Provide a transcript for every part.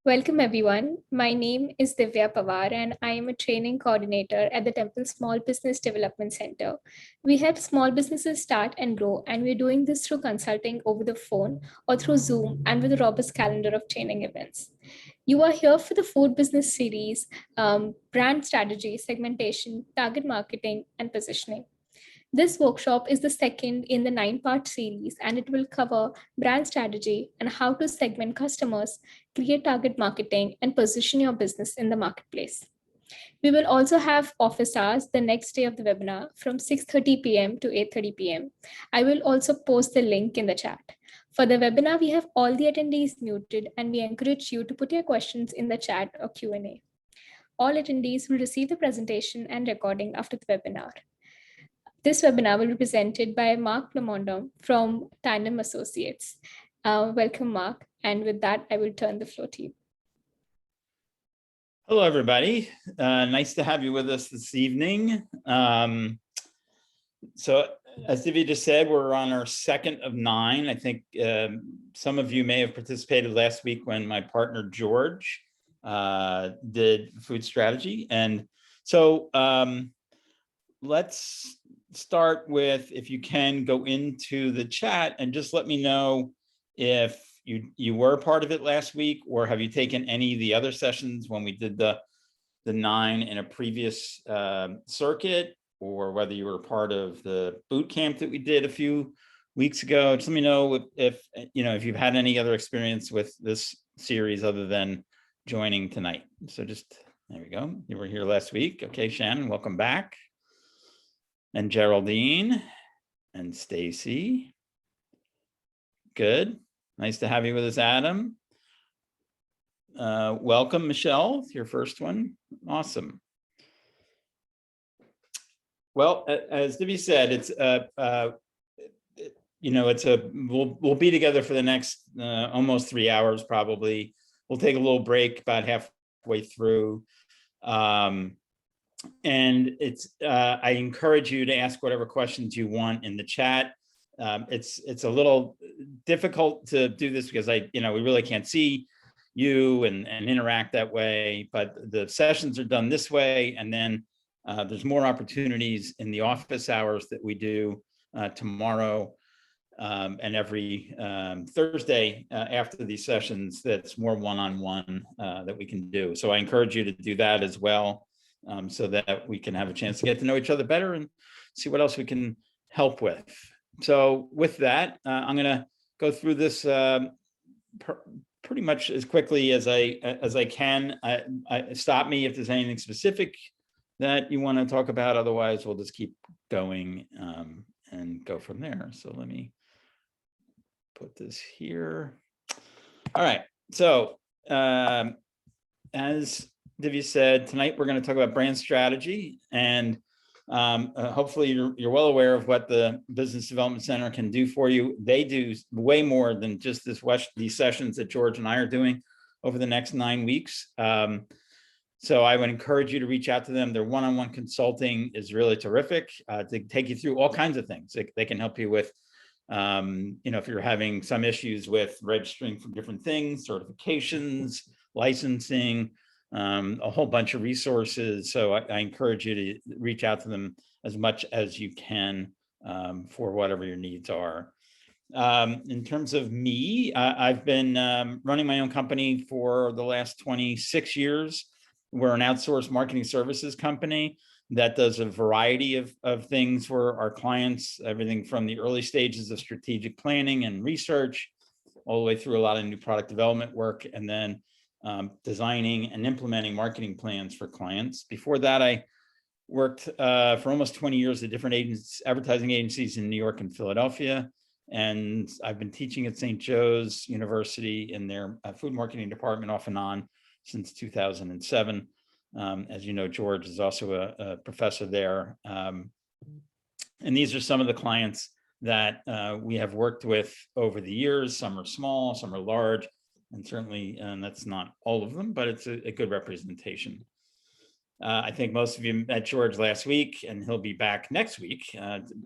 Welcome everyone. My name is Divya Pawar and I am a training coordinator at the Temple Small Business Development Center. We help small businesses start and grow, and we're doing this through consulting over the phone or through Zoom and with a robust calendar of training events. You are here for the food business series, brand strategy, segmentation, target marketing, and positioning. This workshop is the second in the 9-part series, and it will cover brand strategy and how to segment customers, create target marketing, and position your business in the marketplace. We will also have office hours the next day of the webinar from 6:30 p.m. to 8:30 p.m. I will also post the link in the chat. For the webinar, we have all the attendees muted, and we encourage you to put your questions in the chat or Q&A. All attendees will receive the presentation and recording after the webinar. This webinar will be presented by Mark Lamondom from Tandem Associates. Welcome, Mark. And with that, I will turn the floor to you. Hello, everybody. Nice to have you with us this evening. So as Divya just said, we're on our second of 9. I think some of you may have participated last week when my partner, George, did food strategy. And so let's start with, if you can go into the chat and just let me know if you were a part of it last week, or have you taken any of the other sessions when we did the 9 in a previous circuit, or whether you were a part of the boot camp that we did a few weeks ago. Just let me know if you've had any other experience with this series other than joining tonight. So just, there we go. You were here last week. Okay, Shannon, welcome back. And Geraldine and Stacy. Good. Nice to have you with us, Adam. Welcome, Michelle, your first one. Awesome. Well, as Divya said, we'll be together for the next almost 3 hours, probably. We'll take a little break about halfway through. And I encourage you to ask whatever questions you want in the chat. It's a little difficult to do this because we really can't see you and interact that way, but the sessions are done this way. And then there's more opportunities in the office hours that we do tomorrow and every Thursday after these sessions. That's more one-on-one that we can do. So I encourage you to do that as well, so that we can have a chance to get to know each other better and see what else we can help with. So with that, I'm going to go through this pretty much as quickly as I can. Stop me if there's anything specific that you want to talk about. Otherwise, we'll just keep going and go from there. So let me put this here. All right. So as Divya said, tonight we're going to talk about brand strategy, and hopefully you're well aware of what the Business Development Center can do for you. They do way more than just these sessions that George and I are doing over the next 9 weeks. So I would encourage you to reach out to them. Their one-on-one consulting is really terrific to take you through all kinds of things. They can help you with, if you're having some issues with registering for different things, certifications, licensing, a whole bunch of resources. So I encourage you to reach out to them as much as you can for whatever your needs are. In terms of me, I've been running my own company for the last 26 years. We're an outsourced marketing services company that does a variety of things for our clients, everything from the early stages of strategic planning and research, all the way through a lot of new product development work, and then designing and implementing marketing plans for clients. Before that, I worked for almost 20 years at different advertising agencies in New York and Philadelphia. And I've been teaching at St. Joe's University in their food marketing department off and on since 2007. As you know, George is also a professor there. And these are some of the clients that we have worked with over the years. Some are small, some are large. And certainly, that's not all of them, but it's a good representation. I think most of you met George last week, and he'll be back next week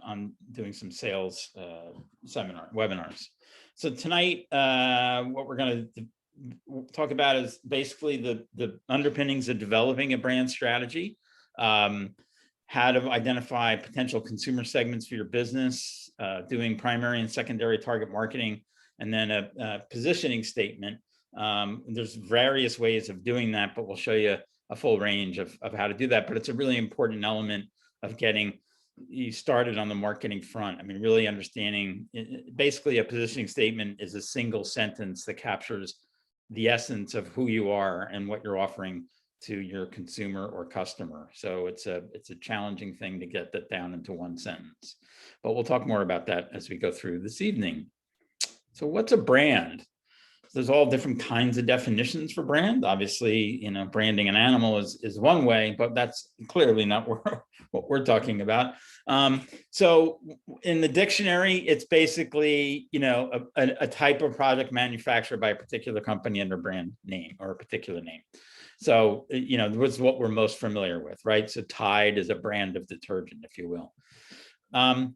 on doing some sales webinars. So tonight, what we're going to talk about is basically the underpinnings of developing a brand strategy, how to identify potential consumer segments for your business, doing primary and secondary target marketing, and then a positioning statement. There's various ways of doing that, but we'll show you a full range of how to do that. But it's a really important element of getting you started on the marketing front. I mean, really understanding, basically a positioning statement is a single sentence that captures the essence of who you are and what you're offering to your consumer or customer. So it's a challenging thing to get that down into one sentence, but we'll talk more about that as we go through this evening. So what's a brand? There's all different kinds of definitions for brand. Obviously, you know, branding an animal is one way, but that's clearly not what we're talking about. So in the dictionary, it's basically, you know, a type of product manufactured by a particular company under brand name or a particular name. So, you know, this is what we're most familiar with, right? So Tide is a brand of detergent, if you will.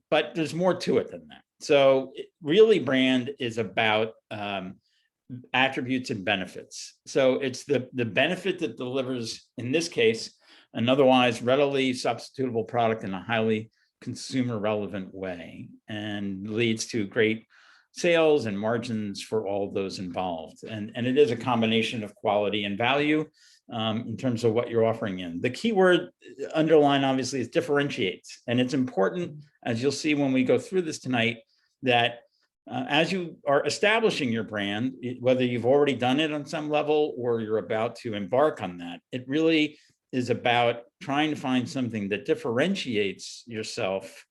But there's more to it than that. So really brand is about attributes and benefits. So it's the benefit that delivers, in this case, an otherwise readily substitutable product in a highly consumer relevant way, and leads to great sales and margins for all those involved. And it is a combination of quality and value in terms of what you're offering in. The key word underline obviously is differentiates. And it's important, as you'll see when we go through this tonight, that as you are establishing your brand, whether you've already done it on some level or you're about to embark on that, it really is about trying to find something that differentiates yourself,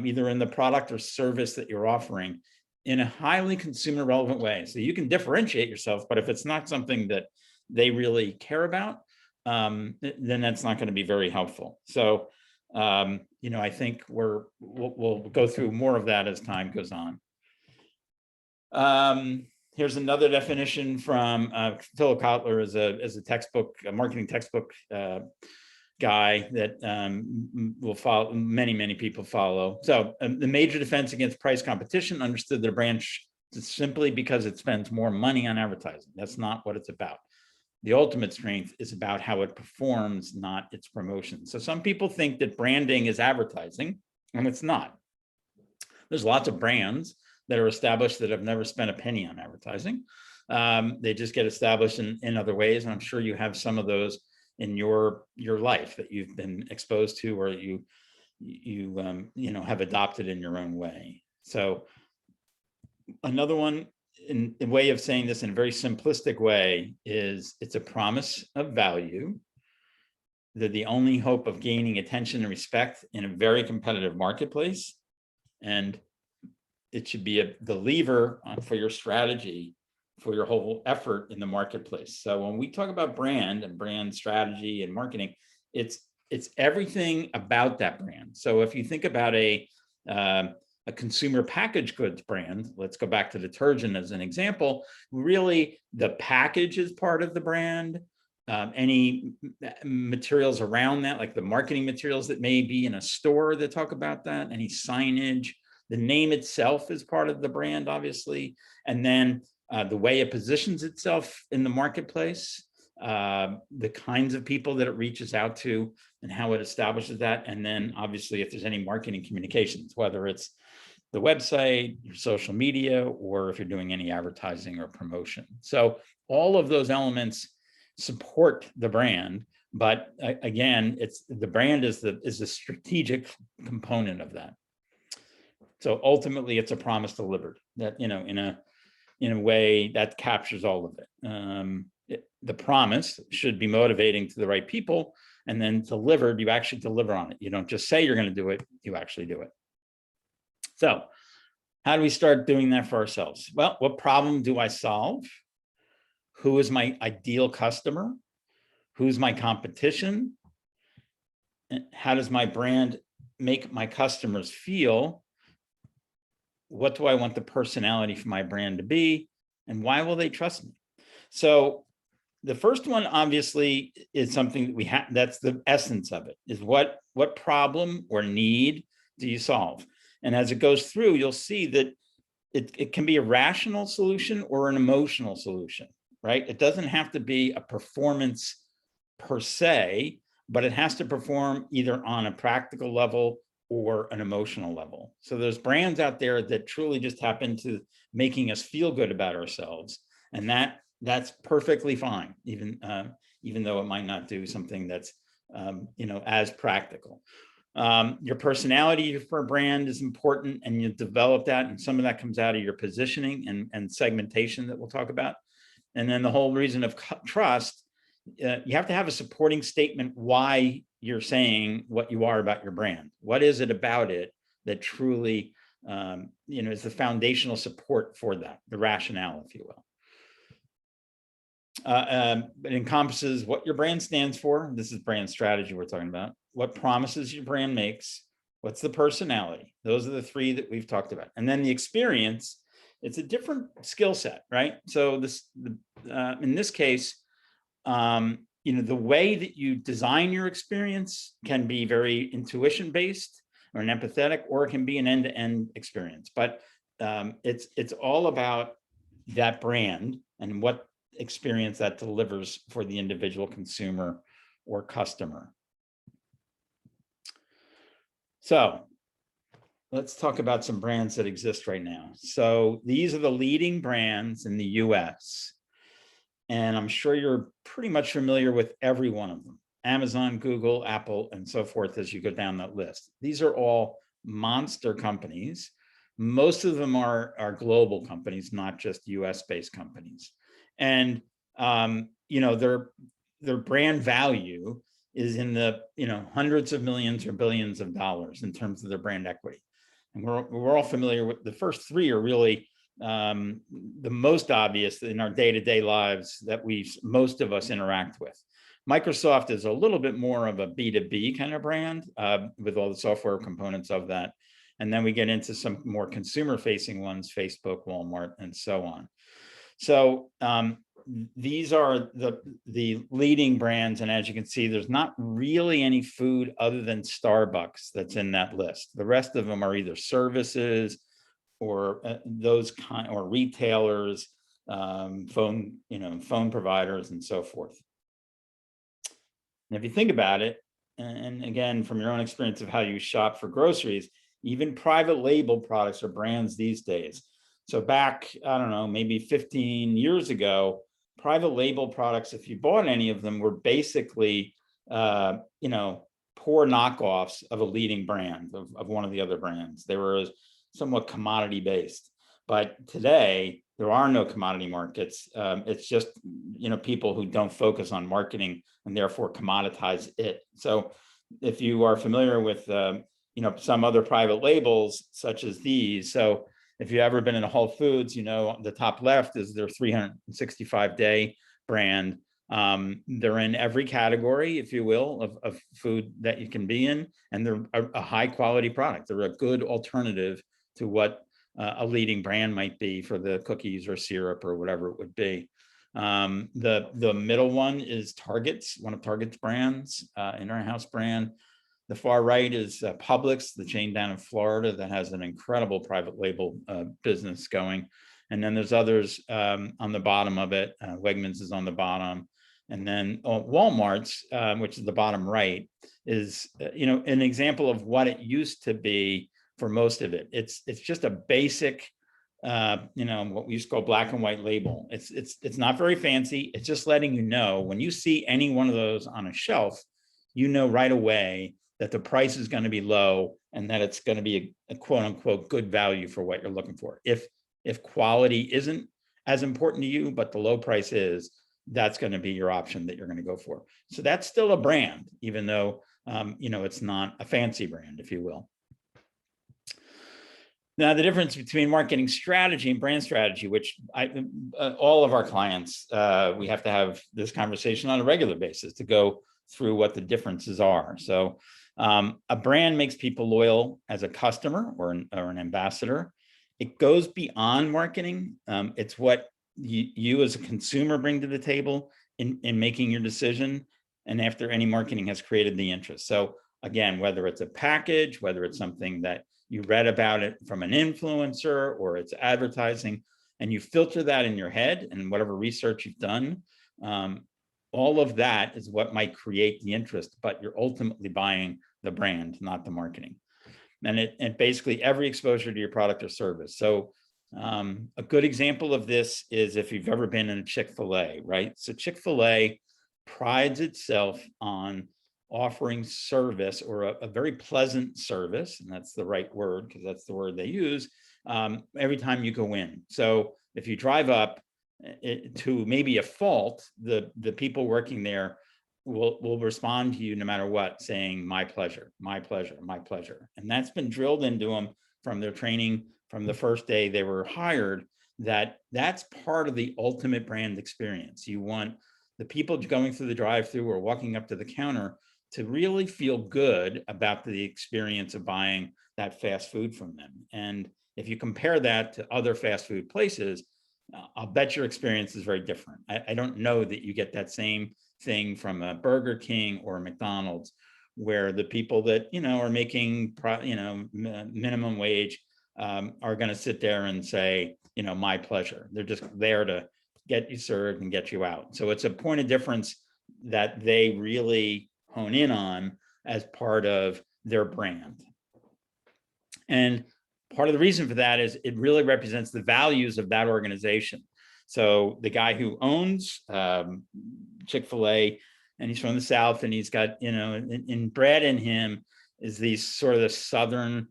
either in the product or service that you're offering, in a highly consumer relevant way. So you can differentiate yourself, but if it's not something that they really care about, then that's not going to be very helpful. So, you know, I think we'll go through more of that as time goes on. Here's another definition from Philip Kotler, as a textbook, a marketing textbook guy that will follow, many people follow. So the major defense against price competition understood that a brand simply because it spends more money on advertising. That's not what it's about. The ultimate strength is about how it performs, not its promotion. So some people think that branding is advertising, and it's not. There's lots of brands that are established that have never spent a penny on advertising. They just get established in other ways. And I'm sure you have some of those in your life that you've been exposed to, or you know, have adopted in your own way. So another one, in a way of saying this in a very simplistic way, is it's a promise of value. They're the only hope of gaining attention and respect in a very competitive marketplace. And it should be the lever for your strategy, for your whole effort in the marketplace. So when we talk about brand and brand strategy and marketing, it's everything about that brand. So if you think about a consumer packaged goods brand, let's go back to detergent as an example, really the package is part of the brand. Any materials around that, like the marketing materials that may be in a store that talk about that, any signage, the name itself is part of the brand, obviously. And then the way it positions itself in the marketplace, the kinds of people that it reaches out to and how it establishes that. And then obviously if there's any marketing communications, whether it's the website, your social media, or if you're doing any advertising or promotion. So all of those elements support the brand, but again, the brand is the strategic component of that. So ultimately, it's a promise delivered that, you know, in a way that captures all of it. The promise should be motivating to the right people, and then delivered, you actually deliver on it. You don't just say you're going to do it, you actually do it. So how do we start doing that for ourselves? Well, what problem do I solve? Who is my ideal customer? Who's my competition? And how does my brand make my customers feel? What do I want the personality for my brand to be? And why will they trust me? So the first one obviously is something that we have, that's the essence of it, is what problem or need do you solve? And as it goes through, you'll see that it can be a rational solution or an emotional solution, right? It doesn't have to be a performance per se, but it has to perform either on a practical level or an emotional level. So there's brands out there that truly just tap into making us feel good about ourselves. And that's perfectly fine, even though it might not do something that's as practical. Your personality for a brand is important, and you develop that, and some of that comes out of your positioning and segmentation that we'll talk about. And then the whole reason of trust, you have to have a supporting statement why you're saying what you are about your brand. What is it about it that truly is the foundational support for that, the rationale, if you will. It encompasses what your brand stands for. This is brand strategy we're talking about. What promises your brand makes. What's the personality? Those are the three that we've talked about. And then the experience, it's a different skill set, right? So in this case, the way that you design your experience can be very intuition based or an empathetic, or it can be an end-to-end experience. But it's all about that brand and what experience that delivers for the individual consumer or customer. So let's talk about some brands that exist right now. So these are the leading brands in the US. And I'm sure you're pretty much familiar with every one of them: Amazon, Google, Apple, and so forth as you go down that list. These are all monster companies. Most of them are global companies, not just US-based companies. And their brand value is in the hundreds of millions or billions of dollars in terms of their brand equity. And we're all familiar with the first three are really the most obvious in our day-to-day lives that most of us interact with. Microsoft is a little bit more of a B2B kind of brand with all the software components of that. And then we get into some more consumer-facing ones: Facebook, Walmart, and so on. So these are the leading brands. And as you can see, there's not really any food other than Starbucks that's in that list. The rest of them are either services or or retailers, phone providers, and so forth. And if you think about it, and again, from your own experience of how you shop for groceries, even private label products are brands these days. So back, I don't know, maybe 15 years ago, private label products, if you bought any of them, were basically, poor knockoffs of a leading brand, of one of the other brands. They were somewhat commodity based. But today, there are no commodity markets. It's just, people who don't focus on marketing and therefore commoditize it. So if you are familiar with, some other private labels such as these, so if you've ever been in a Whole Foods, the top left is their 365-day brand. They're in every category, if you will, of food that you can be in, and they're a high quality product. They're a good alternative to what a leading brand might be for the cookies or syrup or whatever it would be. The middle one is Target's, one of Target's brands, in our house brand. The far right is Publix, the chain down in Florida that has an incredible private label business going. And then there's others on the bottom of it. Wegmans is on the bottom. And then Walmart's, which is the bottom right, is an example of what it used to be for most of it. It's just a basic, what we used to call black and white label. It's not very fancy. It's just letting you know when you see any one of those on a shelf, right away that the price is going to be low and that it's going to be a quote unquote good value for what you're looking for. If quality isn't as important to you, but the low price is, that's going to be your option that you're going to go for. So that's still a brand, even though, it's not a fancy brand, if you will. Now, the difference between marketing strategy and brand strategy, which all of our clients, we have to have this conversation on a regular basis to go through what the differences are. So a brand makes people loyal as a customer or an ambassador. It goes beyond marketing. It's what you as a consumer bring to the table in making your decision, and after any marketing has created the interest. So again, whether it's a package, whether it's something that you read about it from an influencer, or it's advertising, and you filter that in your head and whatever research you've done, all of that is what might create the interest, but you're ultimately buying the brand, not the marketing. And basically every exposure to your product or service. So a good example of this is if you've ever been in a Chick-fil-A, right? So Chick-fil-A prides itself on offering service, or a very pleasant service, and that's the right word because that's the word they use, every time you go in. So if you drive up to maybe a fault, the people working there will respond to you no matter what, saying, my pleasure, my pleasure, my pleasure. And that's been drilled into them from their training from the first day they were hired, that's part of the ultimate brand experience. You want the people going through the drive-through or walking up to the counter to really feel good about the experience of buying that fast food from them. And if you compare that to other fast food places, I'll bet your experience is very different. I don't know that you get that same thing from a Burger King or a McDonald's, where the people that, are making, minimum wage are going to sit there and say, my pleasure. They're just there to get you served and get you out. So it's a point of difference that they really hone in on as part of their brand. And part of the reason for that is it really represents the values of that organization. So the guy who owns Chick-fil-A, and he's from the South, and he's got, inbred in him is these sort of the Southern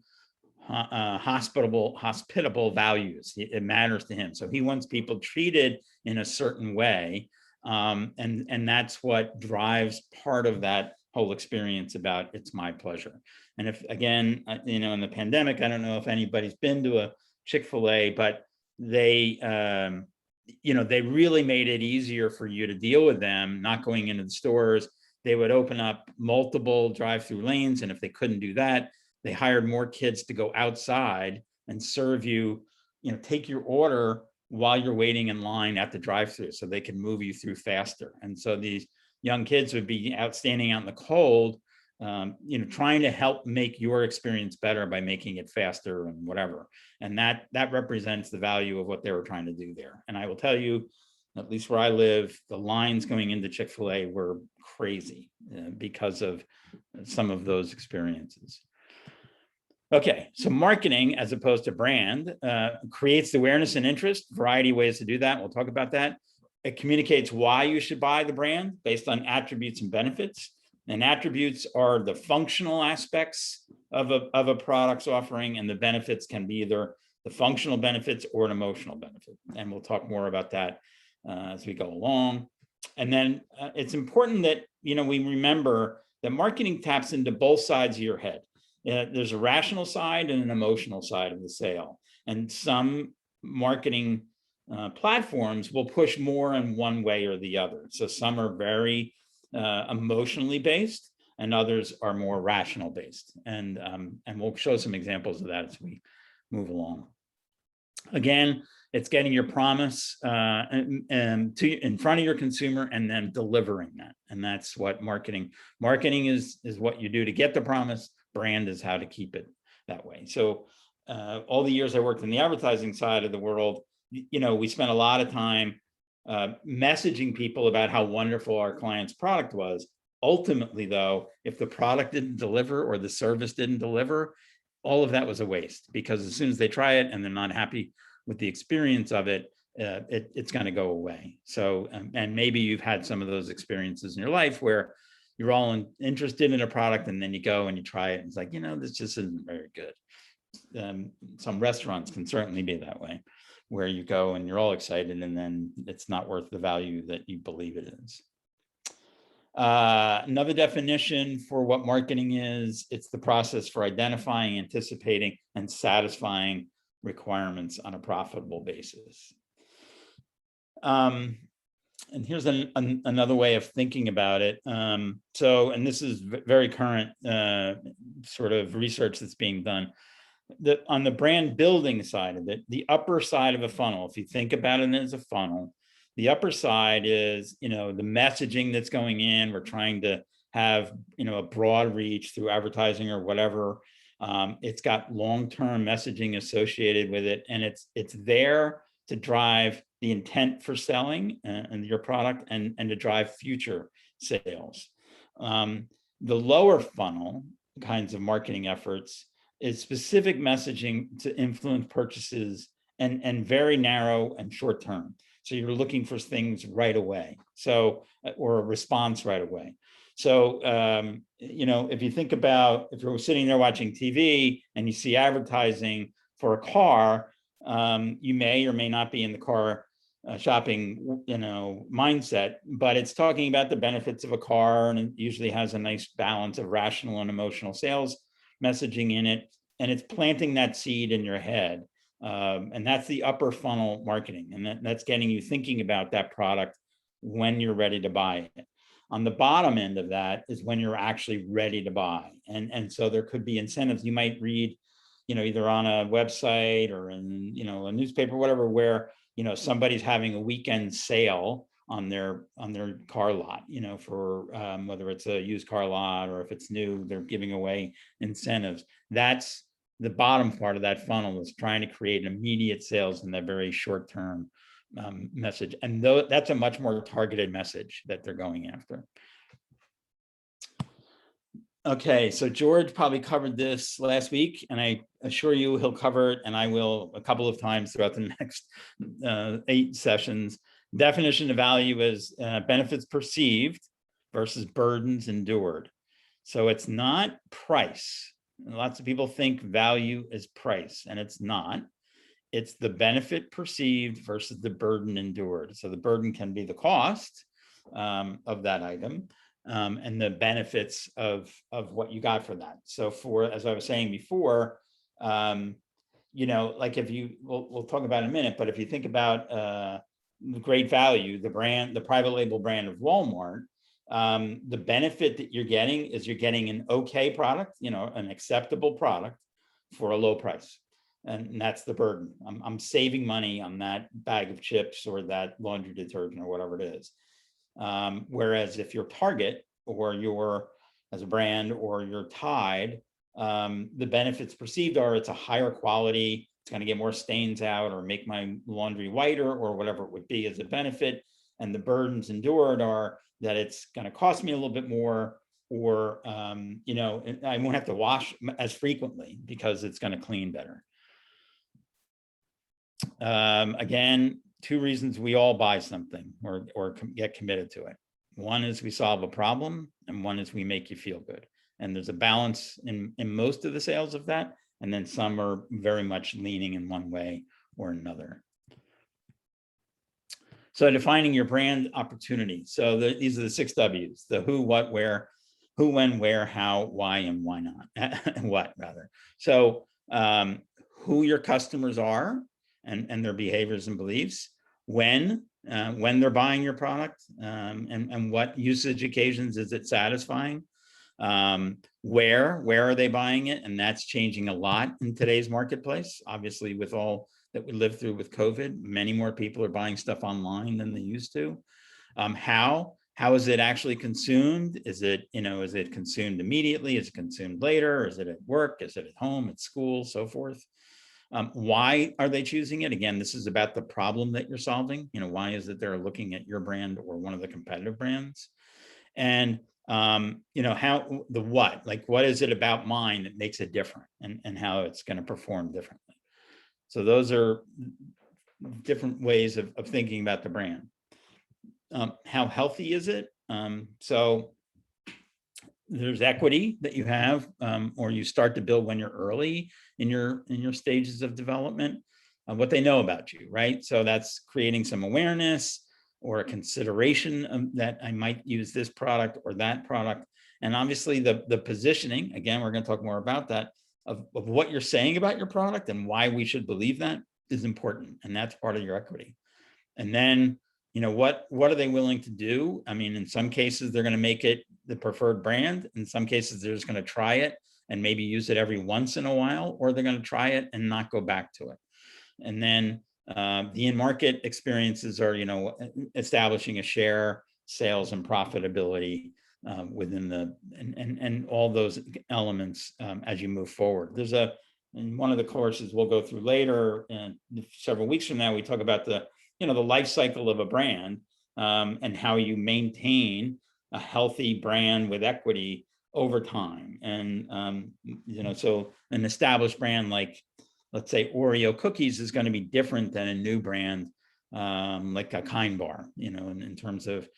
hospitable values. It matters to him. So he wants people treated in a certain way. And that's what drives part of that whole experience about it's my pleasure. And if, again, in the pandemic, I don't know if anybody's been to a Chick-fil-A, but they, they really made it easier for you to deal with them, not going into the stores. They would open up multiple drive-through lanes. And if they couldn't do that, they hired more kids to go outside and serve you, take your order while you're waiting in line at the drive-through so they can move you through faster. And so these young kids would be standing out in the cold, trying to help make your experience better by making it faster and whatever. And that represents the value of what they were trying to do there. And I will tell you, at least where I live, the lines going into Chick-fil-A were crazy because of some of those experiences. Okay, so marketing as opposed to brand creates awareness and interest, variety of ways to do that. We'll talk about that. It communicates why you should buy the brand based on attributes and benefits. And attributes are the functional aspects of a product's offering, and the benefits can be either the functional benefits or an emotional benefit. And we'll talk more about that as we go along. And then it's important that we remember that marketing taps into both sides of your head. There's a rational side and an emotional side of the sale. And some marketing platforms will push more in one way or the other. So some are very emotionally based, and others are more rational based. And we'll show some examples of that as we move along. Again, it's getting your promise in front of your consumer and then delivering that. And that's what marketing is what you do to get the promise. Brand is how to keep it that way. So all the years I worked in the advertising side of the world, we spent a lot of time messaging people about how wonderful our client's product was. Ultimately, though, if the product didn't deliver or the service didn't deliver, all of that was a waste, because as soon as they try it and they're not happy with the experience of it, it's going to go away. So, and maybe you've had some of those experiences in your life where you're all interested in a product and then you go and you try it and it's like, this just isn't very good. Some restaurants can certainly be that way, where you go and you're all excited and then it's not worth the value that you believe it is. Another definition for what marketing is, it's the process for identifying, anticipating, and satisfying requirements on a profitable basis. And here's another way of thinking about it. And this is very current sort of research that's being done. On the brand building side of it, the upper side of a funnel, if you think about it as a funnel, the upper side is, the messaging that's going in. We're trying to have, a broad reach through advertising or whatever. It's got long-term messaging associated with it, and it's there to drive the intent for selling and your product and to drive future sales. The lower funnel kinds of marketing efforts is specific messaging to influence purchases and very narrow and short term. So you're looking for things right away. So, or a response right away. So, if you think about, if you're sitting there watching TV and you see advertising for a car, you may or may not be in the car shopping, mindset, but it's talking about the benefits of a car, and it usually has a nice balance of rational and emotional sales messaging in it, and it's planting that seed in your head. And that's the upper funnel marketing, and that's getting you thinking about that product when you're ready to buy it. On the bottom end of that is when you're actually ready to buy, and so there could be incentives you might read, either on a website or in a newspaper, whatever, where somebody's having a weekend sale on their car lot, for whether it's a used car lot or if it's new, they're giving away incentives. That's the bottom part of that funnel, is trying to create immediate sales in that very short term message. And that's a much more targeted message that they're going after. Okay, so George probably covered this last week, and I assure you he'll cover it, and I will a couple of times throughout the next 8 sessions. Definition of value is benefits perceived versus burdens endured. So it's not price. Lots of people think value is price, and it's not. It's the benefit perceived versus the burden endured. So the burden can be the cost of that item, and the benefits of what you got for that. So as I was saying before, like if we'll talk about in a minute, but if you think about the Great Value, the private label brand of Walmart, the benefit that you're getting is you're getting an okay product, an acceptable product for a low price. And that's the burden. I'm saving money on that bag of chips or that laundry detergent or whatever it is. Whereas if you're Target or you're as a brand or you're Tide, the benefits perceived are it's a higher quality, it's going to get more stains out or make my laundry whiter or whatever it would be as a benefit. And the burdens endured are that it's going to cost me a little bit more, or I won't have to wash as frequently because it's going to clean better. Again, 2 reasons we all buy something or get committed to it. One is we solve a problem, and one is we make you feel good. And there's a balance in most of the sales of that. And then some are very much leaning in one way or another. So defining your brand opportunity. So these are the 6 W's: the who, what, where, who, when, where, how, why, and why not. What, rather. So who your customers are and their behaviors and beliefs, when they're buying your product, and what usage occasions is it satisfying, where are they buying it? And that's changing a lot in today's marketplace. Obviously, with all that we lived through with COVID, many more people are buying stuff online than they used to. How is it actually consumed? Is it consumed immediately? Is it consumed later? Is it at work? Is it at home, at school, so forth? Why are they choosing it? Again, this is about the problem that you're solving. Why is it they're looking at your brand or one of the competitive brands? And how the what, like what is it about mine that makes it different, and how it's going to perform differently. So those are different ways of thinking about the brand. How healthy is it? So there's equity that you have, or you start to build when you're early in your stages of development, what they know about you, right? So that's creating some awareness or a consideration that I might use this product or that product. And obviously the positioning, again, we're going to talk more about that, of what you're saying about your product and why we should believe that is important. And that's part of your equity. And then, what are they willing to do? I mean, in some cases, they're going to make it the preferred brand. In some cases, they're just going to try it and maybe use it every once in a while, or they're going to try it and not go back to it. And then the in-market experiences are, establishing a share, sales, and profitability within and all those elements as you move forward. There's a in one of the courses we'll go through later, and several weeks from now, we talk about the life cycle of a brand, and how you maintain a healthy brand with equity over time. And so an established brand like, let's say, Oreo cookies is going to be different than a new brand like a Kind Bar, in terms of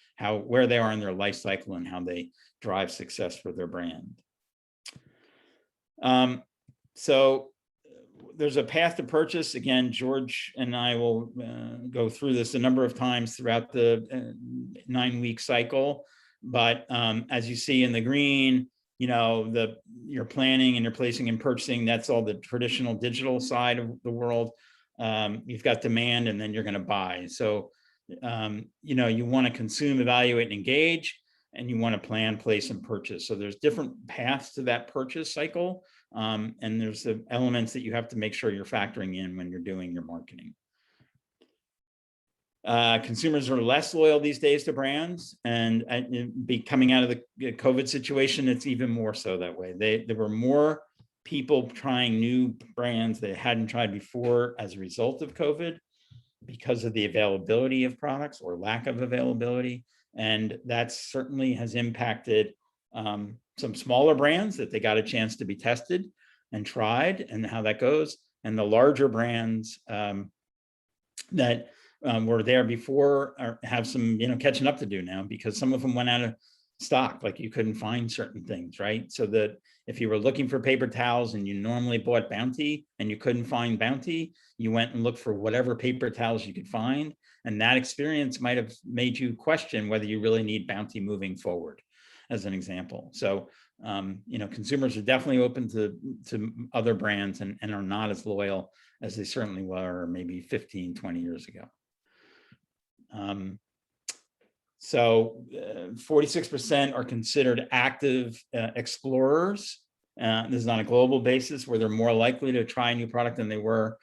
where they are in their life cycle and how they drive success for their brand. So there's a path to purchase. Again, George and I will go through this a number of times throughout the 9-week cycle. But as you see in the green, you're planning and you're placing and purchasing. That's all the traditional digital side of the world. You've got demand, and then you're going to buy. So, you want to consume, evaluate, and engage, and you want to plan, place, and purchase. So there's different paths to that purchase cycle. And there's the elements that you have to make sure you're factoring in when you're doing your marketing. Consumers are less loyal these days to brands, and coming out of the COVID situation, it's even more so that way. There were more people trying new brands they hadn't tried before as a result of COVID, because of the availability of products or lack of availability. And that certainly has impacted some smaller brands that they got a chance to be tested and tried, and how that goes. And the larger brands that were there before have some catching up to do now, because some of them went out of stock. Like, you couldn't find certain things, right? So that if you were looking for paper towels and you normally bought Bounty and you couldn't find Bounty, you went and looked for whatever paper towels you could find. And that experience might have made you question whether you really need Bounty moving forward, as an example. So, consumers are definitely open to other brands and are not as loyal as they certainly were maybe 15, 20 years ago. So 46% are considered active explorers. This is on a global basis, where they're more likely to try a new product than they were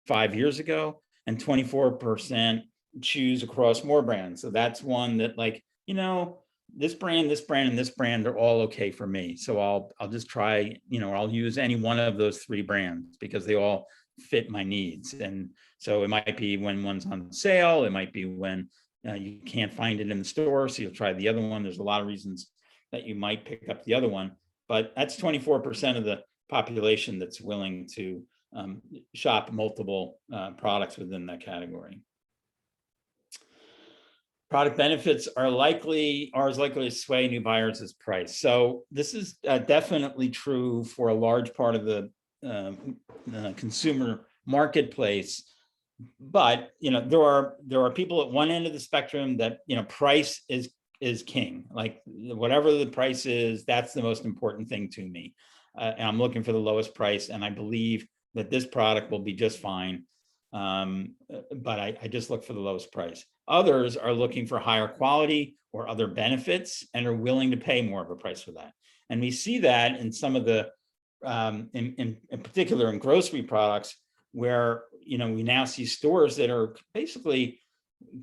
5 years ago. And 24% choose across more brands. So that's one that, like, this brand, and this brand are all okay for me. So I'll just try, I'll use any one of those 3 brands because they all fit my needs. And so it might be when one's on sale, it might be when you can't find it in the store, so you'll try the other one. There's a lot of reasons that you might pick up the other one, but that's 24% of the population that's willing to shop multiple products within that category. Product benefits are likely to sway new buyers as price. So this is definitely true for a large part of the consumer marketplace. But there are people at one end of the spectrum that price is king. Like, whatever the price is, that's the most important thing to me. And I'm looking for the lowest price, and I believe that this product will be just fine. But I just look for the lowest price. Others are looking for higher quality or other benefits and are willing to pay more of a price for that. And we see that in some of the, in particular in grocery products, where we now see stores that are basically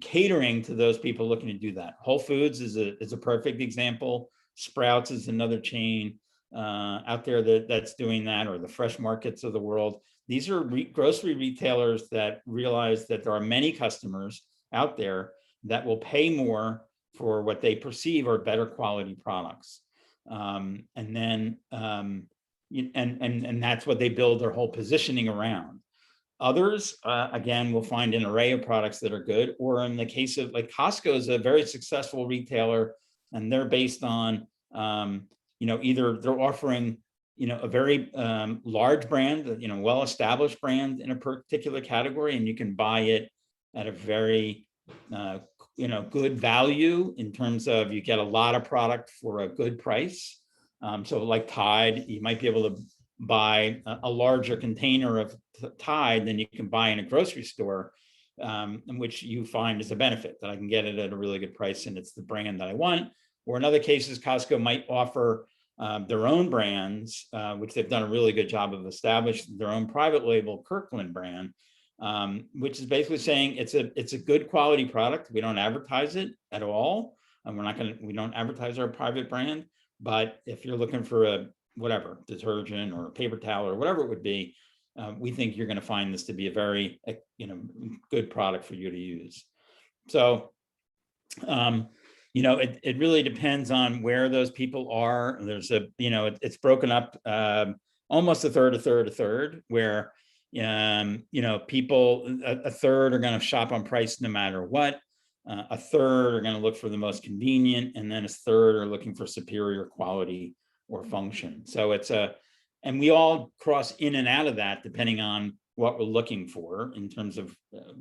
catering to those people looking to do that. Whole Foods is a perfect example. Sprouts is another chain out there that's doing that, or the Fresh Markets of the world. These are grocery retailers that realize that there are many customers out there that will pay more for what they perceive are better quality products, and that's what they build their whole positioning around. Others, again, will find an array of products that are good, or in the case of, like, Costco is a very successful retailer, and they're based on, either they're offering, a very large brand, well-established brand in a particular category, and you can buy it at a very, good value in terms of you get a lot of product for a good price. So like Tide, you might be able to buy a larger container of Tide than you can buy in a grocery store, in which you find is a benefit that I can get it at a really good price and it's the brand that I want. Or in other cases, Costco might offer their own brands, which they've done a really good job of establishing their own private label Kirkland brand, which is basically saying it's a good quality product. We don't advertise it at all, and we don't advertise our private brand. But if you're looking for a whatever detergent or a paper towel or whatever it would be, we think you're going to find this to be a very, good product for you to use. So, it really depends on where those people are. There's it's broken up almost a third, where, people, a third are going to shop on price no matter what. A third are going to look for the most convenient, and then a third are looking for superior quality or function. So and we all cross in and out of that depending on what we're looking for in terms of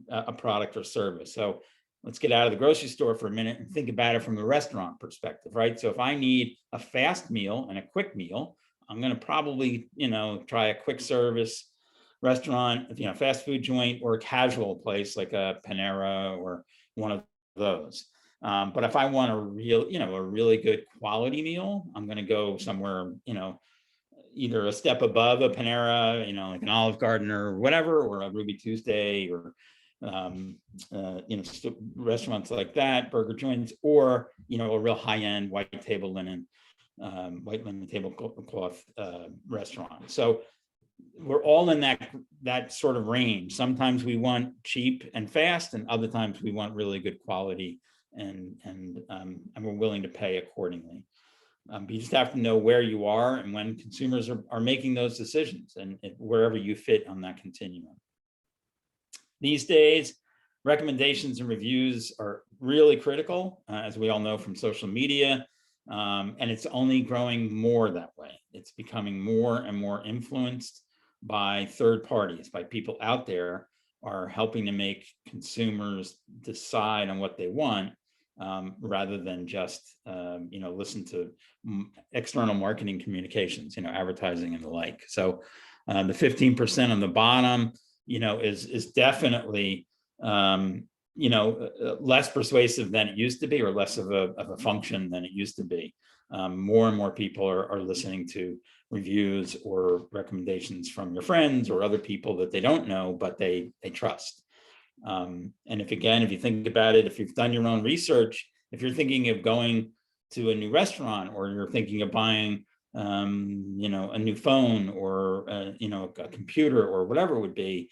a product or service. So let's get out of the grocery store for a minute and think about it from a restaurant perspective, right? So if I need a fast meal and a quick meal, I'm going to probably, try a quick service restaurant, fast food joint, or a casual place like a Panera or one of those. But if I want a really good quality meal, I'm going to go somewhere, either a step above a Panera, like an Olive Garden or whatever, or a Ruby Tuesday, or restaurants like that, burger joints, or a real high-end white linen tablecloth restaurant. So we're all in that sort of range. Sometimes we want cheap and fast, and other times we want really good quality, and we're willing to pay accordingly. But you just have to know where you are and when consumers are making those decisions, and wherever you fit on that continuum. These days, recommendations and reviews are really critical, as we all know from social media, and it's only growing more that way. It's becoming more and more influenced by third parties, by people out there are helping to make consumers decide on what they want, rather than just listen to external marketing communications, advertising and the like. So the 15% on the bottom, is definitely less persuasive than it used to be, or less of a function than it used to be. More and more people are listening to reviews or recommendations from your friends or other people that they don't know, but they trust. And if you think about it, if you've done your own research, if you're thinking of going to a new restaurant, or you're thinking of buying, a new phone, or a computer, or whatever it would be,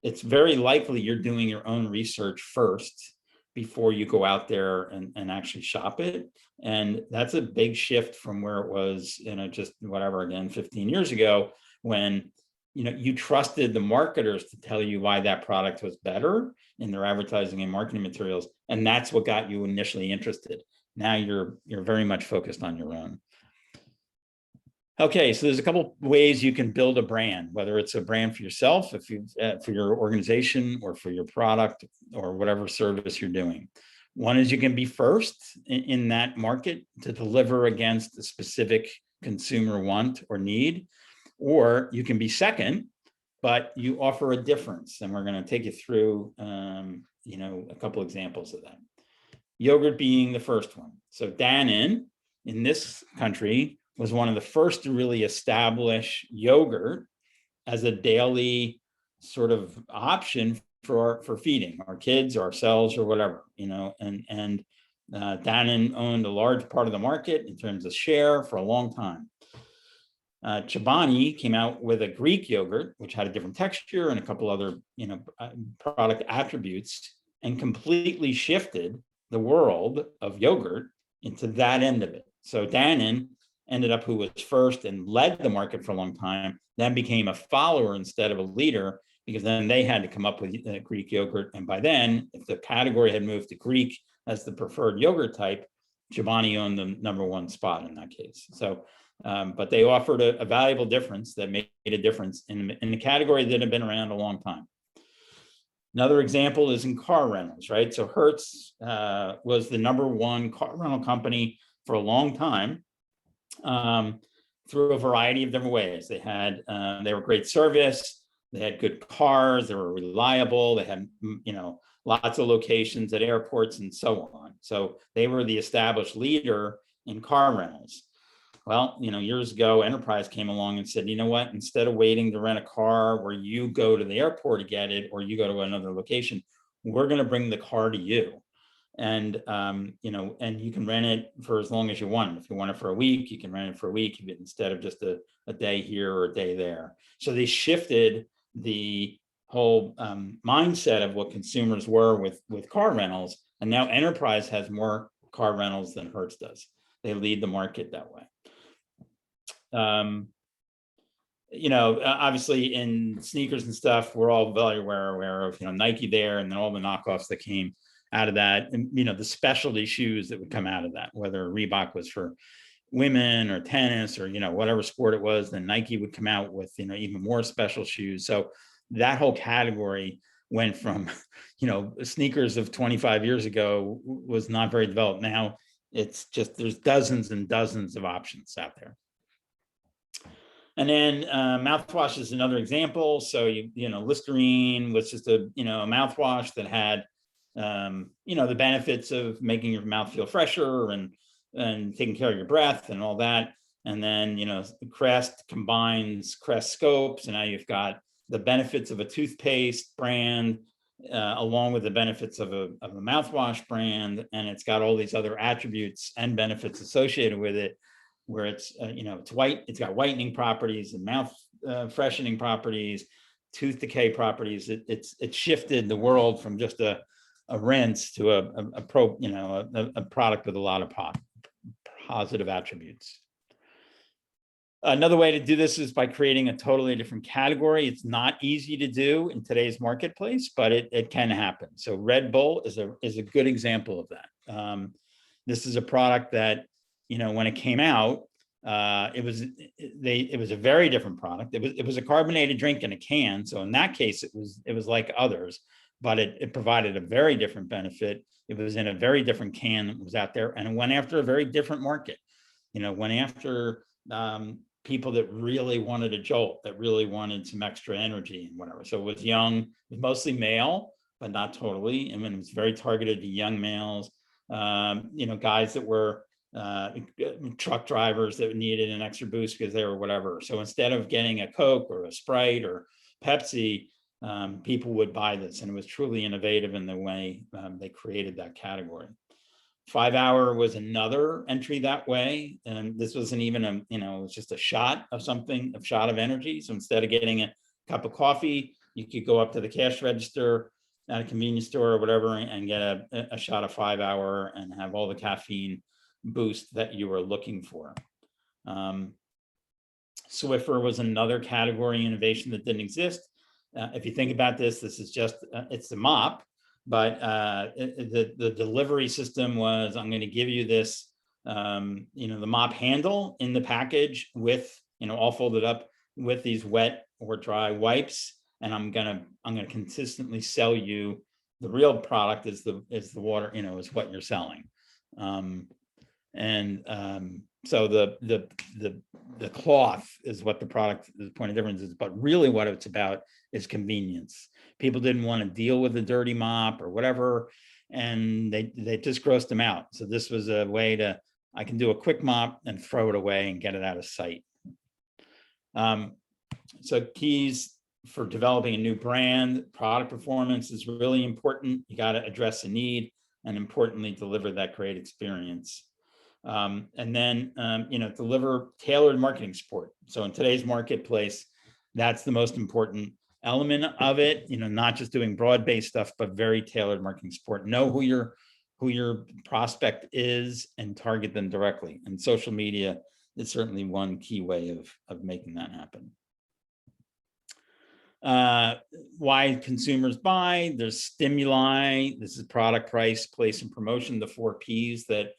it's very likely you're doing your own research first before you go out there and actually shop it. And that's a big shift from where it was, just 15 years ago, when you trusted the marketers to tell you why that product was better in their advertising and marketing materials, and that's what got you initially interested. Now you're very much focused on your own. Okay, so there's a couple ways you can build a brand, whether it's a brand for yourself, for your organization, or for your product, or whatever service you're doing. One is you can be first in that market to deliver against a specific consumer want or need, or you can be second, but you offer a difference. And we're going to take you through, a couple examples of that. Yogurt being the first one. So Dannon in this country was one of the first to really establish yogurt as a daily sort of option for feeding our kids, ourselves, or whatever, and Dannon owned a large part of the market in terms of share for a long time. Chobani came out with a Greek yogurt, which had a different texture and a couple other, product attributes, and completely shifted the world of yogurt into that end of it. So Dannon ended up who was first and led the market for a long time, then became a follower instead of a leader, because then they had to come up with Greek yogurt. And by then, if the category had moved to Greek as the preferred yogurt type, Chobani owned the #1 spot in that case. So, but they offered a valuable difference that made a difference in the category that had been around a long time. Another example is in car rentals, right? So Hertz was the #1 car rental company for a long time, through a variety of different ways. They were great service, they had good cars, they were reliable, they had lots of locations at airports and so on. So they were the established leader in car rentals. Well, years ago, Enterprise came along and said, you know what, instead of waiting to rent a car where you go to the airport to get it, or you go to another location, we're going to bring the car to you. And, and you can rent it for as long as you want. If you want it for a week, you can rent it for a week instead of just a day here or a day there. So they shifted the whole mindset of what consumers were with car rentals. And now enterprise has more car rentals than Hertz does. They lead the market that way. Obviously in sneakers and stuff, we're all very aware of, Nike there, and then all the knockoffs that came out of that, and, the specialty shoes that would come out of that, whether Reebok was for women or tennis or, whatever sport it was, then Nike would come out with, even more special shoes. So that whole category went from, sneakers of 25 years ago was not very developed. Now it's just, there's dozens and dozens of options out there. And then mouthwash is another example. So, Listerine was just a mouthwash that had, the benefits of making your mouth feel fresher and taking care of your breath and all that. And then, Crest combines Crest scopes, and now you've got the benefits of a toothpaste brand, along with the benefits of a mouthwash brand. And it's got all these other attributes and benefits associated with it, where it's, it's white, it's got whitening properties and mouth freshening properties, tooth decay properties. It's shifted the world from just a rinse to a product with a lot of positive attributes. Another way to do this is by creating a totally different category. It's not easy to do in today's marketplace, but it can happen. So Red Bull is a good example of that. This is a product that, when it came out, it was a very different product. It was a carbonated drink in a can. So in that case, it was like others, but it provided a very different benefit. It was in a very different can that was out there, and it went after a very different market. Went after people that really wanted a jolt, that really wanted some extra energy and whatever. So it was young, it was mostly male, but not totally. I mean, it was very targeted to young males, guys that were truck drivers that needed an extra boost because they were whatever. So instead of getting a Coke or a Sprite or Pepsi, people would buy this, and it was truly innovative in the way they created that category. 5 Hour was another entry that way, and this wasn't even it was just a shot of something, a shot of energy. So instead of getting a cup of coffee, you could go up to the cash register at a convenience store or whatever and get a shot of 5 Hour and have all the caffeine boost that you were looking for. Swiffer was another category innovation that didn't exist. If you think about this, this is just, it's a mop, but the delivery system was, I'm going to give you this, the mop handle in the package with, all folded up with these wet or dry wipes. And I'm going to consistently sell you the real product is the water, is what you're selling. So the cloth is what the product, the point of difference is, but really what it's about is convenience. People didn't want to deal with a dirty mop or whatever, and they just grossed them out. So this was a way to, I can do a quick mop and throw it away and get it out of sight. So keys for developing a new brand, product performance is really important. You got to address a need and importantly, deliver that great experience. And then, deliver tailored marketing support. So in today's marketplace, that's the most important element of it, not just doing broad-based stuff, but very tailored marketing support. Know who your prospect is and target them directly. And social media is certainly one key way of making that happen. Why consumers buy, there's stimuli. This is product, price, place, and promotion, the 4 Ps that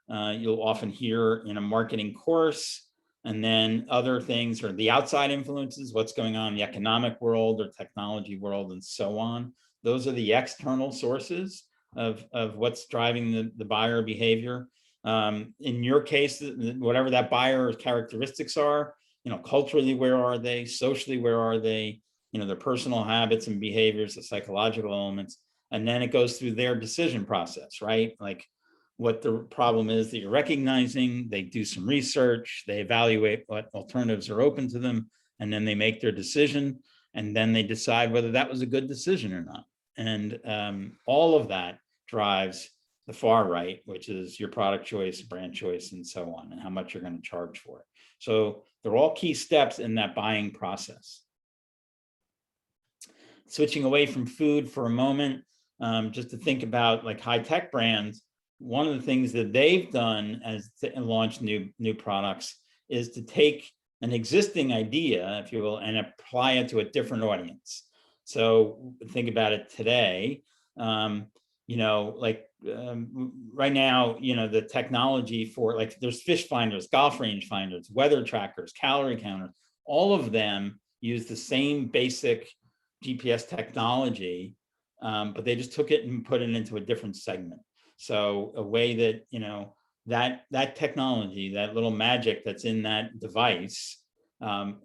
you'll often hear in a marketing course. And then other things are the outside influences, what's going on in the economic world or technology world and so on. Those are the external sources of what's driving the buyer behavior. In your case, whatever that buyer's characteristics are, culturally, where are they? Socially, where are they? Their personal habits and behaviors, the psychological elements. And then it goes through their decision process, right? Like what the problem is that you're recognizing, they do some research, they evaluate what alternatives are open to them, and then they make their decision, and then they decide whether that was a good decision or not. And all of that drives the far right, which is your product choice, brand choice, and so on, and how much you're going to charge for it. So they're all key steps in that buying process. Switching away from food for a moment, just to think about like HighTech Brands, one of the things that they've done as to launch new products is to take an existing idea, if you will, and apply it to a different audience. So think about it today. Right now, the technology for like there's fish finders, golf range finders, weather trackers, calorie counters, all of them use the same basic GPS technology, but they just took it and put it into a different segment. So a way that, that technology, that little magic that's in that device,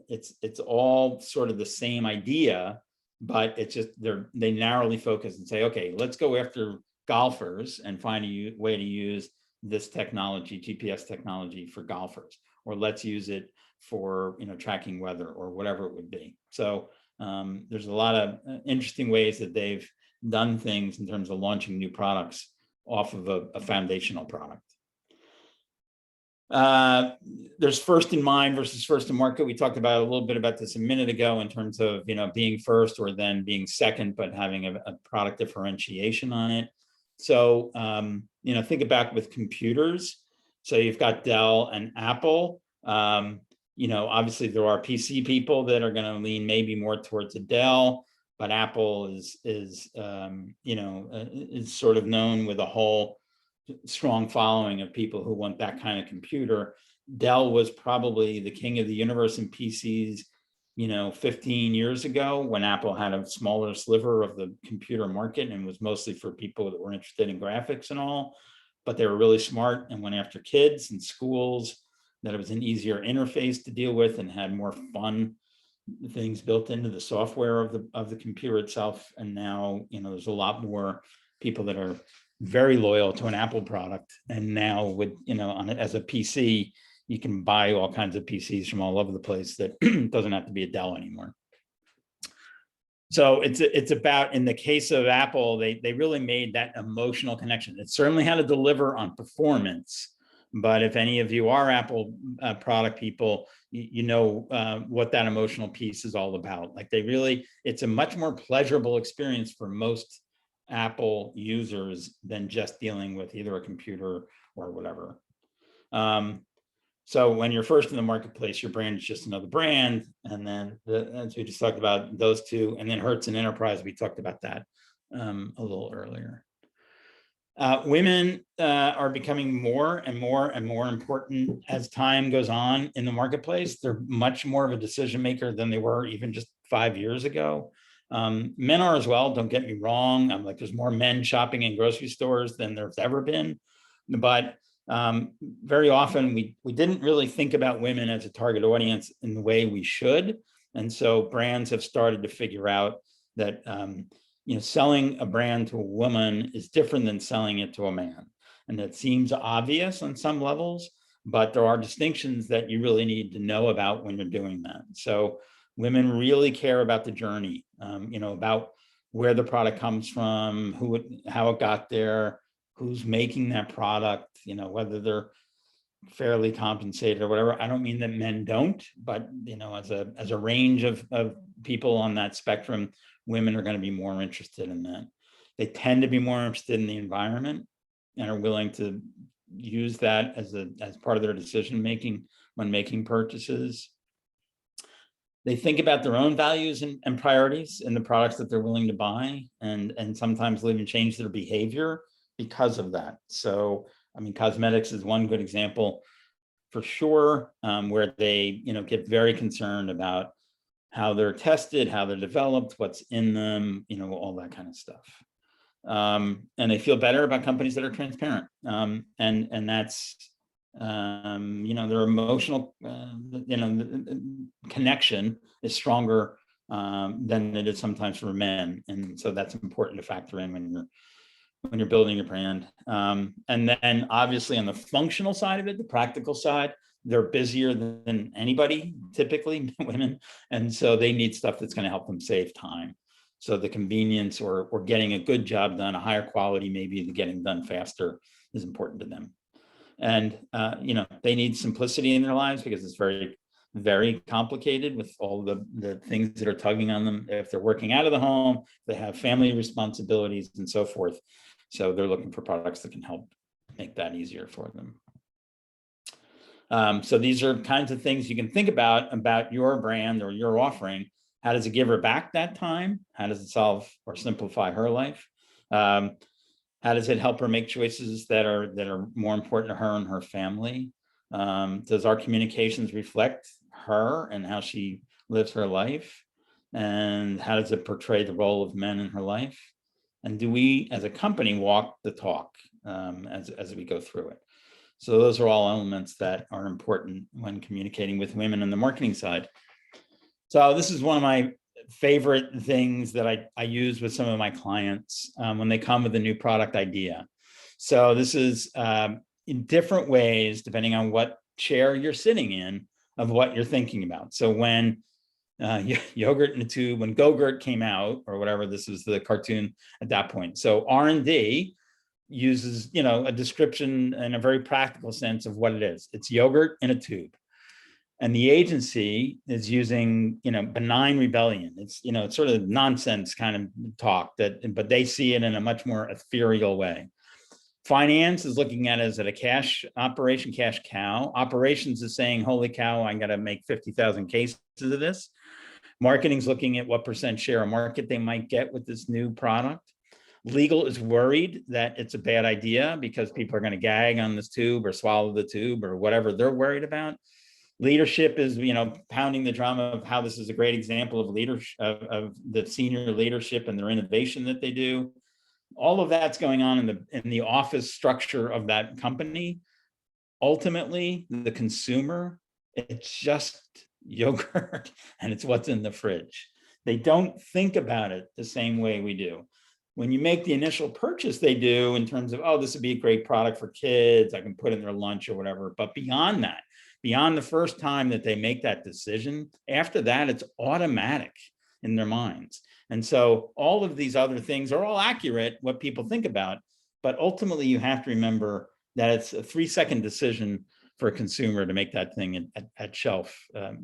it's all sort of the same idea, but it's just they narrowly focus and say, okay, let's go after golfers and find a way to use this technology, GPS technology for golfers, or let's use it for tracking weather or whatever it would be. So there's a lot of interesting ways that they've done things in terms of launching new products off of a foundational product. There's first in mind versus first in market. We talked about a little bit about this a minute ago in terms of being first or then being second, but having a product differentiation on it. So think about with computers. So you've got Dell and Apple. Obviously there are PC people that are going to lean maybe more towards a Dell, but Apple is sort of known with a whole strong following of people who want that kind of computer. Dell was probably the king of the universe in PCs, 15 years ago, when Apple had a smaller sliver of the computer market and was mostly for people that were interested in graphics and all, but they were really smart and went after kids and schools, that it was an easier interface to deal with and had more fun things built into the software of the computer itself. And now, there's a lot more people that are very loyal to an Apple product. And now with, as a PC, you can buy all kinds of PCs from all over the place that doesn't have to be a Dell anymore. So it's about, in the case of Apple, they really made that emotional connection. It certainly had to deliver on performance, but if any of you are Apple product people, you know what that emotional piece is all about. Like it's a much more pleasurable experience for most Apple users than just dealing with either a computer or whatever. So when you're first in the marketplace, your brand is just another brand. And then as we just talked about those two, and then Hertz and Enterprise, we talked about that a little earlier. Women are becoming more and more and more important as time goes on in the marketplace. They're much more of a decision maker than they were even just 5 years ago. Men are as well, don't get me wrong. There's more men shopping in grocery stores than there's ever been. But very often we didn't really think about women as a target audience in the way we should. And so brands have started to figure out that selling a brand to a woman is different than selling it to a man. And that seems obvious on some levels, but there are distinctions that you really need to know about when you're doing that. So women really care about the journey, about where the product comes from, how it got there, who's making that product, whether they're fairly compensated or whatever. I don't mean that men don't, but as a range of people on that spectrum, women are going to be more interested in that. They tend to be more interested in the environment and are willing to use that as part of their decision making when making purchases. They think about their own values and priorities in the products that they're willing to buy, and sometimes even change their behavior because of that. So, cosmetics is one good example for sure, where they, get very concerned about how they're tested, how they're developed, what's in them, all that kind of stuff. And they feel better about companies that are transparent. And that's, their emotional, connection is stronger than it is sometimes for men. And so that's important to factor in when you're building your brand. And then obviously on the functional side of it, the practical side, they're busier than anybody, typically women. And so they need stuff that's going to help them save time. So the convenience or getting a good job done, a higher quality, maybe the getting done faster is important to them. And, they need simplicity in their lives because it's very very complicated with all the things that are tugging on them. If they're working out of the home, they have family responsibilities and so forth. So they're looking for products that can help make that easier for them. So these are kinds of things you can think about your brand or your offering. How does it give her back that time? How does it solve or simplify her life? How does it help her make choices that are more important to her and her family? Does our communications reflect her and how she lives her life? And how does it portray the role of men in her life? And do we, as a company, walk the talk as we go through it? So those are all elements that are important when communicating with women on the marketing side. So this is one of my favorite things that I use with some of my clients when they come with a new product idea. So this is in different ways, depending on what chair you're sitting in, of what you're thinking about. So when yogurt in a tube, when Go-Gurt came out, or whatever, this was the cartoon at that point. So R&D uses, a description in a very practical sense of what it is. It's yogurt in a tube. And the agency is using, benign rebellion. It's, it's sort of nonsense kind of talk but they see it in a much more ethereal way. Finance is looking at it as a cash operation, cash cow. Operations is saying, holy cow, I got to make 50,000 cases of this. Marketing's looking at what % share of market they might get with this new product. Legal is worried that it's a bad idea because people are going to gag on this tube or swallow the tube or whatever they're worried about. Leadership is, pounding the drum of how this is a great example of leadership, of the senior leadership and their innovation that they do. All of that's going on in the office structure of that company. Ultimately, the consumer, it's just yogurt and it's what's in the fridge. They don't think about it the same way we do. When you make the initial purchase, they do in terms of, oh, this would be a great product for kids, I can put in their lunch or whatever. But beyond that, beyond the first time that they make that decision, after that, it's automatic in their minds. And so all of these other things are all accurate, what people think about, but ultimately you have to remember that it's a 3-second decision for a consumer to make that thing at shelf,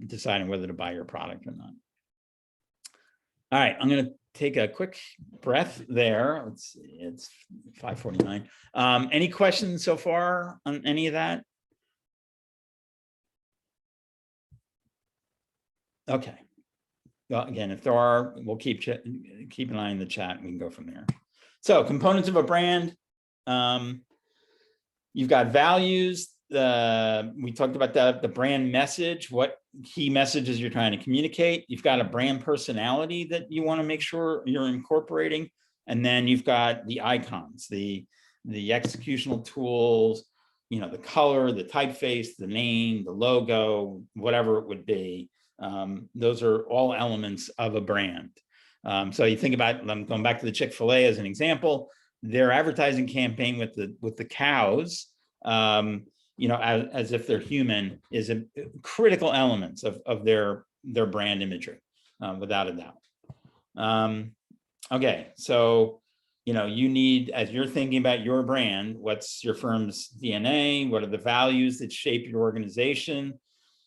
deciding whether to buy your product or not. All right, I'm going to take a quick breath there. It's 5:49. Any questions so far on any of that? Okay. Well, again, if there are, we'll keep an eye on the chat and we can go from there. So components of a brand. You've got values. We talked about that, the brand message, what key messages you're trying to communicate. You've got a brand personality that you want to make sure you're incorporating. And then you've got the icons, the executional tools, the color, the typeface, the name, the logo, whatever it would be. Those are all elements of a brand. So you think about, I'm going back to the Chick-fil-A as an example, their advertising campaign with the cows, as if they're human, is a critical elements of their brand imagery, without a doubt. Okay, so you need, as you're thinking about your brand, what's your firm's DNA? What are the values that shape your organization?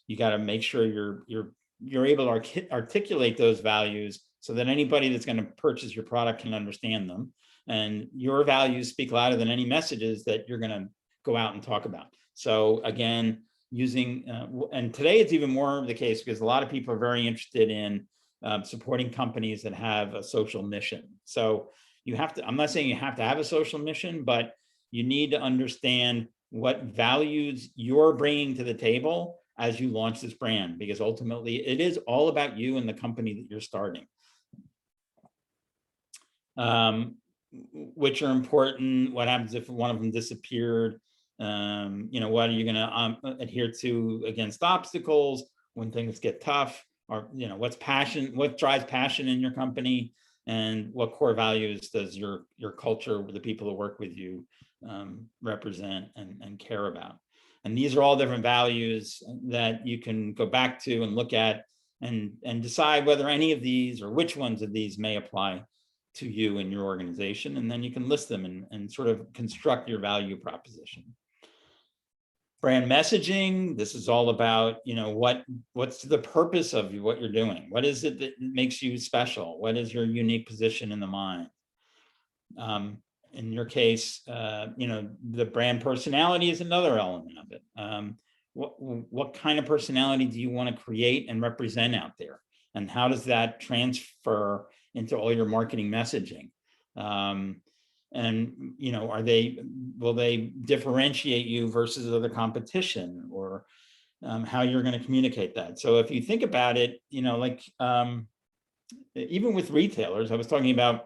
You got to make sure you're able to articulate those values so that anybody that's going to purchase your product can understand them. And your values speak louder than any messages that you're going to go out and talk about. So again, using, and today it's even more the case because a lot of people are very interested in supporting companies that have a social mission. So you have to, I'm not saying you have to have a social mission, but you need to understand what values you're bringing to the table as you launch this brand, because ultimately it is all about you and the company that you're starting. Which are important. What happens if one of them disappeared? What are you going to adhere to against obstacles when things get tough? Or what's passion? What drives passion in your company? And what core values does your culture, the people that work with you, represent and care about? And these are all different values that you can go back to and look at and decide whether any of these or which ones of these may apply to you and your organization. And then you can list them and sort of construct your value proposition. Brand messaging, this is all about, what's the purpose of what you're doing? What is it that makes you special? What is your unique position in the mind? In your case, the brand personality is another element of it. What kind of personality do you want to create and represent out there? And how does that transfer into all your marketing messaging? And will they differentiate you versus other competition, or how you're going to communicate that? So if you think about it, even with retailers, I was talking about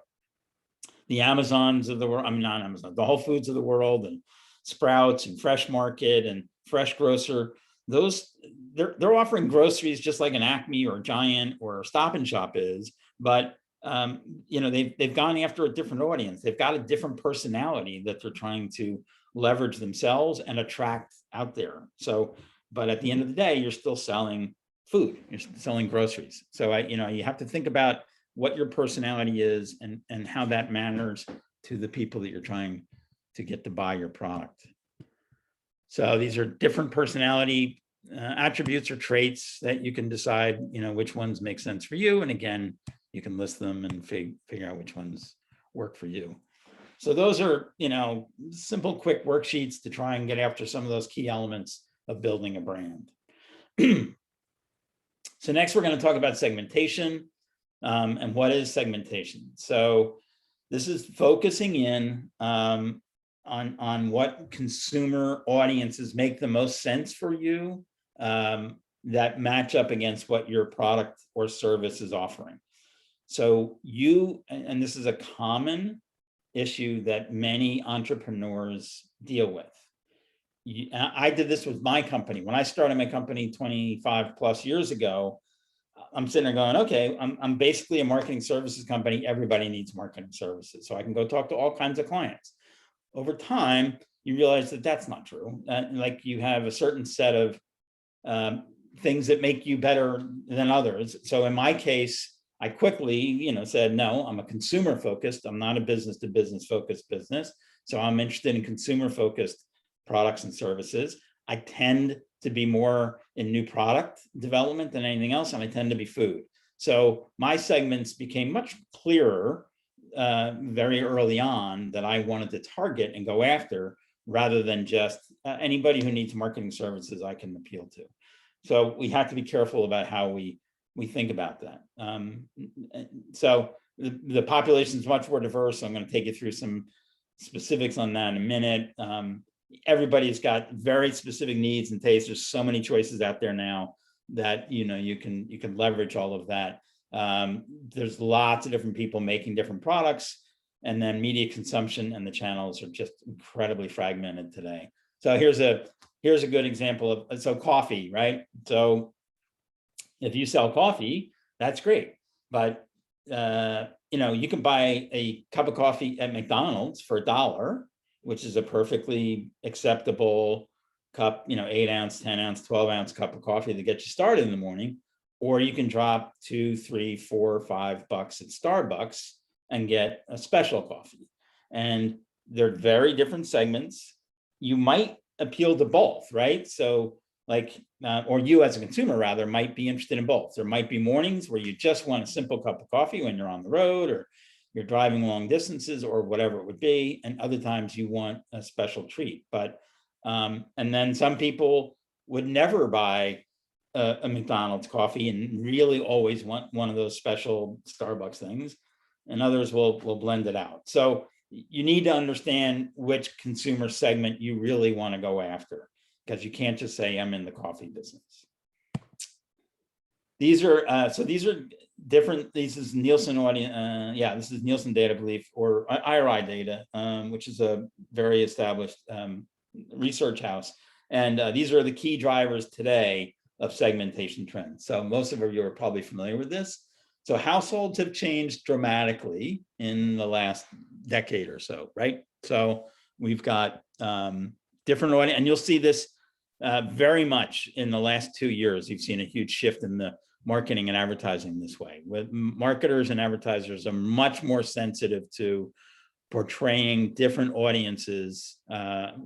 the Amazons of the world, I mean, not Amazon, the Whole Foods of the world, and Sprouts and Fresh Market and Fresh Grocer. Those, they're offering groceries just like an Acme or Giant or Stop and Shop is, but they've gone after a different audience. They've got a different personality that they're trying to leverage themselves and attract out there. So, but at the end of the day, you're still selling food, you're selling groceries. So you have to think about what your personality is and how that matters to the people that you're trying to get to buy your product. So these are different personality attributes or traits that you can decide, which ones make sense for you. And again, you can list them and figure out which ones work for you. So those are, simple, quick worksheets to try and get after some of those key elements of building a brand. So next, we're going to talk about segmentation. And what is segmentation? So this is focusing in on what consumer audiences make the most sense for you, that match up against what your product or service is offering. So and this is a common issue that many entrepreneurs deal with. I did this with my company. When I started my company 25 plus years ago, I'm sitting there going, okay, I'm basically a marketing services company. Everybody needs marketing services. So I can go talk to all kinds of clients. Over time, you realize that that's not true. Like you have a certain set of things that make you better than others. So in my case, I quickly, said, no, I'm a consumer focused. I'm not a business to business focused business. So I'm interested in consumer focused products and services. I tend to be more in new product development than anything else, and I tend to be food. So my segments became much clearer very early on that I wanted to target and go after, rather than just anybody who needs marketing services I can appeal to. So we have to be careful about how we think about that. So the population is much more diverse. So I'm going to take you through some specifics on that in a minute. Everybody's got very specific needs and tastes. There's so many choices out there now that you can leverage all of that. There's lots of different people making different products, and then media consumption and the channels are just incredibly fragmented today. So here's a good example of coffee, right? So if you sell coffee, that's great, but you can buy a cup of coffee at McDonald's for $1, which is a perfectly acceptable cup, 8 ounce, 10 ounce, 12 ounce cup of coffee to get you started in the morning. Or you can drop $2, $3, $4, $5 at Starbucks and get a special coffee. And they're very different segments. You might appeal to both, right? So or you as a consumer rather might be interested in both. There might be mornings where you just want a simple cup of coffee when you're on the road, or you're driving long distances, or whatever it would be. And other times you want a special treat. But, and then some people would never buy a McDonald's coffee and really always want one of those special Starbucks things. And others will blend it out. So you need to understand which consumer segment you really want to go after, because you can't just say I'm in the coffee business. These are different. This is Nielsen audience. This is Nielsen data, I believe, or IRI data, which is a very established research house. And these are the key drivers today of segmentation trends. So most of you are probably familiar with this. So households have changed dramatically in the last decade or so, right? So we've got different audience, and you'll see this very much in the last 2 years. You've seen a huge shift in the marketing and advertising this way. With marketers and advertisers are much more sensitive to portraying different audiences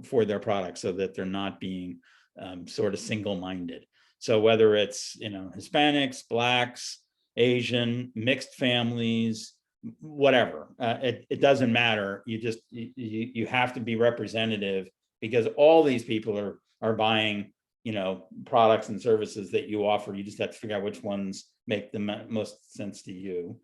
for their products, so that they're not being sort of single-minded. So whether it's, Hispanics, Blacks, Asian, mixed families, whatever, it doesn't matter. You have to be representative, because all these people are buying, products and services that you offer. You just have to figure out which ones make the most sense to you.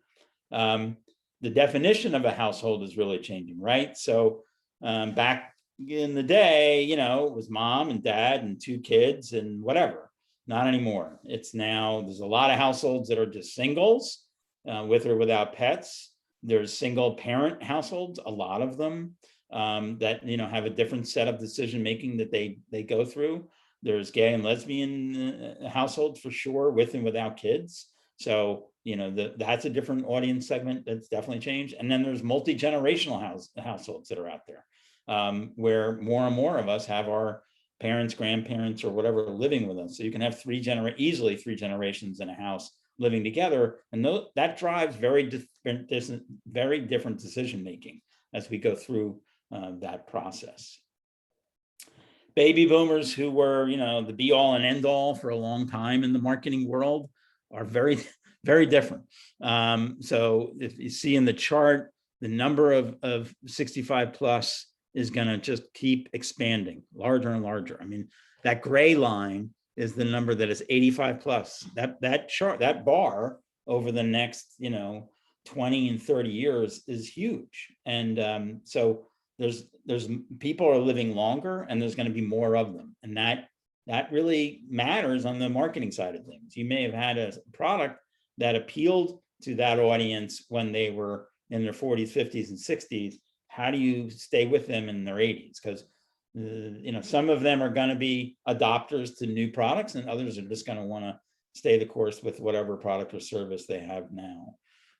The definition of a household is really changing, right? So back in the day, it was mom and dad and 2 kids and whatever. Not anymore. It's now, there's a lot of households that are just singles, with or without pets. There's single parent households, a lot of them, that have a different set of decision making that they go through. There's gay and lesbian households for sure, with and without kids. So that's a different audience segment that's definitely changed. And then there's multi-generational households that are out there, where more and more of us have our parents, grandparents, or whatever living with us. So you can have easily three generations in a house living together, and that drives very different decision making as we go through that process. Baby boomers, who were the be all and end all for a long time in the marketing world, are very, very different. So if you see in the chart, the number of 65 plus is going to just keep expanding, larger and larger. I mean, that gray line is the number that is 85 plus. That chart, that bar over the next 20 and 30 years is huge. And so there's people are living longer, and there's going to be more of them, and that really matters on the marketing side of things. You may have had a product that appealed to that audience when they were in their 40s, 50s, and 60s. How do you stay with them in their 80s? Because some of them are going to be adopters to new products, and others are just going to want to stay the course with whatever product or service they have now.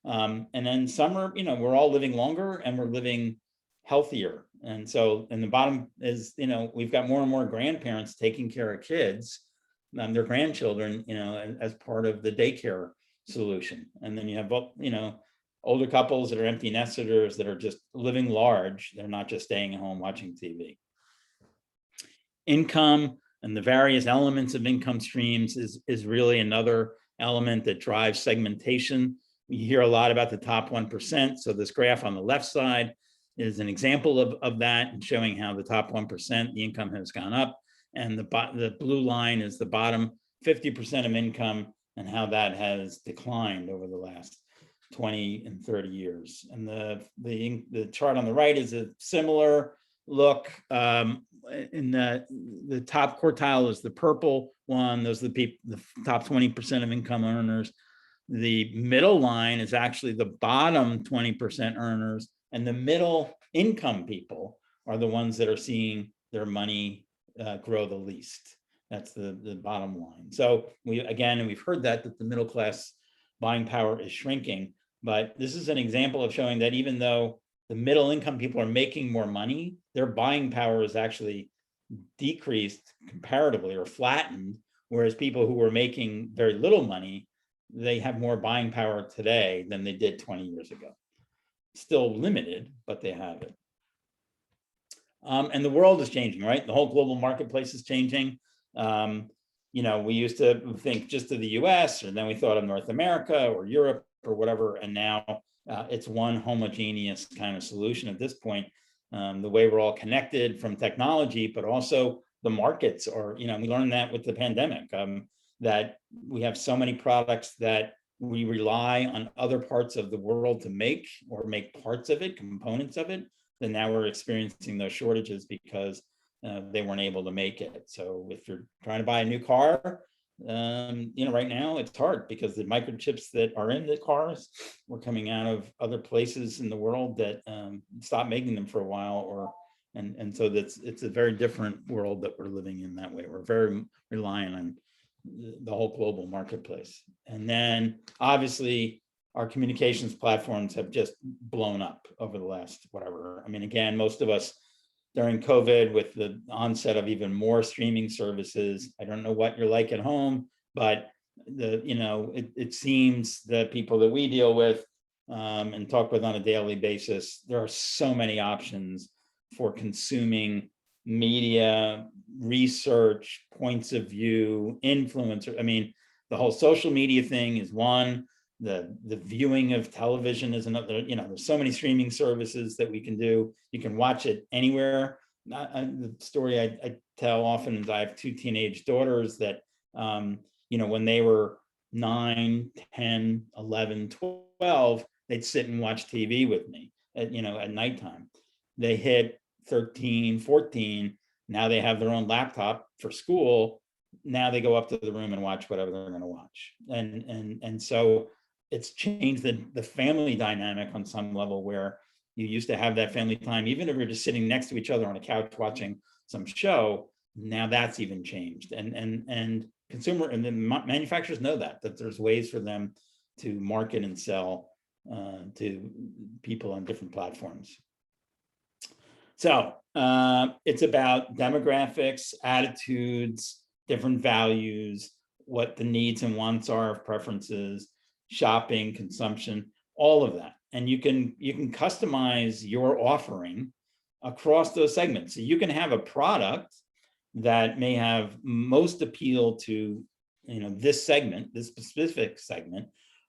And then some are, we're all living longer, and we're living healthier. And so in the bottom is, we've got more and more grandparents taking care of kids, their grandchildren, as part of the daycare solution. And then you have, older couples that are empty nesters that are just living large. They're not just staying at home watching TV. Income and the various elements of income streams is really another element that drives segmentation. We hear a lot about the top 1%. So this graph on the left side is an example of that, and showing how the top 1%, the income has gone up, and the blue line is the bottom 50% of income, and how that has declined over the last 20 and 30 years. And the chart on the right is a similar look. In the top quartile is the purple one. Those are the top 20% of income earners. The middle line is actually the bottom 20% earners, and the middle income people are the ones that are seeing their money grow the least. That's the bottom line. So we've heard that the middle class buying power is shrinking, but this is an example of showing that even though the middle income people are making more money, their buying power is actually decreased comparatively, or flattened, whereas people who were making very little money, they have more buying power today than they did 20 years ago. Still limited, but they have it. And the world is changing, right? The whole global marketplace is changing. We used to think just of the US, or then we thought of North America or Europe or whatever, and now it's one homogeneous kind of solution at this point. The way we're all connected from technology, but also the markets are, we learned that with the pandemic, that we have so many products that we rely on other parts of the world to make, or make parts of it, components of it, then now we're experiencing those shortages because they weren't able to make it. So if you're trying to buy a new car, right now it's hard because the microchips that are in the cars were coming out of other places in the world that stopped making them for a while, and so it's a very different world that we're living in that way. We're very reliant on the whole global marketplace. And then obviously our communications platforms have just blown up over the last whatever. I mean, again, most of us during COVID, with the onset of even more streaming services, I don't know what you're like at home, but it seems that people that we deal with and talk with on a daily basis, there are so many options for consuming media, research, points of view, influencer. I mean, the whole social media thing is one. The viewing of television is another. You know, there's so many streaming services that we can do. You can watch it anywhere. The story I tell often is I have two teenage daughters that, you know, when they were 9, 10, 11, 12, they'd sit and watch TV with me at, you know, at nighttime. They hit 13, 14. Now they have their own laptop for school. Now they go up to the room and watch whatever they're going to watch. And so it's changed the family dynamic on some level, where you used to have that family time, even if you're just sitting next to each other on a couch watching some show. Now that's even changed. And consumer and the manufacturers know that there's ways for them to market and sell to people on different platforms. So it's about demographics, attitudes, different values, what the needs and wants are of preferences, shopping, consumption, all of that. And you can customize your offering across those segments. So you can have a product that may have most appeal to, you know, this segment, this specific segment,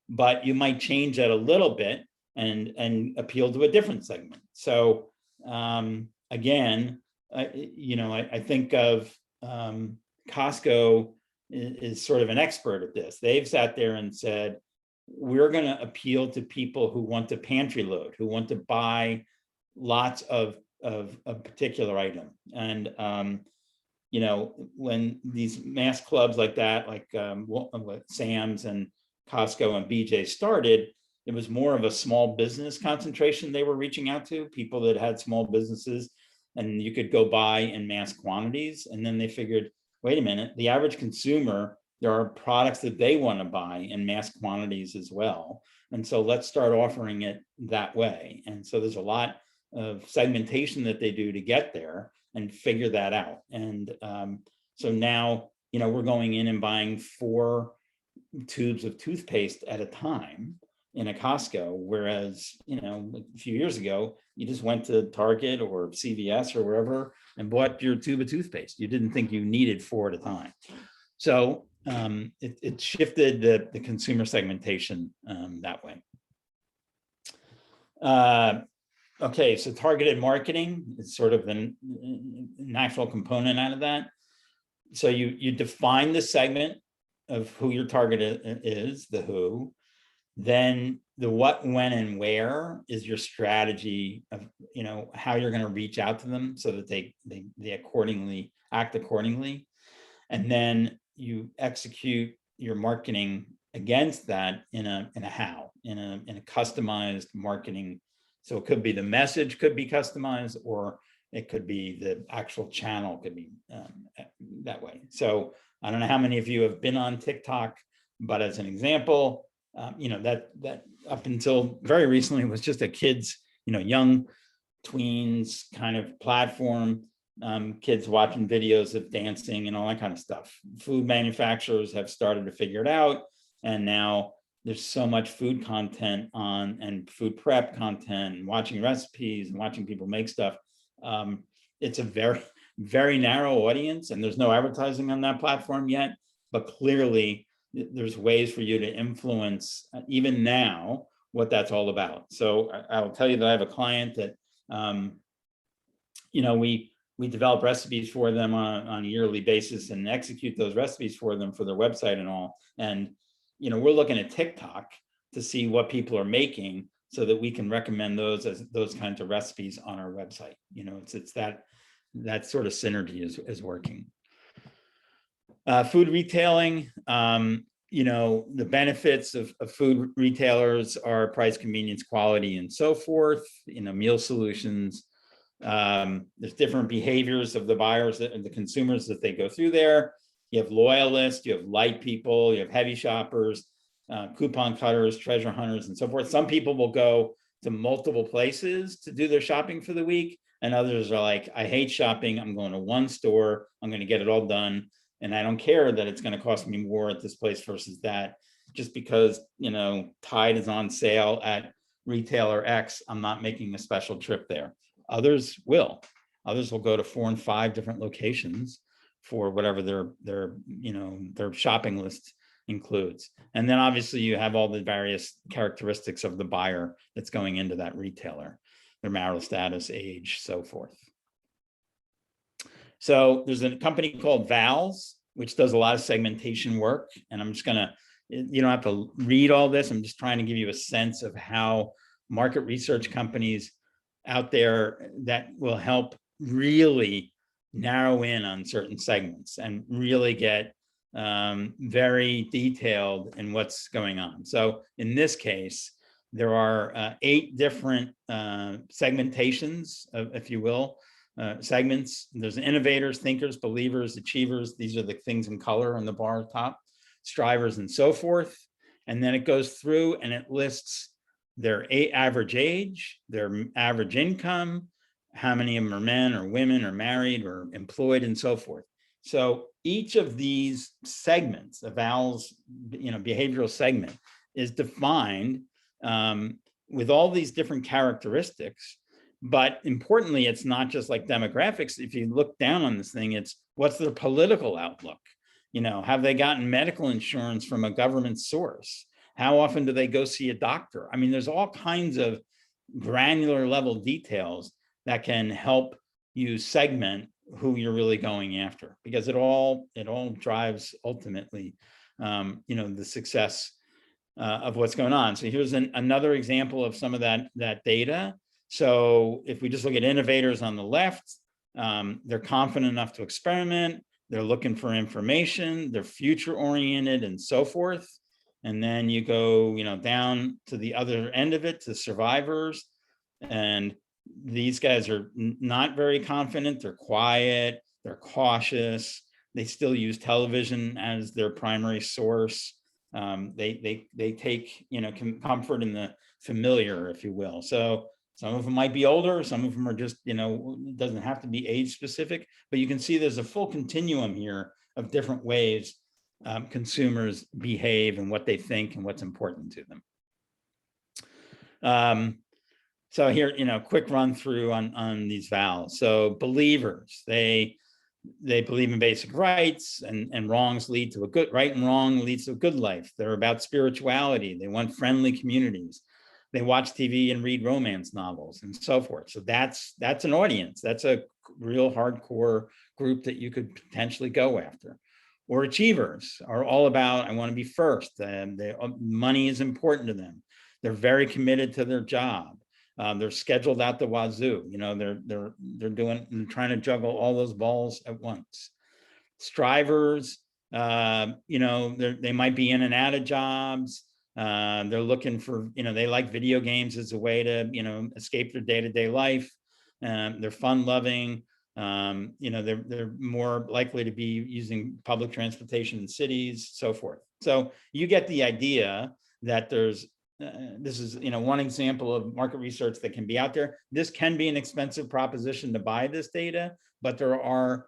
but you might change that a little bit and appeal to a different segment. So again, you know, I think of Costco is sort of an expert at this. They've sat there and said, we're going to appeal to people who want to pantry load, who want to buy lots of a particular item. And you know, when these mass clubs like that, like Sam's and Costco and BJ started, it was more of a small business concentration they were reaching out to, people that had small businesses, and you could go buy in mass quantities. And then they figured, wait a minute, the average consumer, there are products that they want to buy in mass quantities as well. And so let's start offering it that way. And so there's a lot of segmentation that they do to get there and figure that out. And so now, you know, we're going in and buying 4 tubes of toothpaste at a time in a Costco, whereas, you know, a few years ago, you just went to Target or CVS or wherever and bought your tube of toothpaste. You didn't think you needed 4 at a time. So it shifted the consumer segmentation that way. Okay, so targeted marketing is sort of the natural component out of that. So you define the segment of who your target is, the who. Then the what, when, and where is your strategy of, you know, how you're going to reach out to them so that they accordingly act accordingly. And then you execute your marketing against that in a how, in a customized marketing. So it could be the message could be customized, or it could be the actual channel could be that way. So I don't know how many of you have been on TikTok, but as an example, you know, that up until very recently was just a kids, you know, young tweens kind of platform, kids watching videos of dancing and all that kind of stuff. Food manufacturers have started to figure it out. And now there's so much food content on, and food prep content, and watching recipes and watching people make stuff. It's a very, very narrow audience, and there's no advertising on that platform yet, but clearly there's ways for you to influence even now what that's all about. So I'll tell you that I have a client that, you know, we develop recipes for them on a yearly basis and execute those recipes for them for their website and all. And, you know, we're looking at TikTok to see what people are making so that we can recommend those as those kinds of recipes on our website. You know, it's that sort of synergy is working. Food retailing, you know, the benefits of food retailers are price, convenience, quality, and so forth, you know, meal solutions. There's different behaviors of the buyers and the consumers that they go through there. You have loyalists, you have light people, you have heavy shoppers, coupon cutters, treasure hunters, and so forth. Some people will go to multiple places to do their shopping for the week, and others are like, I hate shopping, I'm going to one store, I'm going to get it all done, and I don't care that it's going to cost me more at this place versus that. Just because, you know, Tide is on sale at retailer X, I'm not making a special trip there. Others will. Others will go to 4 and 5 different locations for whatever their shopping list includes. And then obviously you have all the various characteristics of the buyer that's going into that retailer, their marital status, age, so forth. So there's a company called Vals, which does a lot of segmentation work. And I'm just gonna, you don't have to read all this. I'm just trying to give you a sense of how market research companies out there that will help really narrow in on certain segments and really get very detailed in what's going on. So in this case, there are 8 different segmentations, if you will, segments. There's innovators, thinkers, believers, achievers. These are the things in color on the bar top, strivers, and so forth. And then it goes through and it lists their average age, their average income, how many of them are men or women or married or employed, and so forth. So each of these segments, the Val's, behavioral segment, is defined with all these different characteristics. But importantly, it's not just like demographics. If you look down on this thing, it's what's their political outlook? Have they gotten medical insurance from a government source? How often do they go see a doctor? I mean, there's all kinds of granular level details that can help you segment who you're really going after, because it all drives ultimately, the success of what's going on. So here's another example of some of that data. So if we just look at innovators on the left, they're confident enough to experiment. They're looking for information. They're future oriented and so forth. And then you go, down to the other end of it, to survivors. And these guys are not very confident. They're quiet. They're cautious. They still use television as their primary source. They take, comfort in the familiar, if you will. So some of them might be older. Some of them are just, it doesn't have to be age specific, but you can see there's a full continuum here of different ways consumers behave and what they think and what's important to them. So here, quick run through on these Vals. So believers, they believe in basic rights, and wrongs lead to a good, right and wrong leads to a good life. They're about spirituality. They want friendly communities. They watch TV and read romance novels and so forth. So that's an audience. That's a real hardcore group that you could potentially go after. Or achievers are all about, I want to be first. Money is important to them. They're very committed to their job. They're scheduled out the wazoo. They're trying to juggle all those balls at once. Strivers, they might be in and out of jobs. They're looking for, they like video games as a way to, escape their day-to-day life. They're fun-loving. They're more likely to be using public transportation in cities, so forth. So you get the idea that there's, this is, one example of market research that can be out there. This can be an expensive proposition to buy this data, but there are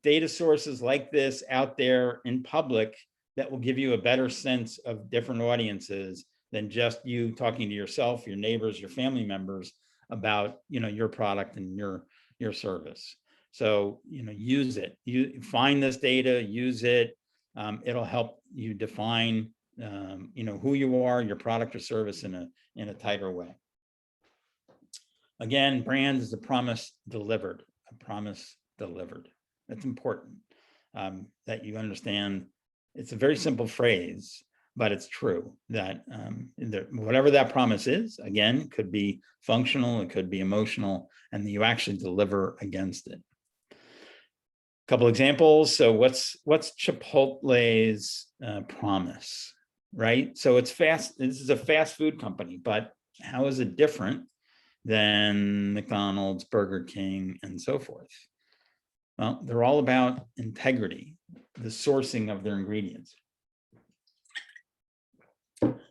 data sources like this out there in public that will give you a better sense of different audiences than just you talking to yourself, your neighbors, your family members about, your product and your service. So, use it. You find this data, use it. It'll help you define, who you are, your product or service in a tighter way. Again, brand is a promise delivered. A promise delivered. That's important that you understand. It's a very simple phrase, but it's true that whatever that promise is, again, could be functional, it could be emotional, and you actually deliver against it. A couple examples. So what's Chipotle's promise, right? So it's fast. This is a fast food company, but how is it different than McDonald's, Burger King, and so forth? Well, they're all about integrity, the sourcing of their ingredients.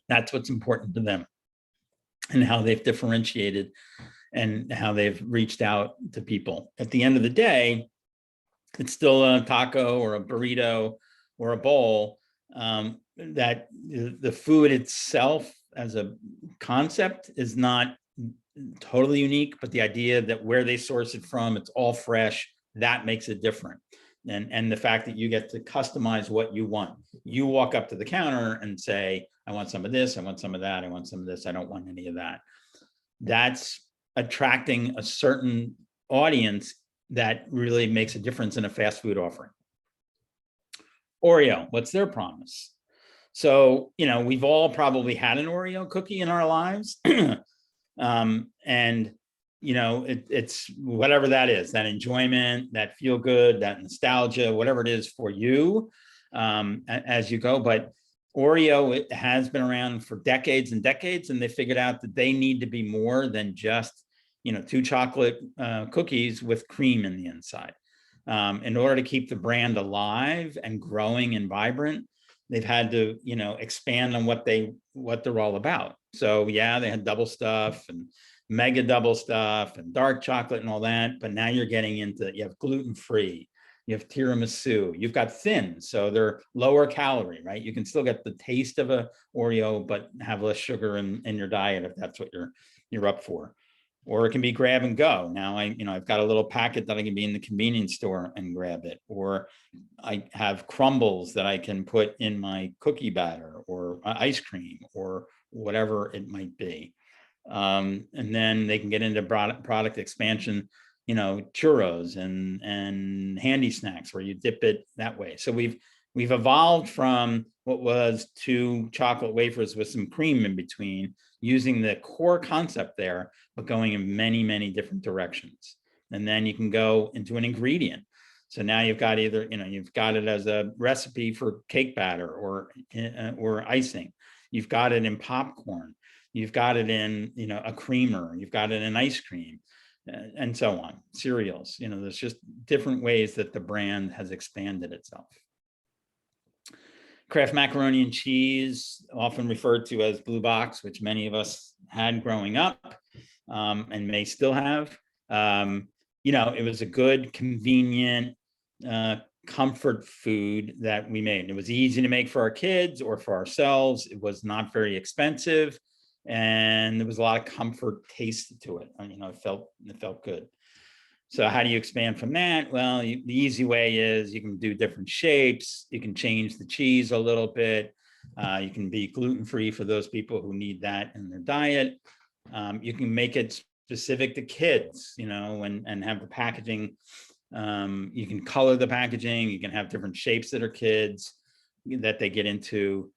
That's what's important to them, and how they've differentiated and how they've reached out to people. At the end of the day, it's still a taco or a burrito or a bowl. That the food itself as a concept is not totally unique, but the idea that where they source it from, it's all fresh, that makes it different. And the fact that you get to customize what you want. You walk up to the counter and say, I want some of this, I want some of that, I want some of this, I don't want any of that. That's attracting a certain audience that really makes a difference in a fast food offering. Oreo, what's their promise? So, we've all probably had an Oreo cookie in our lives. And it's whatever that is, that enjoyment, that feel good, that nostalgia, whatever it is for you, as you go. But Oreo, it has been around for decades and decades, and they figured out that they need to be more than just 2 chocolate cookies with cream in the inside. In order to keep the brand alive and growing and vibrant, they've had to expand on what they're all about. So yeah, they had double stuff and mega double stuff and dark chocolate and all that, but now you're getting into, you have gluten-free, you have tiramisu, you've got thin, so they're lower calorie, right? You can still get the taste of a Oreo, but have less sugar in your diet if that's what you're up for. Or it can be grab and go. Now I've got a little packet that I can be in the convenience store and grab it. Or I have crumbles that I can put in my cookie batter or ice cream or whatever it might be. And then they can get into product expansion, churros and handy snacks where you dip it that way. So we've evolved from what was 2 chocolate wafers with some cream in between, using the core concept there, but going in many, many different directions. And then you can go into an ingredient. So now you've got either, you've got it as a recipe for cake batter or icing. You've got it in popcorn. You've got it in, a creamer. You've got it in ice cream, and so on. Cereals. There's just different ways that the brand has expanded itself. Kraft macaroni and cheese, often referred to as Blue Box, which many of us had growing up, and may still have. It was a good, convenient, comfort food that we made. It was easy to make for our kids or for ourselves. It was not very expensive, and there was a lot of comfort taste to it. It felt good. So how do you expand from that? Well, the easy way is you can do different shapes. You can change the cheese a little bit. You can be gluten-free for those people who need that in their diet. You can make it specific to kids, and have the packaging. You can color the packaging. You can have different shapes that are kids that they get into.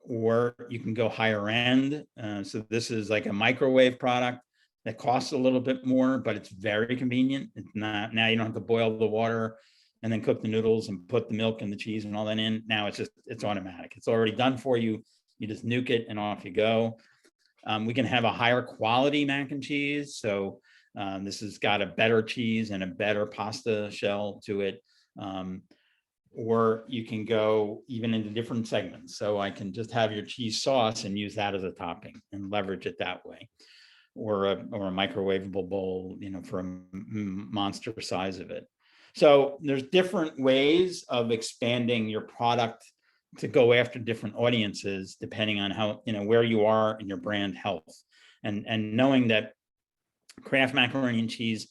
Or you can go higher end. So this is like a microwave product that costs a little bit more, but it's very convenient. It's not, now you don't have to boil the water and then cook the noodles and put the milk and the cheese and all that in. Now it's automatic. It's already done for you. You just nuke it and off you go. We can have a higher quality mac and cheese. So this has got a better cheese and a better pasta shell to it. Or you can go even into different segments. So I can just have your cheese sauce and use that as a topping and leverage it that way. Or a microwavable bowl, for a monster size of it. So there's different ways of expanding your product to go after different audiences, depending on how, where you are in your brand health. And knowing that Kraft macaroni and cheese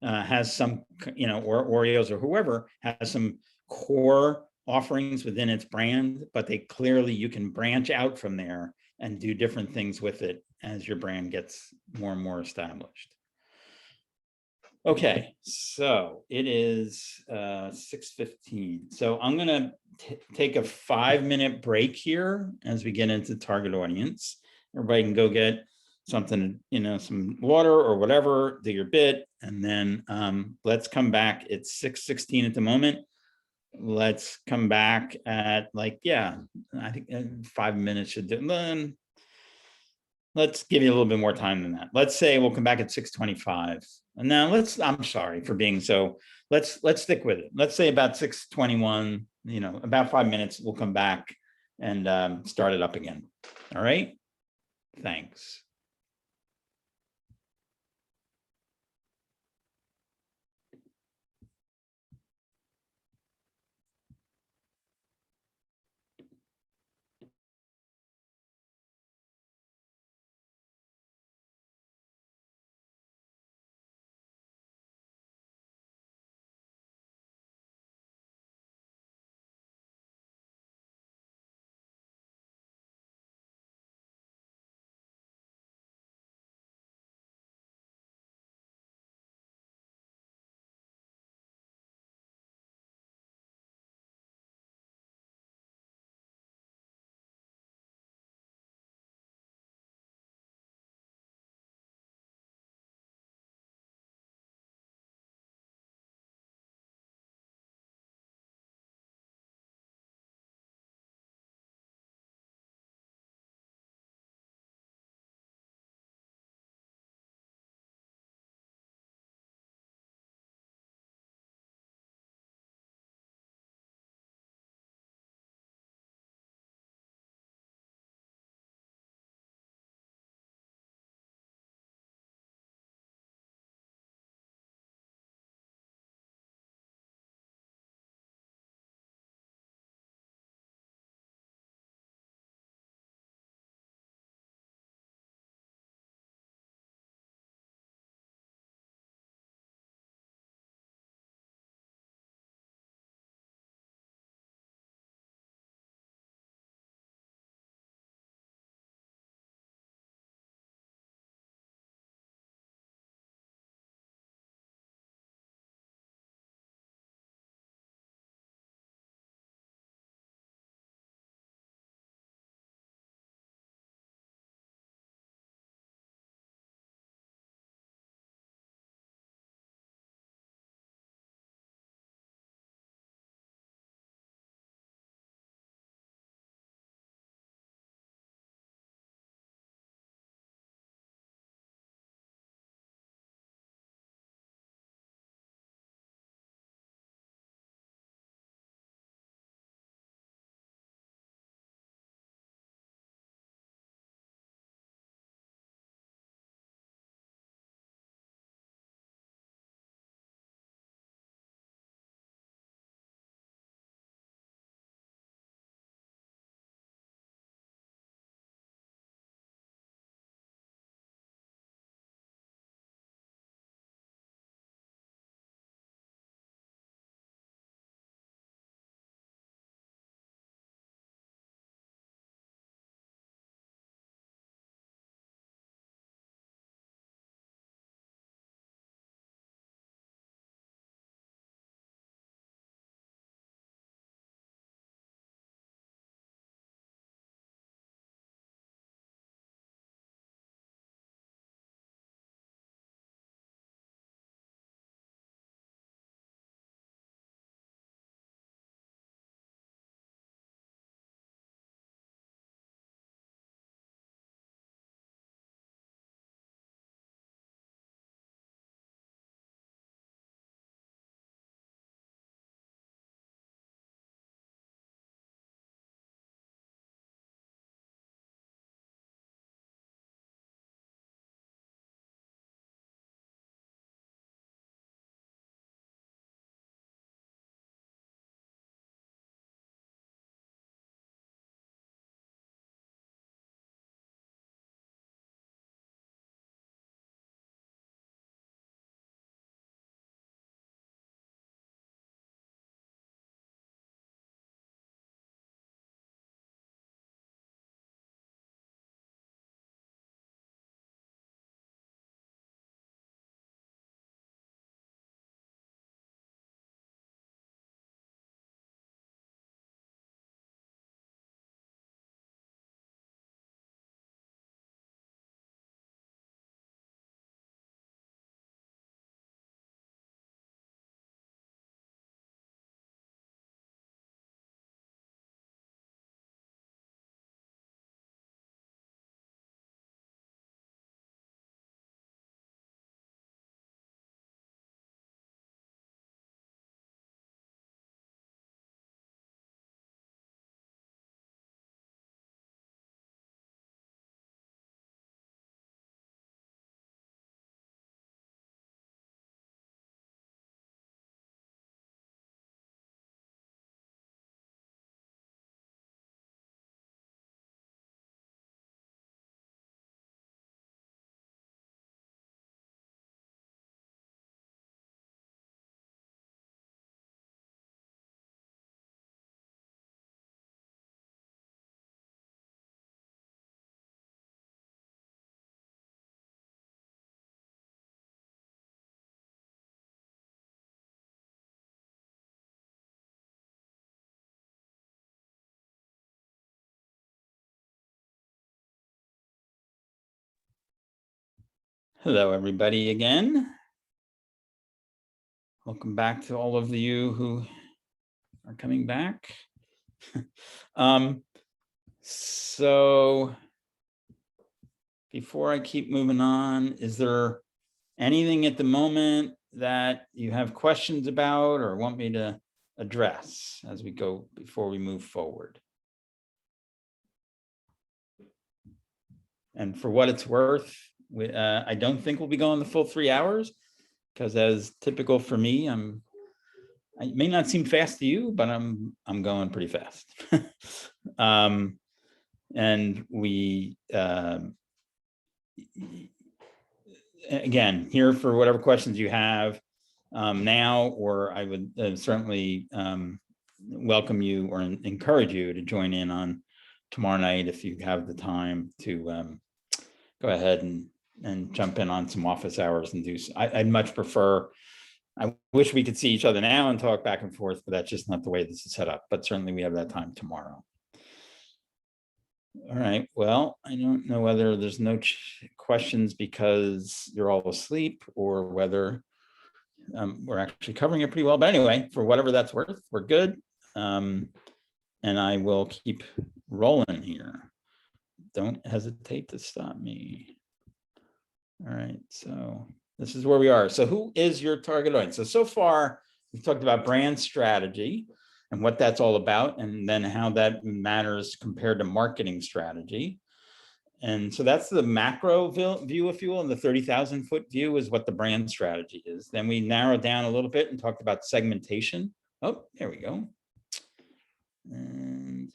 has some, or Oreos or whoever has some core offerings within its brand, but you can branch out from there and do different things with it as your brand gets more and more established. Okay, so it is 6:15. So I'm gonna take a 5-minute break here as we get into target audience. Everybody can go get something, some water or whatever, do your bit, and then let's come back. It's 6:16 at the moment. Let's come back at I think 5 minutes should do. Let's give you a little bit more time than that. Let's say we'll come back at 6:25. And now I'm sorry for being so, let's stick with it. Let's say about 6:21, about 5 minutes, we'll come back and start it up again. All right. Thanks. Hello, everybody again. Welcome back to all of you who are coming back. So before I keep moving on, is there anything at the moment that you have questions about or want me to address as we go before we move forward? And for what it's worth, I don't think we'll be going the full 3 hours because, as typical for me, it may not seem fast to you, but I'm going pretty fast. And we again, here for whatever questions you have now, or I would certainly welcome you or encourage you to join in on tomorrow night if you have the time to go ahead and jump in on some office hours and do. I'd much prefer. I wish we could see each other now and talk back and forth, but that's just not the way this is set up. But certainly we have that time tomorrow. All right. Well, I don't know whether there's no questions because you're all asleep or whether we're actually covering it pretty well. But anyway, for whatever that's worth, we're good. And I will keep rolling here. Don't hesitate to stop me. All right. So this is where we are. So who is your target audience? So far, we've talked about brand strategy and what that's all about, and then how that matters compared to marketing strategy. And so that's the macro view, if you will, and the 30,000-foot view is what the brand strategy is. Then we narrowed down a little bit and talked about segmentation. Oh, there we go. And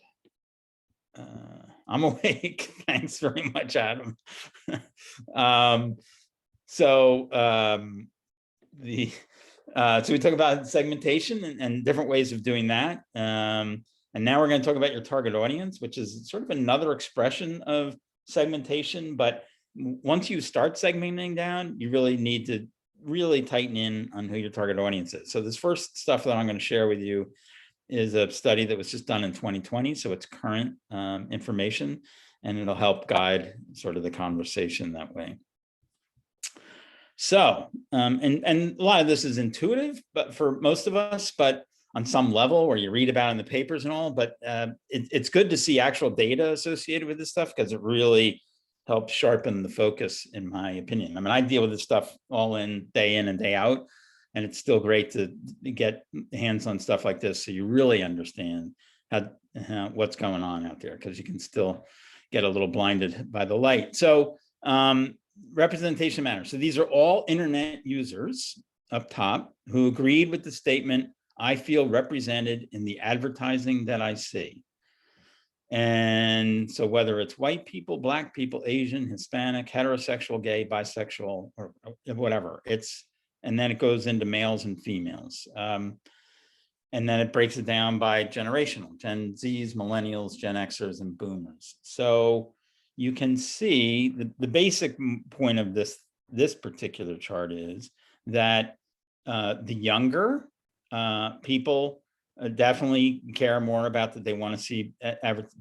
I'm awake. Thanks very much, Adam. So we talk about segmentation and different ways of doing that. And now we're going to talk about your target audience, which is sort of another expression of segmentation. But once you start segmenting down, you really need to really tighten in on who your target audience is. So this first stuff that I'm going to share with you is a study that was just done in 2020. So it's current information, and it'll help guide sort of the conversation that way. So, and a lot of this is intuitive, but for most of us, but on some level where you read about in the papers and all, but it's good to see actual data associated with this stuff because it really helps sharpen the focus, in my opinion. I mean, I deal with this stuff all in and day out, and it's still great to get hands on stuff like this so you really understand what's going on out there, because you can still get a little blinded by the light. So, representation matters. So these are all internet users up top who agreed with the statement, I feel represented in the advertising that I see. And so whether it's white people, Black people, Asian, Hispanic, heterosexual, gay, bisexual, or whatever, and then it goes into males and females. And then it breaks it down by generational, Gen Zs, millennials, Gen Xers, and boomers. So you can see the basic point of this particular chart is that the younger people definitely care more about that. They want to see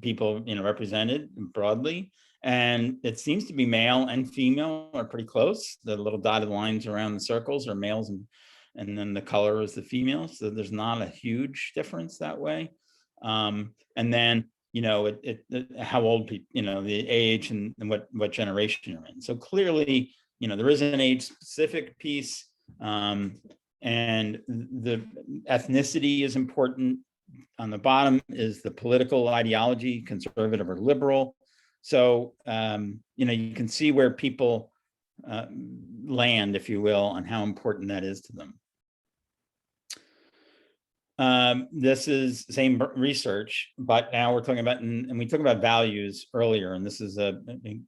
people, represented broadly, and it seems to be male and female are pretty close. The little dotted lines around the circles are males, and then the color is the female. So there's not a huge difference that way. And then how old people, the age and what generation you're in. So clearly, there is an age specific piece, and the ethnicity is important. On the bottom is the political ideology, conservative or liberal. So, you can see where people land, if you will, on how important that is to them. This is the same research, but now we're talking about, and we talked about values earlier, and this is a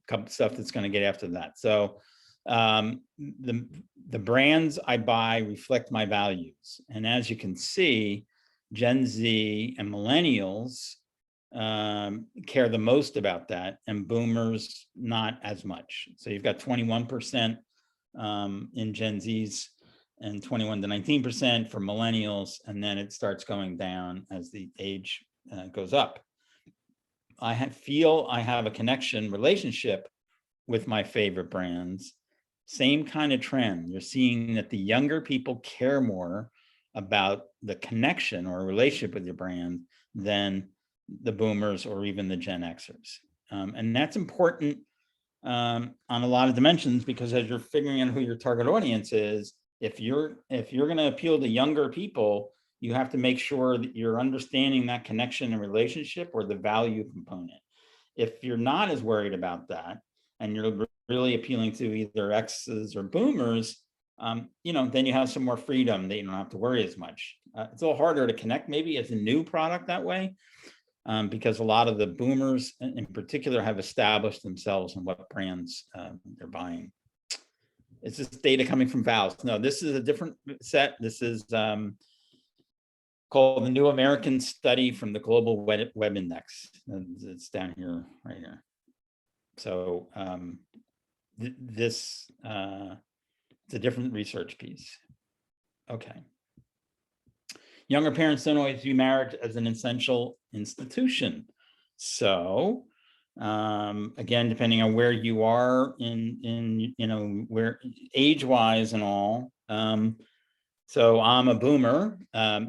couple stuff that's going to get after that. So the brands I buy reflect my values. And as you can see, Gen Z and millennials care the most about that, and boomers not as much. So you've got 21% in Gen Zs and 21 to 19% for millennials, and then it starts going down as the age goes up. I feel I have a relationship with my favorite brands. same kind of trend. You're seeing that the younger people care more about the connection or relationship with your brand than the boomers or even the Gen Xers. And that's important on a lot of dimensions, because as you're figuring out who your target audience is, if you're going to appeal to younger people, you have to make sure that you're understanding that connection and relationship, or the value component. If you're not as worried about that, and you're really appealing to either X's or boomers, you know, then you have some more freedom that you don't have to worry as much. It's a little harder to connect maybe as a new product that way, because a lot of the boomers in particular have established themselves in what brands they're buying. It's just data coming from Valves. No, this is a different set. This is called the New American Study from the Global Web Index. It's down here, right here. So this it's a different research piece. Okay. Younger parents don't always view marriage as an essential institution. So again, depending on where you are in you know, where age-wise and all. So I'm a boomer.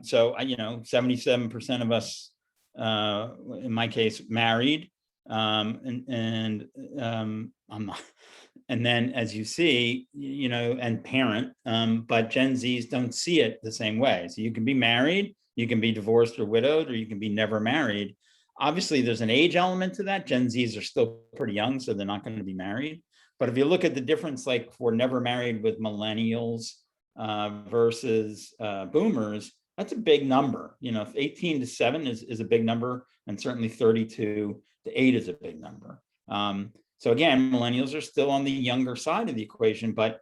So you know, 77% of us, in my case, married. I'm not. And then, as you see, you know, and parent, but Gen Zs don't see it the same way. So you can be married, you can be divorced or widowed, or you can be never married. Obviously, there's an age element to that. Gen Zs are still pretty young, so they're not going to be married. But if you look at the difference, like for never married with millennials versus boomers, that's a big number. You know, 18 to 7 is a big number, and certainly 32 to 8 is a big number. So again, millennials are still on the younger side of the equation, but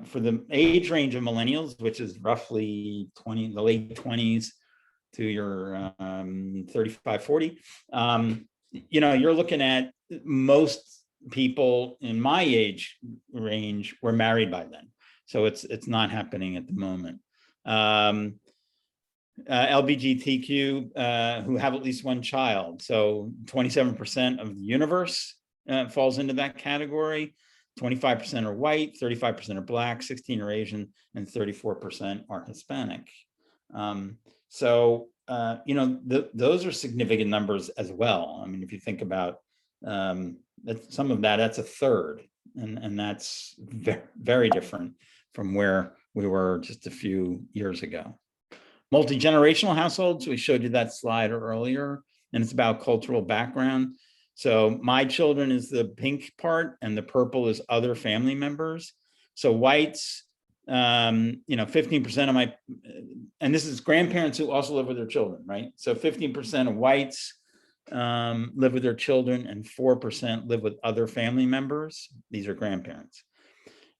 for the age range of millennials, which is roughly the late 20s to your 35, 40, you know, you're looking at most people in my age range were married by then. So it's not happening at the moment. LGBTQ who have at least one child. So 27% of the universe falls into that category. 25% are white, 35% are black, 16% are Asian, and 34% are Hispanic. So you know, those are significant numbers as well. I mean, if you think about some of that, that's a third, and that's very, very different from where we were just a few years ago. Multi-generational households, we showed you that slide earlier, and it's about cultural background. So my children is the pink part, and the purple is other family members. So whites, you know, 15% of my, and this is grandparents who also live with their children, right? So 15% of whites live with their children, and 4% live with other family members. These are grandparents.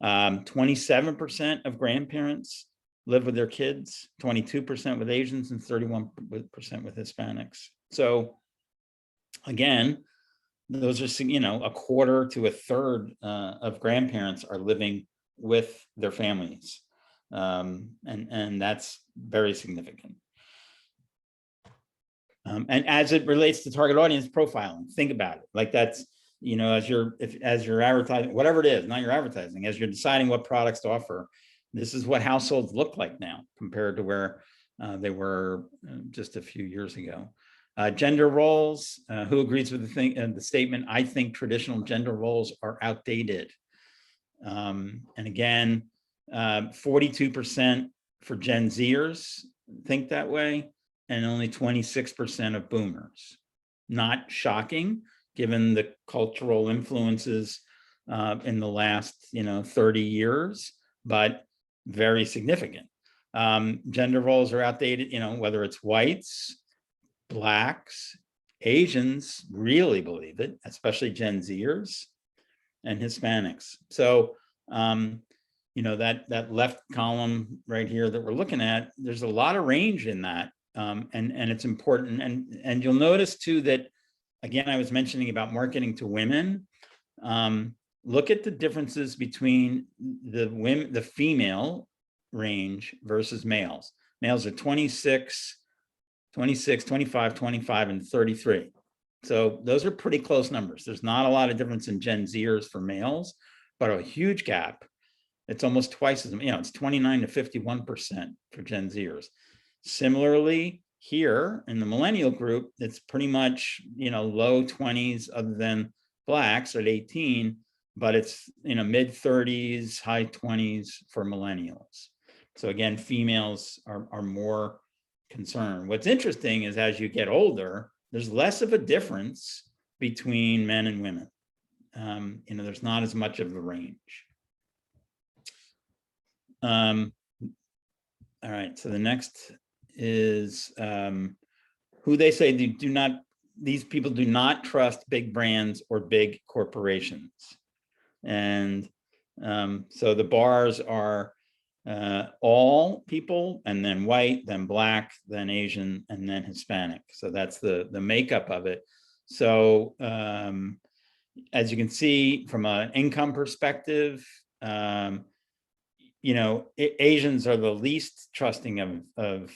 27% of grandparents live with their kids, 22% with Asians, and 31% with Hispanics. So again, those are, you know, a quarter to a third of grandparents are living with their families. And that's very significant. And as it relates to target audience profiling, think about it. Like that's, you know, as you're advertising, whatever it is, not your advertising, as you're deciding what products to offer, this is what households look like now compared to where they were just a few years ago. Gender roles, who agrees with the statement? I think traditional gender roles are outdated. And again, 42% for Gen Zers think that way, and only 26% of boomers. Not shocking, given the cultural influences in the last, you know, 30 years, but very significant. Gender roles are outdated, you know, whether it's whites, blacks, Asians really believe it, especially Gen Zers, and Hispanics. So, you know, that left column right here that we're looking at, there's a lot of range in that, and it's important. And you'll notice too that, again, I was mentioning about marketing to women. Look at the differences between the female range versus males. Males are 26, 25, 25, and 33. So those are pretty close numbers. There's not a lot of difference in Gen Zers for males, but a huge gap It's almost twice as, it's 29 to 51% for Gen Zers. Similarly, here in the millennial group, it's pretty much, low 20s other than blacks at 18, but it's, mid 30s, high 20s for millennials. So again, females are more concerned. What's interesting is as you get older, there's less of a difference between men and women. There's not as much of a range. All right, so the next is who they say these people do not trust big brands or big corporations. And so the bars are all people, and then white, then black, then Asian, and then Hispanic. So that's the makeup of it. So as you can see from an income perspective, Asians are the least trusting of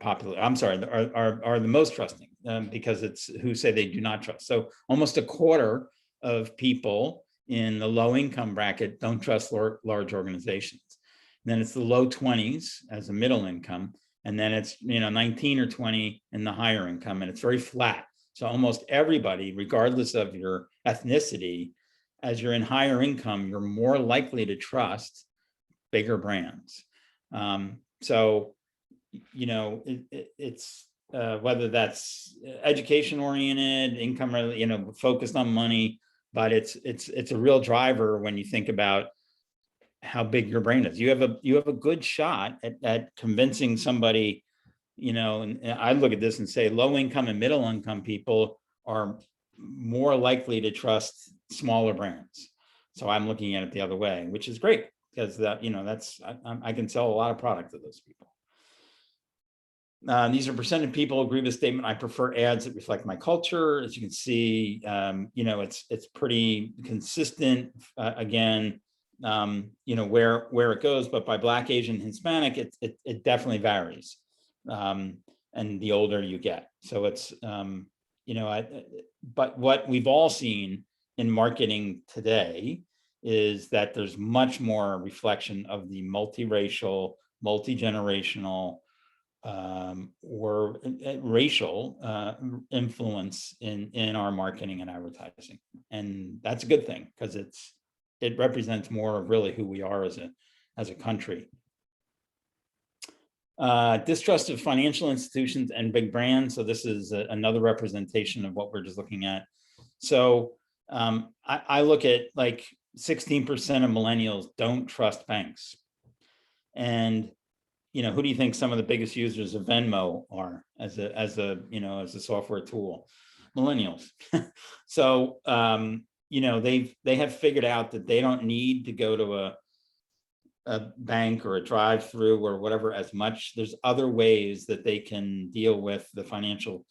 popular. I'm sorry, are the most trusting because it's who say they do not trust. So almost a quarter of people in the low income bracket don't trust large organizations. And then it's the low 20s as a middle income, and then it's 19 or 20 in the higher income, and it's very flat. So almost everybody, regardless of your ethnicity, as you're in higher income, you're more likely to trust bigger brands. So, it's whether that's education oriented, income, focused on money, but it's a real driver when you think about how big your brain is. You have a good shot at convincing somebody, and I look at this and say low income and middle income people are more likely to trust smaller brands. So I'm looking at it the other way, which is great because I can sell a lot of product to those people. These are percent of people agree with the statement, I prefer ads that reflect my culture. As you can see, it's pretty consistent, again, where it goes, but by Black, Asian, Hispanic, it definitely varies. And the older you get. So it's, but what we've all seen in marketing today is that there's much more reflection of the multiracial, multi-generational, or racial influence in our marketing and advertising. And that's a good thing because it represents more of really who we are as a country. Distrust of financial institutions and big brands. So this is another representation of what we're just looking at. So I look at like 16% of millennials don't trust banks. And who do you think some of the biggest users of Venmo are as a software tool? Millennials. So they have figured out that they don't need to go to a bank or a drive-through or whatever as much. There's other ways that they can deal with the financial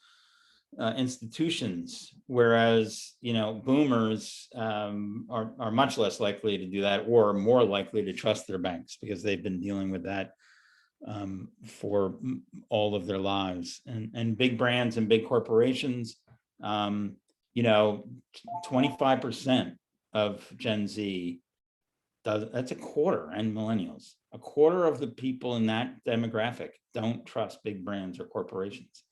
institutions, whereas boomers are much less likely to do that, or more likely to trust their banks because they've been dealing with that for all of their lives. And big brands and big corporations, 25% of Gen Z that's a quarter, and millennials, a quarter of the people in that demographic don't trust big brands or corporations.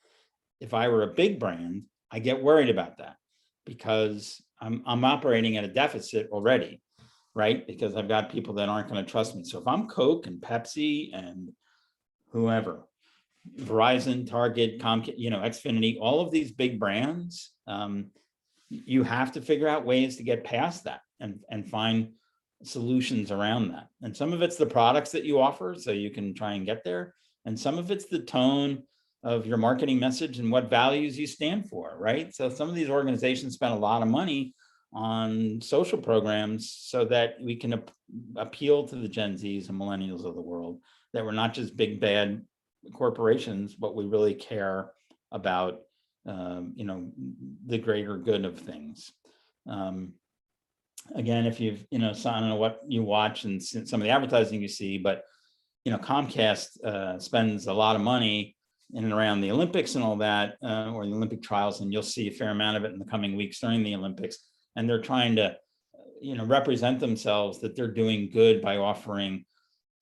If I were a big brand, I get worried about that because I'm operating at a deficit already, right? Because I've got people that aren't going to trust me. So if I'm Coke and Pepsi and whoever, Verizon, Target, Comcast, Xfinity, all of these big brands, you have to figure out ways to get past that and find solutions around that. And some of it's the products that you offer, so you can try and get there. And some of it's the tone of your marketing message and what values you stand for, right? So some of these organizations spend a lot of money on social programs so that we can appeal to the Gen Zs and millennials of the world, that we're not just big bad corporations, but we really care about the greater good of things. Again, if you've, so I don't know what you watch and some of the advertising you see, but, Comcast spends a lot of money in and around the Olympics and all that, or the Olympic trials, and you'll see a fair amount of it in the coming weeks during the Olympics. And they're trying to represent themselves that they're doing good by offering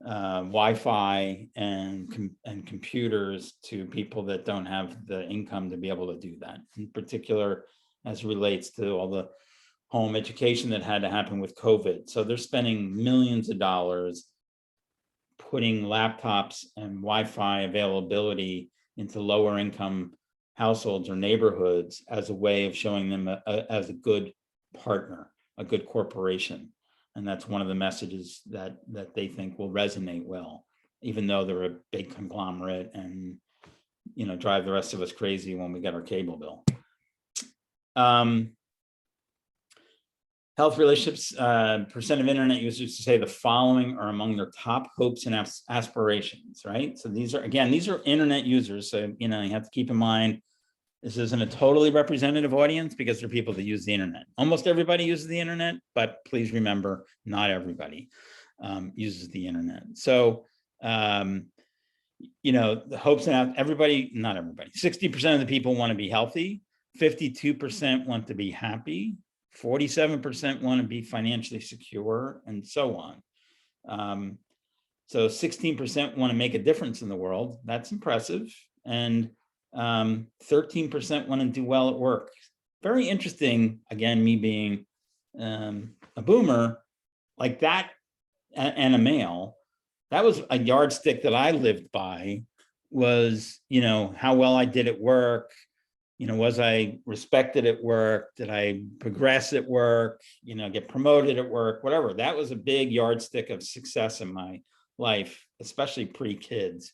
Wi-Fi and computers to people that don't have the income to be able to do that. In particular, as relates to all the home education that had to happen with COVID. So they're spending millions of dollars putting laptops and Wi-Fi availability into lower income households or neighborhoods as a way of showing them as a good partner, a good corporation. And that's one of the messages that they think will resonate well, even though they're a big conglomerate and drive the rest of us crazy when we get our cable bill. Health relationships, percent of internet users to say the following are among their top hopes and aspirations, right? So these are internet users. So, you have to keep in mind, this isn't a totally representative audience because they're people that use the internet. Almost everybody uses the internet, but please remember, not everybody uses the internet. So, the hopes and not everybody, 60% of the people want to be healthy, 52% want to be happy, 47% want to be financially secure, and so on. So 16% want to make a difference in the world. That's impressive. And 13% want to do well at work. Very interesting. Again, me being a boomer, like that, and a male, that was a yardstick that I lived by, was, how well I did at work. Was I respected at work? Did I progress at work? Get promoted at work, whatever. That was a big yardstick of success in my life, especially pre-kids.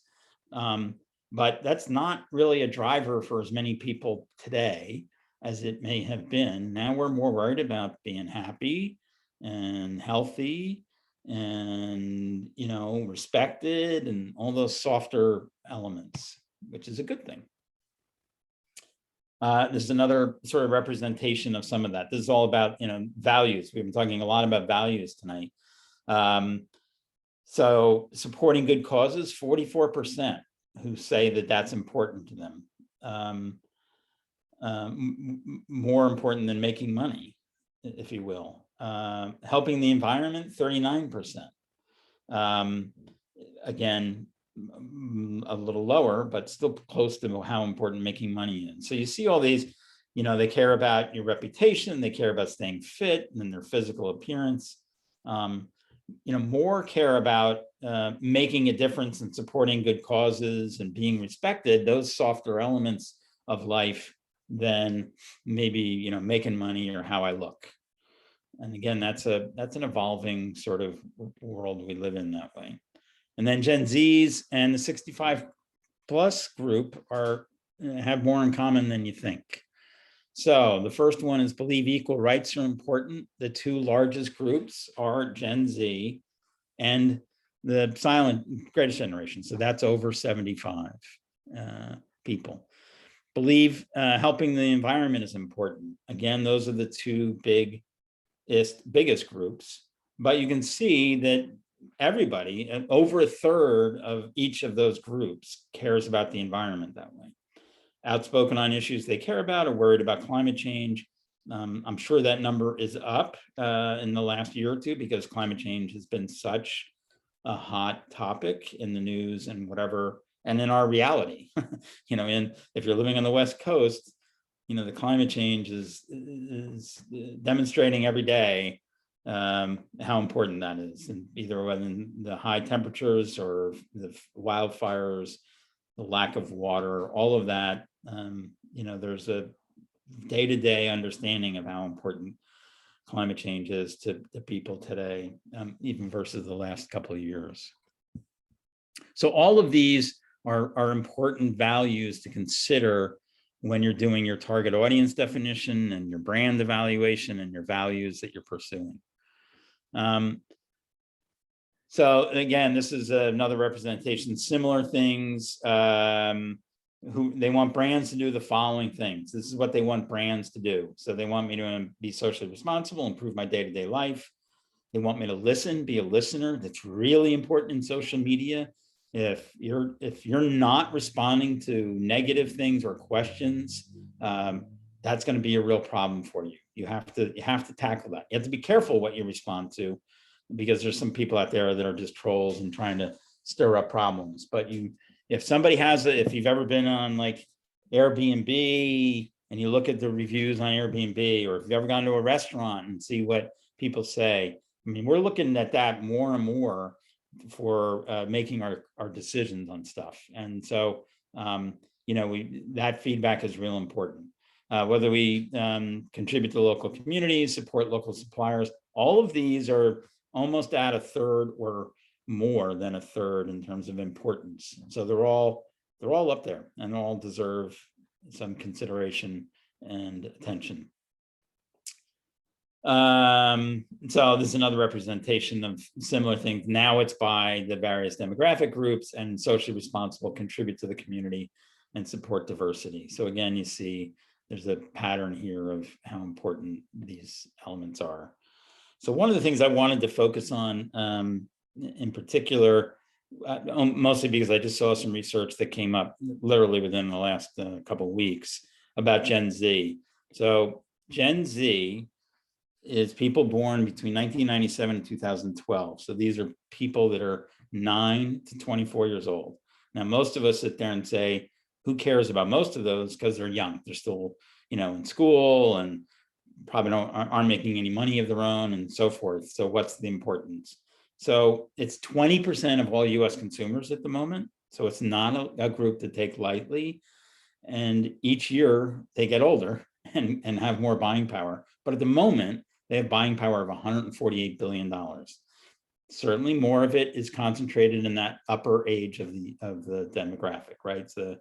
But that's not really a driver for as many people today as it may have been. Now we're more worried about being happy and healthy and, respected and all those softer elements, which is a good thing. This is another sort of representation of some of that. This is all about, values. We've been talking a lot about values tonight. So supporting good causes, 44% who say that that's important to them. More important than making money, if you will. Helping the environment, 39%. Again, a little lower, but still close to how important making money is. So you see all these, they care about your reputation, they care about staying fit and their physical appearance. More care about making a difference and supporting good causes and being respected, those softer elements of life, than maybe, making money or how I look. And again, that's an evolving sort of world we live in that way. And then Gen Zs and the 65 plus group have more in common than you think. So the first one is believe equal rights are important. The two largest groups are Gen Z and the silent greatest generation. So that's over 75 people. Believe helping the environment is important. Again, those are the two biggest groups. But you can see that everybody, over a third of each of those groups, cares about the environment that way. Outspoken on issues they care about, or worried about climate change. I'm sure that number is up in the last year or two, because climate change has been such a hot topic in the news and whatever, and in our reality. If you're living on the West Coast, the climate change is demonstrating every day how important that is, and either when the high temperatures or the wildfires, the lack of water, all of that. There's a day-to-day understanding of how important climate change is to people today, even versus the last couple of years. So all of these are important values to consider when you're doing your target audience definition and your brand evaluation and your values that you're pursuing. So again, this is another representation, similar things. Who they want brands to do the following things. This is what they want brands to do. So they want me to be socially responsible, improve my day-to-day life. They want me to listen, be a listener. That's really important in social media. If you're not responding to negative things or questions, that's going to be a real problem for you. You have to tackle that. You have to be careful what you respond to, because there's some people out there that are just trolls and trying to stir up problems. But if somebody has if you've ever been on like Airbnb and you look at the reviews on Airbnb, or if you've ever gone to a restaurant and see what people say, I mean, we're looking at that more and more for making our decisions on stuff. And so, that feedback is real important. Whether we contribute to local communities, support local suppliers, all of these are almost at a third or more than a third in terms of importance. So they're all up there and all deserve some consideration and attention. So this is another representation of similar things. Now it's by the various demographic groups, and socially responsible, contribute to the community and support diversity. So again, you see there's a pattern here of how important these elements are. So one of the things I wanted to focus on in particular, mostly because I just saw some research that came up literally within the last couple of weeks about Gen Z. So Gen Z is people born between 1997 and 2012. So these are people that are 9 to 24 years old. Now, most of us sit there and say, who cares about most of those? Because they're young. They're still, in school and probably aren't making any money of their own and so forth. So what's the importance? So it's 20% of all US consumers at the moment. So it's not a group to take lightly. And each year they get older and have more buying power. But at the moment, they have buying power of $148 billion. Certainly more of it is concentrated in that upper age of the demographic, right? So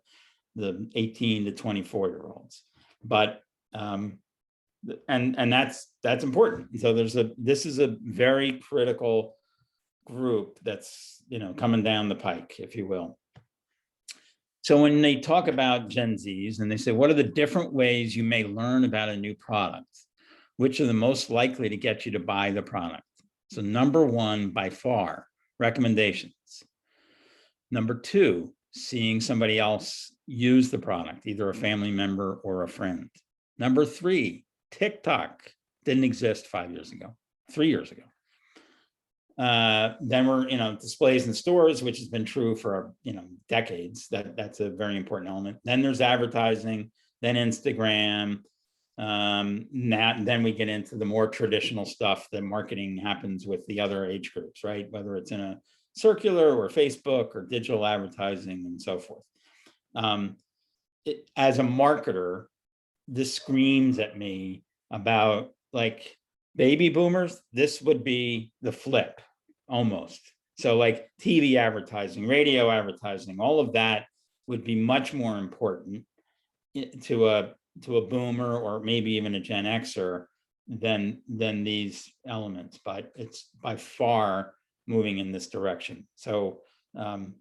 the 18 to 24-year-olds. But and that's important. So this is a very critical group that's coming down the pike, if you will. So when they talk about Gen Zs and they say, what are the different ways you may learn about a new product? Which are the most likely to get you to buy the product? So number one, by far, recommendations. Number two, seeing somebody else use the product, either a family member or a friend. Number three, TikTok didn't exist 5 years ago, 3 years ago. Then we're, displays in stores, which has been true for, decades. That's a very important element. Then there's advertising, then Instagram. Then we get into the more traditional stuff. The marketing happens with the other age groups, right? Whether it's in a circular or Facebook or digital advertising and so forth. As a marketer, this screams at me about like baby boomers. This would be the flip almost. So like TV advertising, radio advertising, all of that would be much more important to a boomer or maybe even a Gen Xer than these elements, but it's by far moving in this direction. So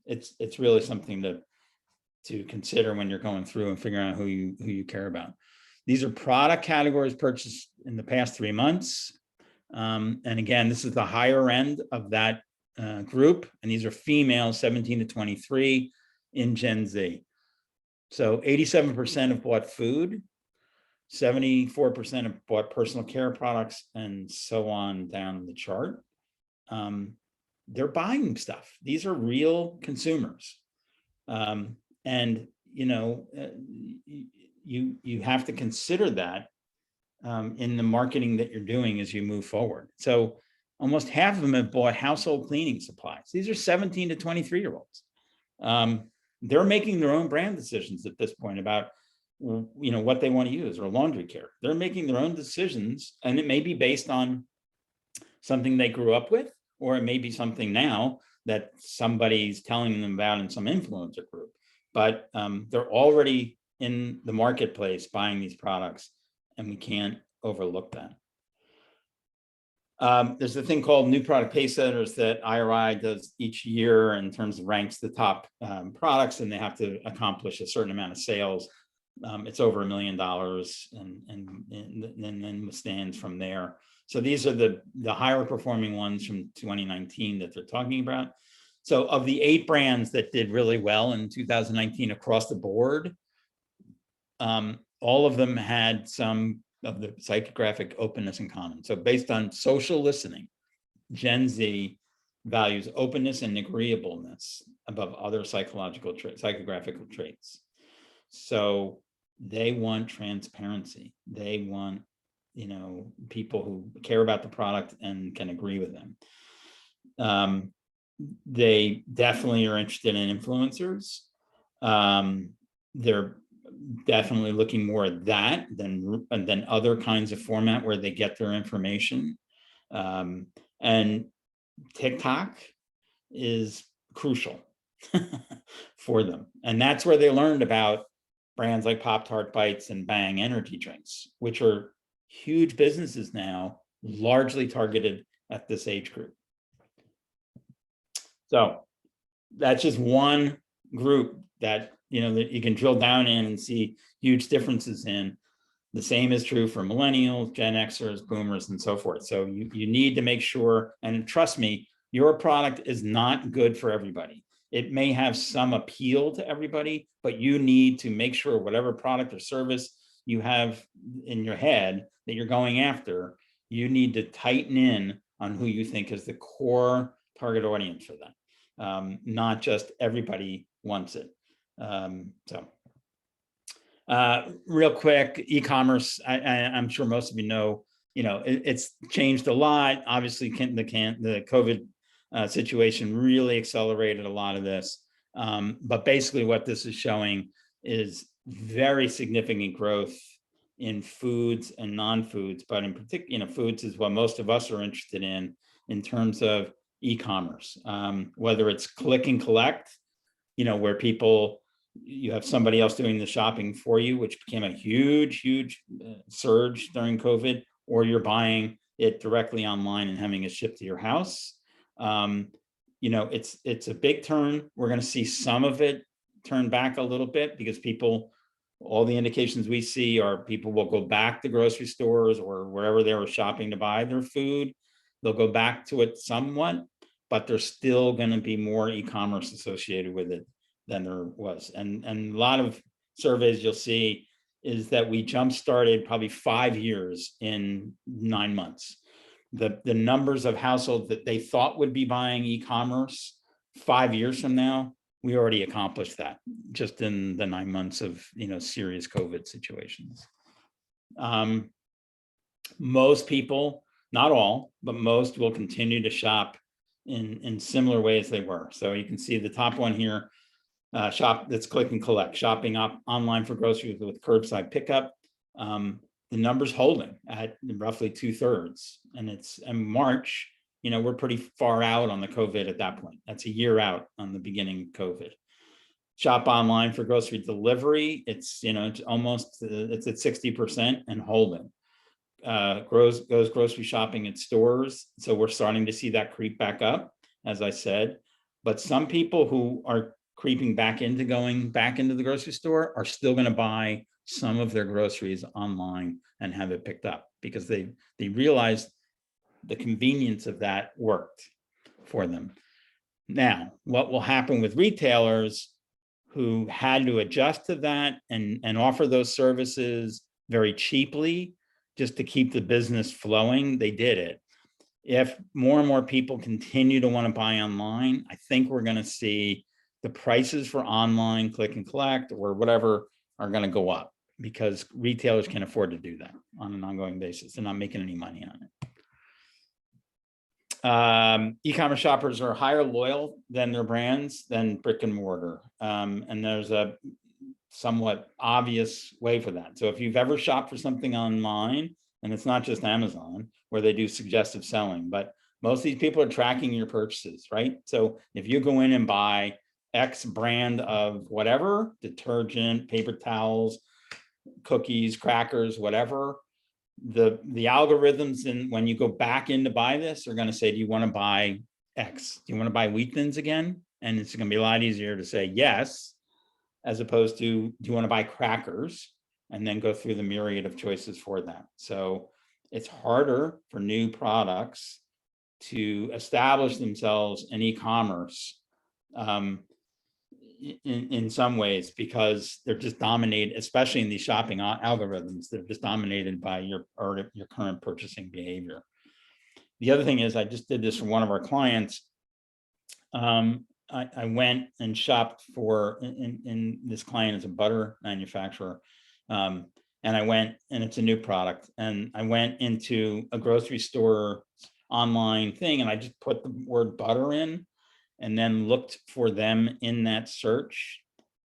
it's really something to consider when you're going through and figuring out who you care about. These are product categories purchased in the past 3 months. And again, this is the higher end of that group. And these are females 17 to 23 in Gen Z. So 87% have bought food, 74% have bought personal care products, and so on down the chart. They're buying stuff. These are real consumers. And you have to consider that in the marketing that you're doing as you move forward. So almost half of them have bought household cleaning supplies. These are 17 to 23-year-olds. They're making their own brand decisions at this point about what they want to use, or laundry care. They're making their own decisions, and it may be based on something they grew up with, or it may be something now that somebody's telling them about in some influencer group. But they're already in the marketplace buying these products, and we can't overlook that. There's a thing called New Product Pacesetters that IRI does each year in terms of ranks the top products, and they have to accomplish a certain amount of sales. It's over $1 million, and then stands from there. So these are the higher performing ones from 2019 that they're talking about. So of the 8 brands that did really well in 2019 across the board, all of them had some of the psychographic openness and common. So based on social listening, Gen Z values openness and agreeableness above other psychographical traits. So they want transparency. They want, people who care about the product and can agree with them. They definitely are interested in influencers. They're definitely looking more at that than other kinds of format where they get their information. And TikTok is crucial for them. And that's where they learned about brands like Pop-Tart Bites and Bang energy drinks, which are huge businesses now, largely targeted at this age group. So that's just one group that that you can drill down in and see huge differences in. The same is true for millennials, Gen Xers, boomers, and so forth. So you need to make sure, and trust me, your product is not good for everybody. It may have some appeal to everybody, but you need to make sure whatever product or service you have in your head that you're going after, you need to tighten in on who you think is the core target audience for that. Not just everybody wants it. Real quick, e-commerce, I'm sure most of you know, it's changed a lot. Obviously, the COVID situation really accelerated a lot of this. But basically what this is showing is very significant growth in foods and non-foods, but in particular, foods is what most of us are interested in terms of e-commerce, whether it's click and collect, where you have somebody else doing the shopping for you, which became a huge surge during COVID, or you're buying it directly online and having it shipped to your house. It's a big turn. We're going to see some of it turn back a little bit because all the indications we see are people will go back to grocery stores or wherever they were shopping to buy their food. They'll go back to it somewhat, but there's still going to be more e-commerce associated with it than there was. And a lot of surveys you'll see is that we jump-started probably 5 years in 9 months. The numbers of households that they thought would be buying e-commerce 5 years from now, we already accomplished that just in the 9 months of serious COVID situations. Most people, not all, but most will continue to shop in similar ways they were. So you can see the top one here, shop that's click and collect, shopping up online for groceries with curbside pickup. The number's holding at roughly 2/3, and it's in March. We're pretty far out on the COVID at that point. That's a year out on the beginning of COVID. Shop online for grocery delivery. It's it's at 60% and holding. Goes grocery shopping at stores. So we're starting to see that creep back up, as I said. But some people who are creeping back into going back into the grocery store are still going to buy some of their groceries online and have it picked up because they realized the convenience of that worked for them. Now, what will happen with retailers who had to adjust to that and offer those services very cheaply just to keep the business flowing? They did it. If more and more people continue to want to buy online, I think we're going to see the prices for online click and collect or whatever are going to go up because retailers can afford to do that on an ongoing basis. They're not making any money on it. E-commerce shoppers are higher loyal than their brands than brick and mortar. And there's a somewhat obvious way for that. So if you've ever shopped for something online, and it's not just Amazon where they do suggestive selling, but most of these people are tracking your purchases, right? So if you go in and buy X brand of whatever, detergent, paper towels, cookies, crackers, whatever, the algorithms, and when you go back in to buy this, are going to say, do you want to buy X? Do you want to buy wheat thins again? And it's going to be a lot easier to say yes, as opposed to, do you want to buy crackers? And then go through the myriad of choices for that. So it's harder for new products to establish themselves in e-commerce. in some ways, because they're just dominated, especially in these shopping algorithms, they're just dominated by your current purchasing behavior. The other thing is, I just did this for one of our clients. I went and shopped for, in this client is a butter manufacturer. And I went, and it's a new product, and I went into a grocery store online thing, and I just put the word butter in, and then looked for them in that search.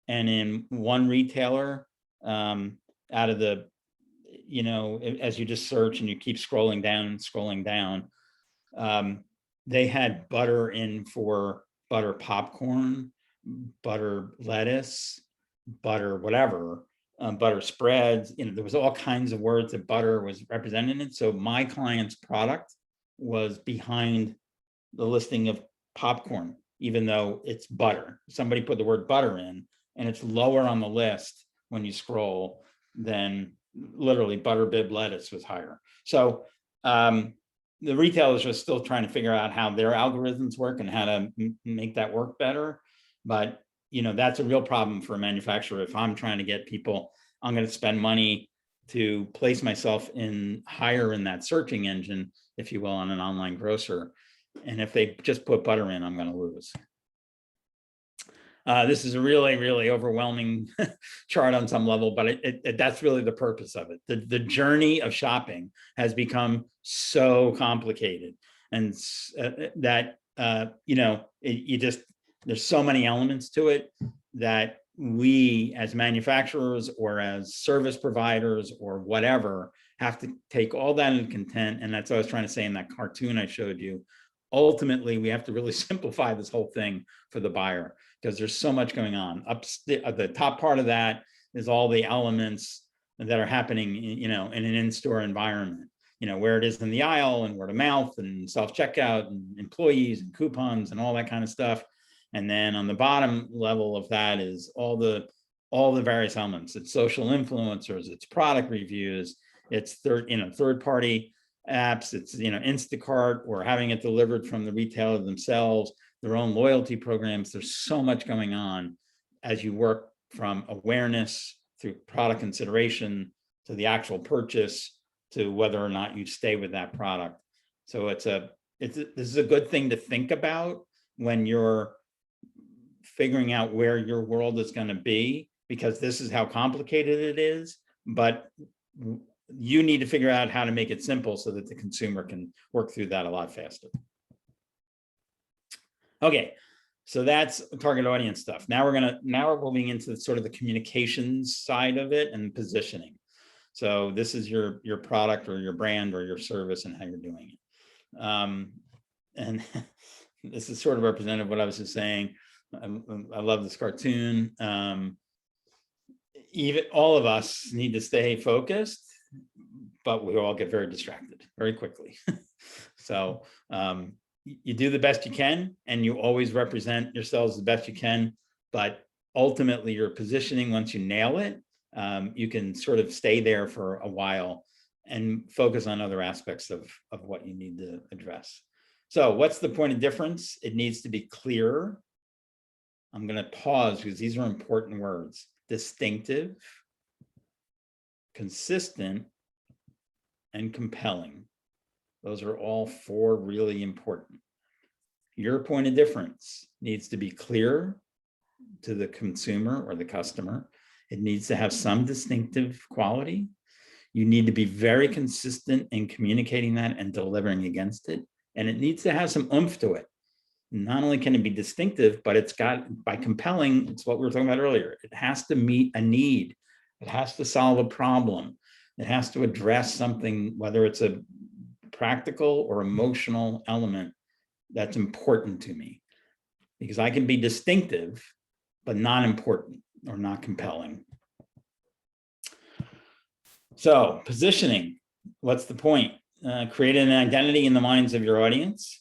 And in one retailer, out of the, as you just search and you keep scrolling down, they had butter in for butter popcorn, butter lettuce, butter whatever, butter spreads. There was all kinds of words that butter was represented in. So my client's product was behind the listing of popcorn, even though it's butter. Somebody put the word butter in, and it's lower on the list when you scroll than literally butter bib lettuce was higher. So the retailers are still trying to figure out how their algorithms work and how to make that work better. But that's a real problem for a manufacturer. If I'm trying to get people, I'm going to spend money to place myself in higher in that searching engine, if you will, on an online grocer. And if they just put butter in, I'm going to lose. This is a really, really overwhelming chart on some level, but that's really the purpose of it. The journey of shopping has become so complicated, and that there's so many elements to it that we as manufacturers or as service providers or whatever have to take all that into content. And that's what I was trying to say in that cartoon I showed you. Ultimately, we have to really simplify this whole thing for the buyer, because there's so much going on. The top part of that is all the elements that are happening, in an in-store environment, where it is in the aisle, and word of mouth, and self-checkout, and employees, and coupons, and all that kind of stuff. And then on the bottom level of that is all the various elements. It's social influencers, it's product reviews, it's third-party apps, it's Instacart, or having it delivered from the retailer themselves, their own loyalty programs. There's so much going on as you work from awareness through product consideration to the actual purchase to whether or not you stay with that product. So this is a good thing to think about when you're figuring out where your world is going to be, because this is how complicated it is, but you need to figure out how to make it simple so that the consumer can work through that a lot faster. Okay, so that's target audience stuff. Now we're moving into sort of the communications side of it and positioning. So this is your product or your brand or your service and how you're doing it. And this is sort of representative of what I was just saying. I love this cartoon. Even all of us need to stay focused, but we all get very distracted very quickly. So you do the best you can, and you always represent yourselves the best you can, but ultimately your positioning, once you nail it, you can sort of stay there for a while and focus on other aspects of what you need to address. So what's the point of difference? It needs to be clear. I'm going to pause because these are important words: distinctive, consistent, and compelling. Those are all four really important. Your point of difference needs to be clear to the consumer or the customer. It needs to have some distinctive quality. You need to be very consistent in communicating that and delivering against it. And it needs to have some oomph to it. Not only can it be distinctive, but it's got, by compelling, it's what we were talking about earlier. It has to meet a need. It has to solve a problem. It has to address something, whether it's a practical or emotional element that's important to me. Because I can be distinctive, but not important or not compelling. So positioning, what's the point? Create an identity in the minds of your audience.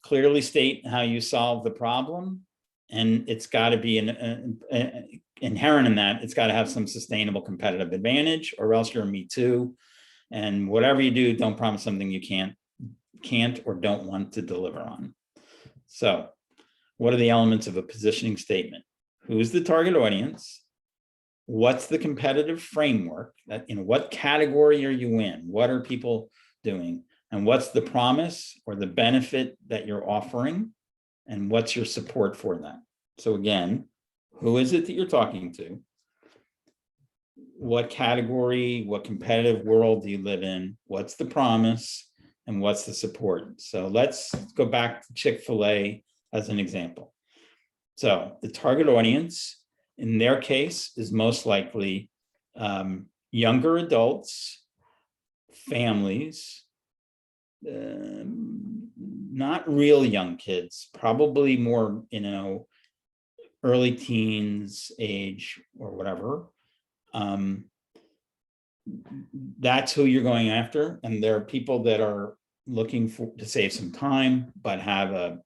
Clearly state how you solve the problem. And it's got to be inherent in that. It's got to have some sustainable competitive advantage, or else you're a me too. And whatever you do, don't promise something you can't or don't want to deliver on. So what are the elements of a positioning statement? who's the target audience? What's the competitive framework? That, what category are you in? What are people doing? And what's the promise or the benefit that you're offering? And what's your support for that? So again, who is it that you're talking to? What category, what competitive world do you live in? What's the promise? And what's the support? So let's go back to Chick-fil-A as an example. So the target audience in their case is most likely younger adults, families, not real young kids, probably more, early teens age or whatever. That's who you're going after. And there are people that are looking to save some time, but have a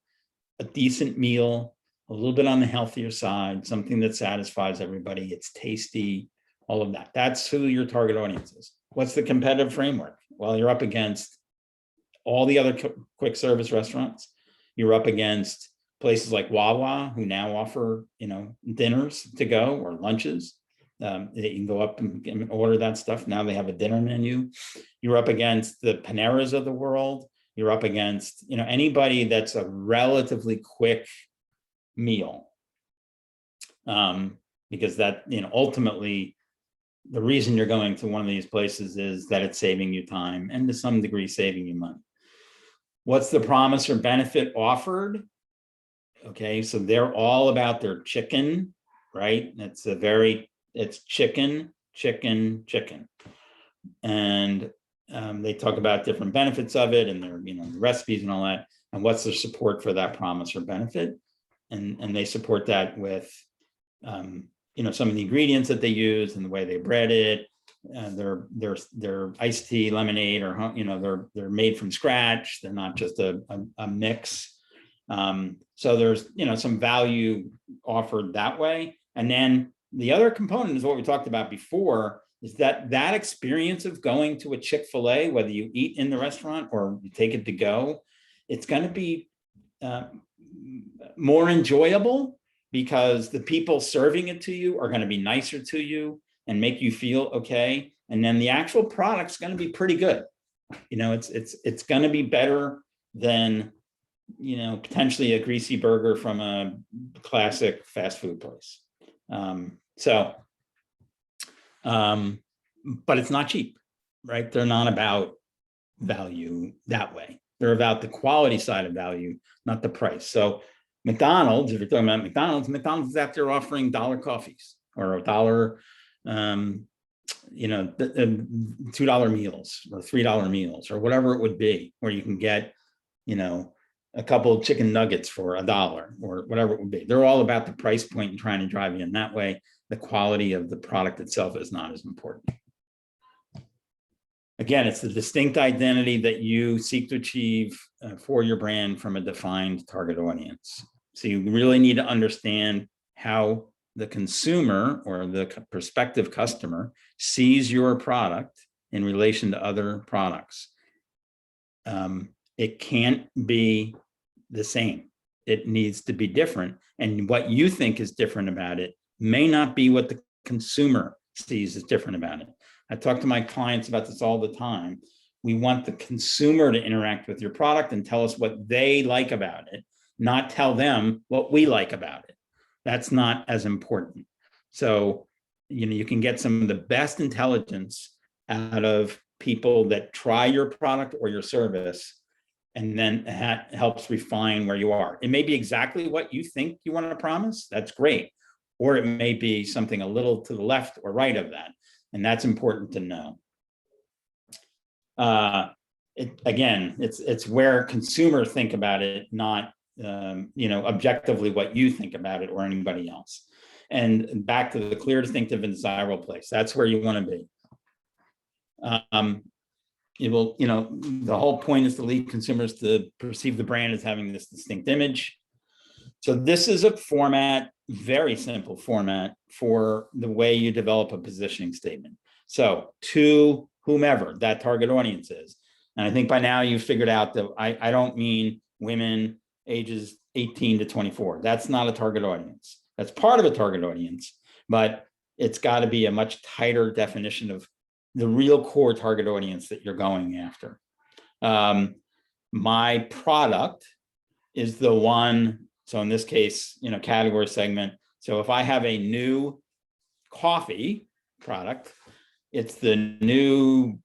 decent meal, a little bit on the healthier side, something that satisfies everybody. It's tasty, all of that. That's who your target audience is. What's the competitive framework? Well, you're up against all the other quick service restaurants. You're up against places like Wawa, who now offer, dinners to go or lunches. You can go up and order that stuff. Now they have a dinner menu. You're up against the Paneras of the world. You're up against, anybody that's a relatively quick meal. Because that, ultimately, the reason you're going to one of these places is that it's saving you time and to some degree saving you money. What's the promise or benefit offered? Okay, so they're all about their chicken, right? It's chicken, chicken, chicken. And they talk about different benefits of it and their, recipes and all that. And what's their support for that promise or benefit? And they support that with, some of the ingredients that they use and the way they bread it. Their iced tea, lemonade, or they're made from scratch. They're not just a mix. So there's some value offered that way. And then the other component is what we talked about before, is that experience of going to a Chick-fil-A, whether you eat in the restaurant or you take it to go, it's going to be more enjoyable because the people serving it to you are going to be nicer to you and make you feel okay. And then the actual product's going to be pretty good. It's going to be better than, potentially a greasy burger from a classic fast food place. But it's not cheap, right? They're not about value that way. They're about the quality side of value, not the price. So McDonald's, if you're talking about McDonald's is out there offering $1 coffees or $1, $2 meals or $3 meals or whatever it would be, where you can get, a couple of chicken nuggets for $1 or whatever it would be. They're all about the price point and trying to drive you in that way. The quality of the product itself is not as important. Again, it's the distinct identity that you seek to achieve for your brand from a defined target audience. So you really need to understand how the consumer or the prospective customer sees your product in relation to other products. It can't be the same. It needs to be different. And what you think is different about it may not be what the consumer sees as different about it. I talk to my clients about this all the time. We want the consumer to interact with your product and tell us what they like about it, not tell them what we like about it. That's not as important. So, you can get some of the best intelligence out of people that try your product or your service, and then that helps refine where you are. It may be exactly what you think you want to promise. That's great. Or it may be something a little to the left or right of that. And that's important to know. It's where consumers think about it, not objectively what you think about it or anybody else. And back to the clear, distinctive, and desirable place. That's where you want to be. It will, the whole point is to lead consumers to perceive the brand as having this distinct image. So this is a format, very simple format for the way you develop a positioning statement. So to whomever that target audience is. And I think by now you've figured out that I don't mean women ages 18 to 24. That's not a target audience. That's part of a target audience, but it's got to be a much tighter definition of the real core target audience that you're going after. My product is the one, so in this case, category segment. So if I have a new coffee product, it's the new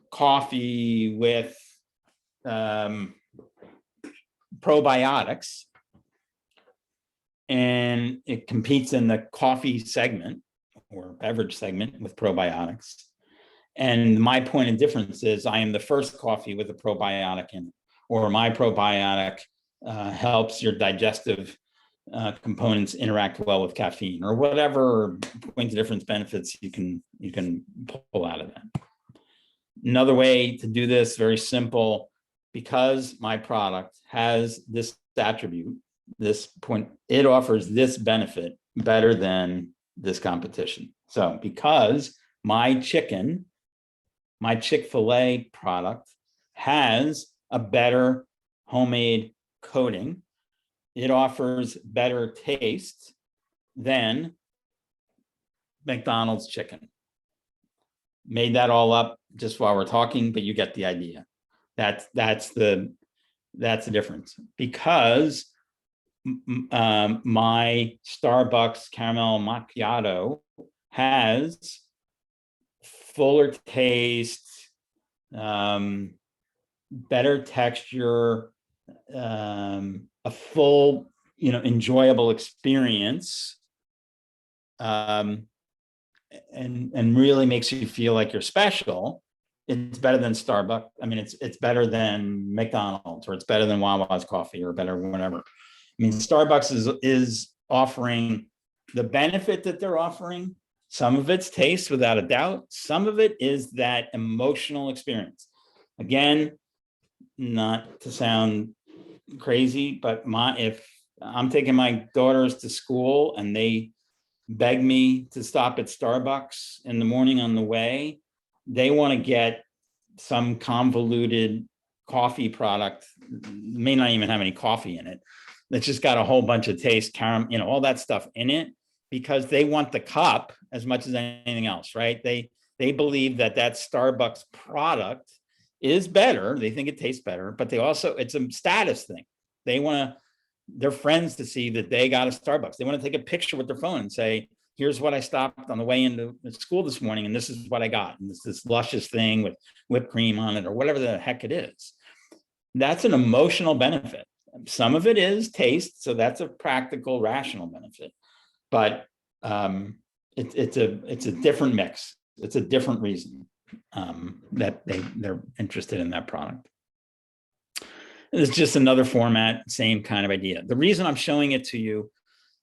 coffee with probiotics, and it competes in the coffee segment or beverage segment with probiotics. And my point of difference is I am the first coffee with a probiotic in it, or my probiotic helps your digestive components interact well with caffeine, or whatever point of difference benefits you can pull out of that. Another way to do this, very simple, because my product has this attribute, this point, it offers this benefit better than this competition. So because my Chick-fil-A product has a better homemade coating, it offers better taste than McDonald's chicken. Made that all up just while we're talking, but you get the idea. That's the difference. Because my Starbucks caramel macchiato has fuller taste, better texture, a full, enjoyable experience, and really makes you feel like you're special. It's better than Starbucks. I mean, it's better than McDonald's, or it's better than Wawa's coffee, or better whatever. I mean, Starbucks is offering the benefit that they're offering. Some of it's taste, without a doubt. Some of it is that emotional experience. Again, not to sound crazy, but if I'm taking my daughters to school and they beg me to stop at Starbucks in the morning on the way, they want to get some convoluted coffee product, may not even have any coffee in it, that's just got a whole bunch of taste, caramel, all that stuff in it, because they want the cup as much as anything else, right? They believe that Starbucks product is better. They think it tastes better, but it's a status thing. They want their friends to see that they got a Starbucks. They want to take a picture with their phone and say, here's what I stopped on the way into school this morning, and this is what I got. And it's this luscious thing with whipped cream on it, or whatever the heck it is. That's an emotional benefit. Some of it is taste, so that's a practical, rational benefit. But it's a different mix. It's a different reason that they're interested in that product. It's just another format, same kind of idea. The reason I'm showing it to you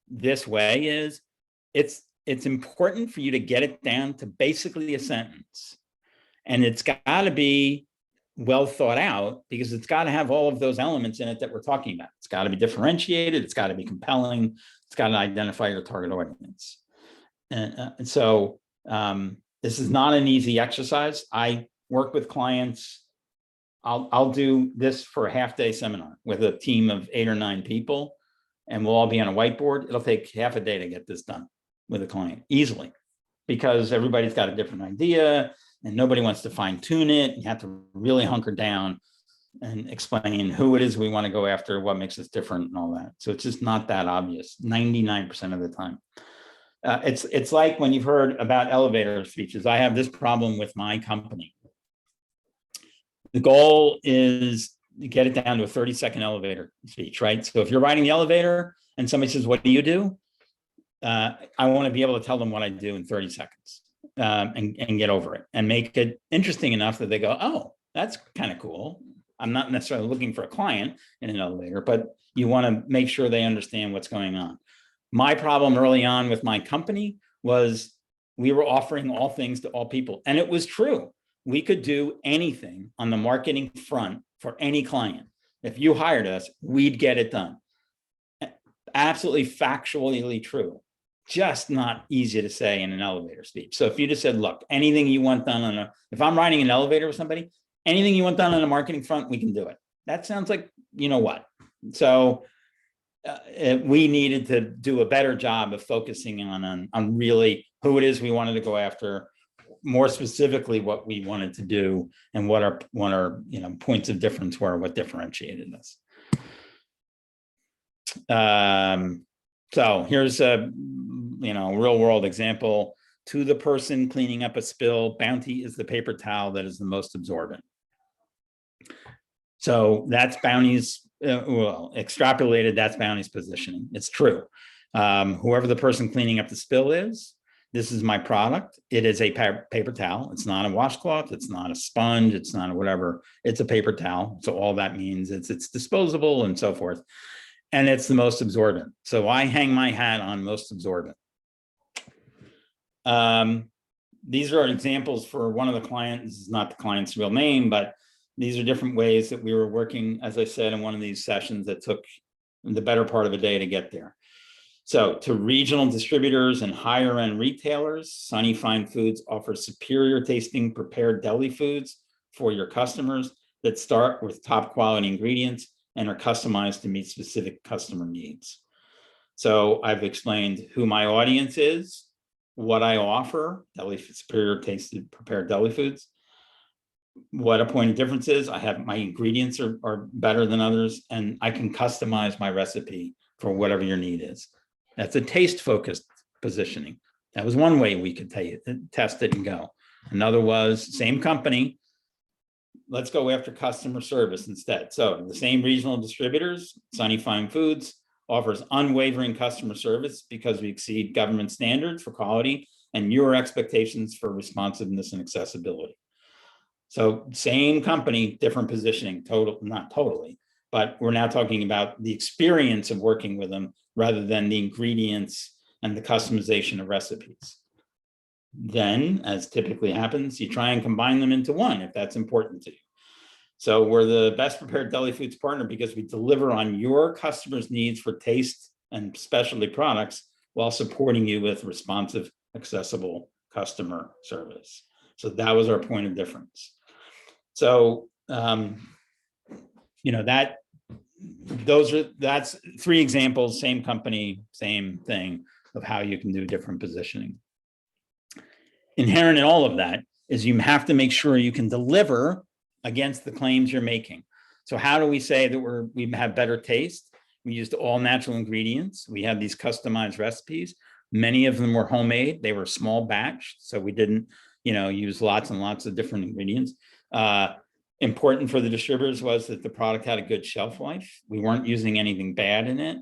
this way is it's important for you to get it down to basically a sentence. And it's got to be well thought out, because it's got to have all of those elements in it that we're talking about. It's got to be differentiated. It's got to be compelling. It's got to identify your target audience. And so this is not an easy exercise. I work with clients. I'll do this for a half-day seminar with a team of 8 or 9 people, and we'll all be on a whiteboard. It'll take half a day to get this done with a client easily, because everybody's got a different idea and nobody wants to fine tune it. You have to really hunker down and explain who it is we want to go after, what makes us different, and all that. So it's just not that obvious 99% of the time. It's like when you've heard about elevator speeches. I have this problem with my company. The goal is to get it down to a 30-second elevator speech, right? So if you're riding the elevator and somebody says, what do you do? I want to be able to tell them what I do in 30 seconds and get over it, and make it interesting enough that they go, oh, that's kind of cool. I'm not necessarily looking for a client in an elevator, but you want to make sure they understand what's going on. My problem early on with my company was we were offering all things to all people. And it was true. We could do anything on the marketing front for any client. If you hired us, we'd get it done. Absolutely factually true. Just not easy to say in an elevator speech. So if you just said, look, anything you want done if I'm riding an elevator with somebody, anything you want done on the marketing front, we can do it. That sounds like, you know what? So we needed to do a better job of focusing on really who it is we wanted to go after, more specifically what we wanted to do, and what our points of difference were, what differentiated us. So here's a real world example. To the person cleaning up a spill, Bounty is the paper towel that is the most absorbent. So that's Bounty's, extrapolated, that's Bounty's positioning. It's true. Whoever the person cleaning up the spill is, this is my product. It is a paper towel. It's not a washcloth. It's not a sponge. It's not a whatever. It's a paper towel. So all that means it's disposable and so forth. And it's the most absorbent. So I hang my hat on most absorbent. These are examples for one of the clients. This is not the client's real name, but these are different ways that we were working, as I said, in one of these sessions that took the better part of a day to get there. So to regional distributors and higher end retailers, Sunny Fine Foods offers superior tasting prepared deli foods for your customers that start with top quality ingredients and are customized to meet specific customer needs. So I've explained who my audience is, what I offer, superior tasted prepared deli foods, what a point of difference is. I have my ingredients are better than others, and I can customize my recipe for whatever your need is. That's a taste focused positioning. That was one way we could test it and go. Another was same company. Let's go after customer service instead. So the same regional distributors, Sunny Fine Foods offers unwavering customer service because we exceed government standards for quality and your expectations for responsiveness and accessibility. So same company, different positioning, not totally, but we're now talking about the experience of working with them rather than the ingredients and the customization of recipes. Then, as typically happens, you try and combine them into one if that's important to you. So we're the best prepared deli foods partner because we deliver on your customers' needs for taste and specialty products while supporting you with responsive, accessible customer service. So that was our point of difference. So, that's three examples, same company, same thing of how you can do different positioning. Inherent in all of that is you have to make sure you can deliver against the claims you're making. So how do we say that we have better taste? We used all natural ingredients. We have these customized recipes. Many of them were homemade. They were small batch, so we didn't, use lots and lots of different ingredients. Important for the distributors was that the product had a good shelf life. We weren't using anything bad in it.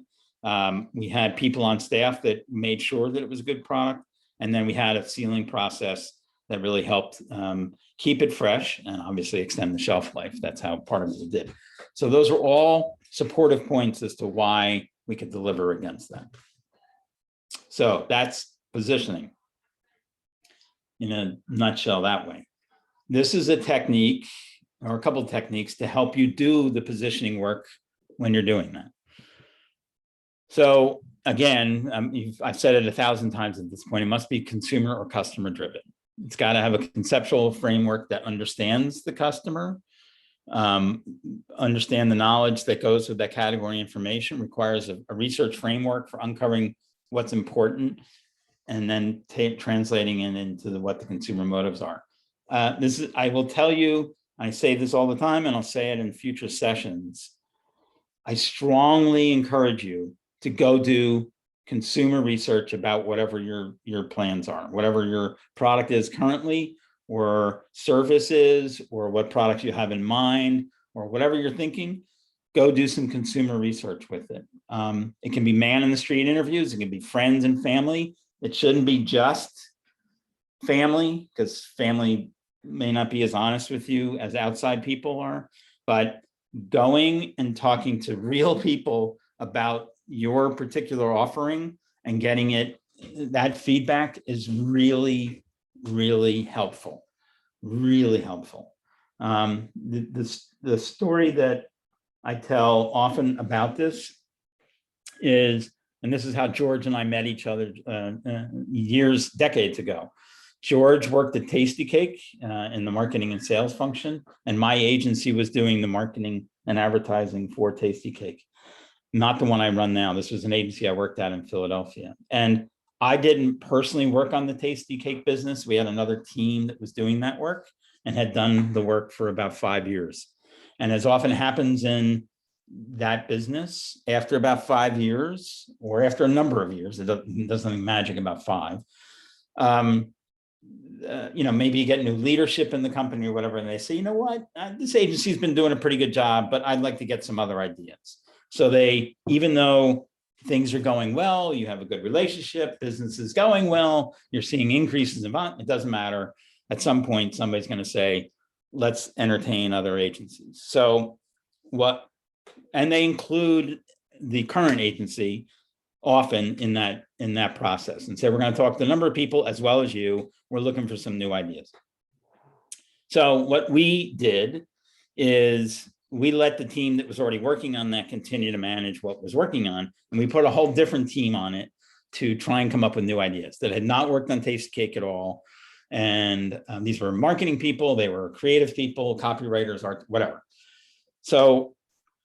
We had people on staff that made sure that it was a good product. And then we had a sealing process that really helped keep it fresh and obviously extend the shelf life. That's how part of it did. So those are all supportive points as to why we could deliver against that. So that's positioning in a nutshell that way. This is a technique or a couple of techniques to help you do the positioning work when you're doing that. So again, I've said it 1,000 times at this point, it must be consumer or customer driven. It's got to have a conceptual framework that understands the customer, understand the knowledge that goes with that category information, requires a research framework for uncovering what's important, and then translating it into what the consumer motives are. I will tell you, I say this all the time, and I'll say it in future sessions. I strongly encourage you to go do consumer research about whatever your plans are, whatever your product is currently, or service is, or what products you have in mind, or whatever you're thinking. Go do some consumer research with it. It can be man in the street interviews. It can be friends and family. It shouldn't be just family, because family may not be as honest with you as outside people are, but going and talking to real people about your particular offering and getting that feedback is really, really helpful, really helpful. The story that I tell often about this is, and this is how George and I met each other decades ago. George worked at Tasty Cake in the marketing and sales function, and my agency was doing the marketing and advertising for Tasty Cake. not the one I run now. This was an agency I worked at in Philadelphia. And I didn't personally work on the Tasty Cake business. We had another team that was doing that work and had done the work for about 5 years. And as often happens in that business, after about 5 years, or after a number of years, it does something magic about 5, maybe you get new leadership in the company or whatever, and they say, you know what, this agency's been doing a pretty good job, but I'd like to get some other ideas. So they, even though things are going well, you have a good relationship, business is going well, you're seeing increases in volume, it doesn't matter. At some point, somebody's going to say, let's entertain other agencies. So and they include the current agency often in that process and say, we're going to talk to a number of people as well as you. We're looking for some new ideas. So what we did is we let the team that was already working on that continue to manage what was working on, and we put a whole different team on it to try and come up with new ideas that had not worked on Tasty Cake at all. And these were marketing people, they were creative people, copywriters, art, whatever. So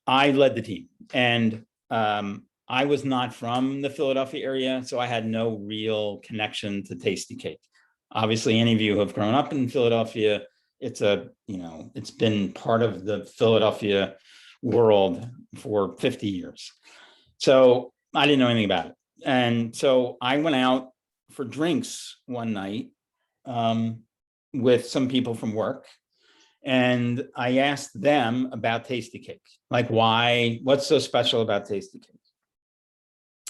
I led the team, and I was not from the Philadelphia area, so I had no real connection to Tasty Cake. Obviously, any of you who have grown up in Philadelphia, it's been part of the Philadelphia world for 50 years. So I didn't know anything about it. And so I went out for drinks one night with some people from work. And I asked them about Tasty Cake, like what's so special about Tasty Cake?